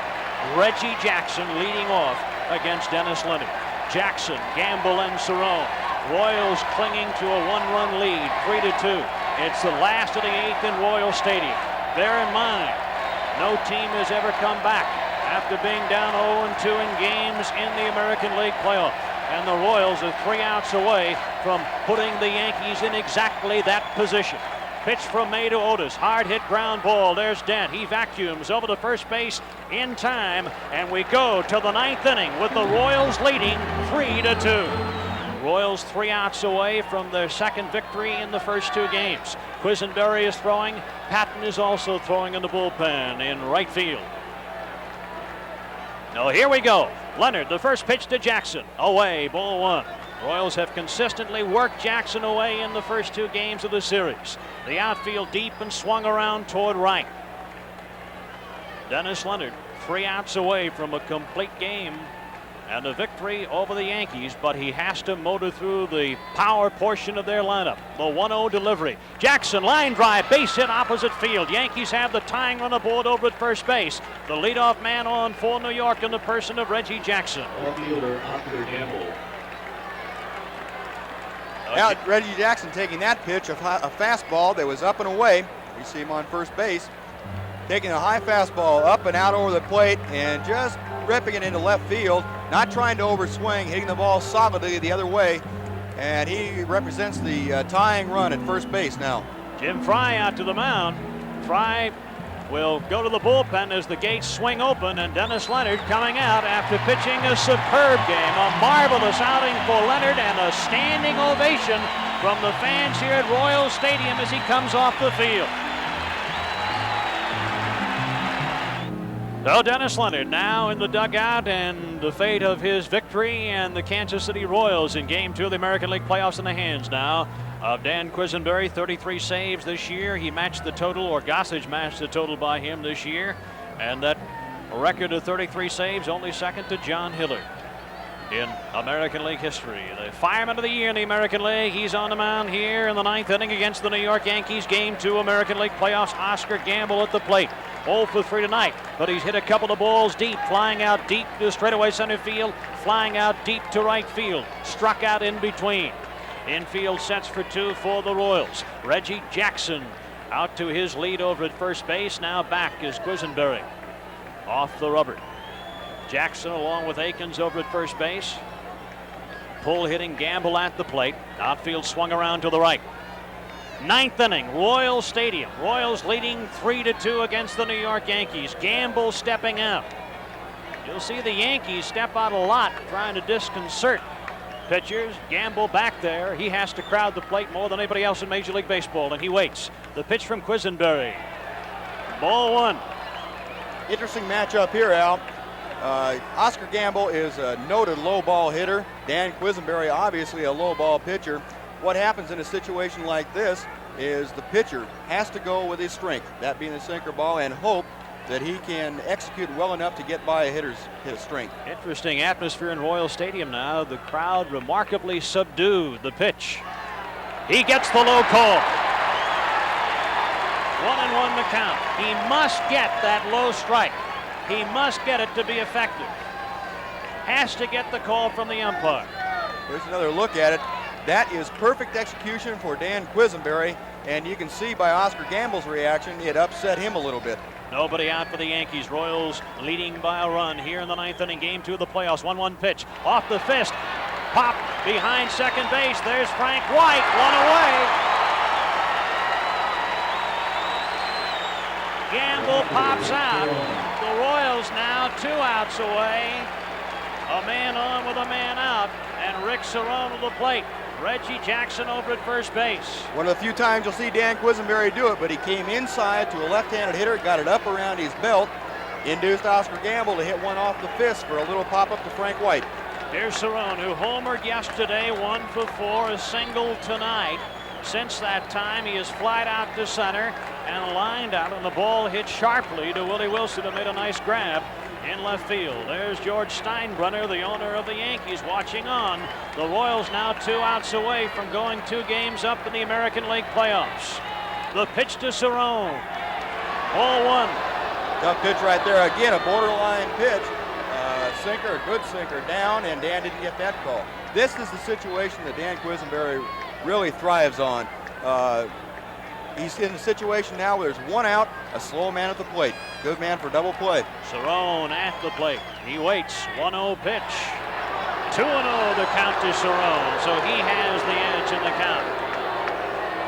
Reggie Jackson leading off against Dennis Leonard. Jackson, Gamble, and Cerrone. Royals clinging to a 1-run lead, 3-2. It's the last of the 8th in Royal Stadium. Bear in mind, no team has ever come back after being down 0-2 in games in the American League playoff. And the Royals are 3 outs away from putting the Yankees in exactly that position. Pitch from May to Otis, hard hit ground ball. There's Dent. He vacuums over to first base in time, and we go to the 9th inning with the Royals leading 3-2. Royals 3 outs away from their second victory in the first 2 games. Quisenberry is throwing. Patton is also throwing in the bullpen in right field. Now here we go. Leonard, the first pitch to Jackson. Away, ball 1. Royals have consistently worked Jackson away in the first 2 games of the series. The outfield deep and swung around toward right. Dennis Leonard 3 outs away from a complete game and a victory over the Yankees, but he has to motor through the power portion of their lineup. The 1-0 delivery. Jackson, line drive, base hit opposite field. Yankees have the tying run aboard over at first base. The leadoff man on for New York in the person of Reggie Jackson. Outfielder Oscar Gamble. Now Reggie Jackson taking that pitch, a fastball that was up and away. We see him on first base, taking a high fastball up and out over the plate and just ripping it into left field, not trying to overswing, hitting the ball solidly the other way, and he represents the tying run at first base now. Jim Fry out to the mound. Fry will go to the bullpen as the gates swing open, and Dennis Leonard coming out after pitching a superb game. A marvelous outing for Leonard and a standing ovation from the fans here at Royal Stadium as he comes off the field. So Dennis Leonard now in the dugout, and the fate of his victory and the Kansas City Royals in Game 2 of the American League playoffs in the hands now of Dan Quisenberry. 33 saves this year. He matched the total, or Gossage matched the total by him this year. And that record of 33 saves only second to John Hillard in American League history. The fireman of the year in the American League. He's on the mound here in the 9th inning against the New York Yankees. Game 2 American League playoffs. Oscar Gamble at the plate. 0 for 3 tonight, but he's hit a couple of balls deep, flying out deep to straightaway center field, flying out deep to right field, struck out in between. Infield sets for 2 for the Royals. Reggie Jackson out to his lead over at first base. Now back is Quisenberry off the rubber. Jackson along with Akins over at first base. Pull hitting Gamble at the plate. Outfield swung around to the right. 9th inning, Royal Stadium. Royals leading 3-2 against the New York Yankees. Gamble stepping out. You'll see the Yankees step out a lot trying to disconcert pitchers. Gamble back there. He has to crowd the plate more than anybody else in Major League Baseball, and he waits. The pitch from Quisenberry. Ball 1. Interesting matchup here, Al. Oscar Gamble is a noted low ball hitter. Dan Quisenberry, obviously a low ball pitcher. What happens in a situation like this is the pitcher has to go with his strength, that being the sinker ball, and hope that he can execute well enough to get by a hitter's strength. Interesting atmosphere in Royal Stadium now. The crowd remarkably subdued. The pitch. He gets the low call. 1-1 the count. He must get that low strike. He must get it to be effective. Has to get the call from the umpire. Here's another look at it. That is perfect execution for Dan Quisenberry, and you can see by Oscar Gamble's reaction, it upset him a little bit. Nobody out for the Yankees. Royals leading by a run here in the 9th inning, Game 2 of the playoffs. 1-1 pitch off the fist. Pop behind second base. There's Frank White. 1 away. Gamble pops out. The Royals now 2 outs away. A man on with a man out, and Rick Cerrone to the plate. Reggie Jackson over at first base. One of the few times you'll see Dan Quisenberry do it, but he came inside to a left-handed hitter, got it up around his belt, induced Oscar Gamble to hit one off the fist for a little pop-up to Frank White. Here's Cerrone, who homered yesterday, 1 for 4, a single tonight. Since that time, he has flied out to center and lined out, and the ball hit sharply to Willie Wilson, who made a nice grab in left field. There's George Steinbrenner, the owner of the Yankees, watching on. The Royals now 2 outs away from going 2 games up in the American League playoffs. The pitch to Cerrone. Ball 1. Tough pitch right there. Again, a borderline pitch. sinker, a good sinker down, and Dan didn't get that call. This is the situation that Dan Quisenberry really thrives on. He's in a situation now where there's one out, a slow man at the plate. Good man for double play. Cerrone at the plate. He waits. 1-0 pitch. 2-0 the count to Cerrone, so he has the edge in the count.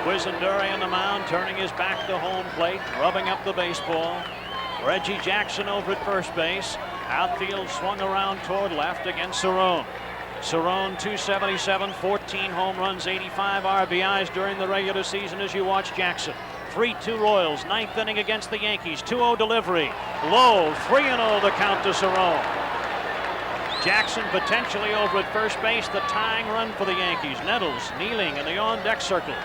Quisenberry on the mound, turning his back to home plate, rubbing up the baseball. Reggie Jackson over at first base. Outfield swung around toward left against Cerrone. Cerrone 277, 14 home runs, 85 RBIs during the regular season as you watch Jackson. 3-2 Royals, ninth inning against the Yankees. 2-0 delivery. Low, 3-0 the count to Cerrone. Jackson potentially over at first base, the tying run for the Yankees. Nettles kneeling in the on-deck circle.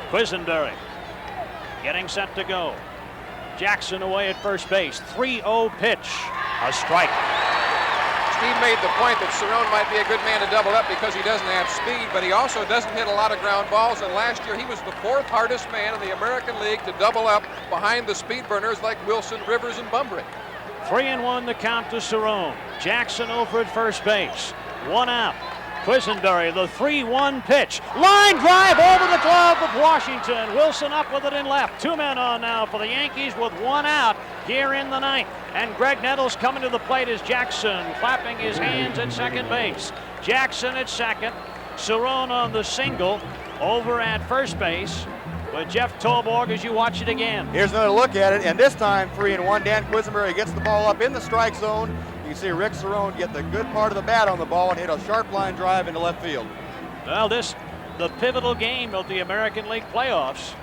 Quisenberry getting set to go. Jackson away at first base. 3-0 pitch. A strike. Steve made the point that Cerrone might be a good man to double up because he doesn't have speed, but he also doesn't hit a lot of ground balls. And last year he was the 4th hardest man in the American League to double up behind the speed burners like Wilson, Rivers, and Bumbrick. 3-1 the count to Cerrone. Jackson over at first base. 1 out. Quisenberry, the 3-1 pitch. Line drive over the glove of Washington. Wilson up with it in left. 2 men on now for the Yankees with 1 out here in the 9th. And Greg Nettles coming to the plate as Jackson clapping his hands at second base. Jackson at second. Cerrone on the single over at first base with Jeff Tolborg as you watch it again. Here's another look at it, and this time 3-1. Dan Quisenberry gets the ball up in the strike zone. You can see Rick Cerrone get the good part of the bat on the ball and hit a sharp line drive into left field. Well, the pivotal game of the American League playoffs.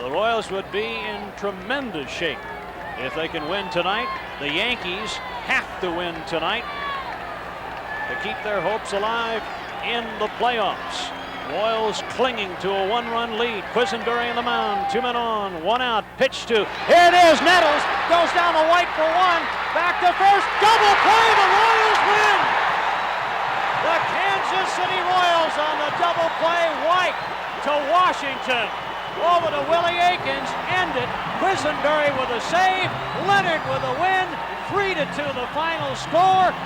The Royals would be in tremendous shape if they can win tonight. The Yankees have to win tonight to keep their hopes alive in the playoffs. Royals clinging to a 1-run lead. Quisenberry on the mound. 2 men on. 1 out. Pitch to. Here it is. Nettles goes down to White for 1. Back to first. Double play. The Royals win. The Kansas City Royals on the double play. White to Washington. Over to Willie Aikens. End it. Quisenberry with a save. Leonard with a win. 3-2 the final score.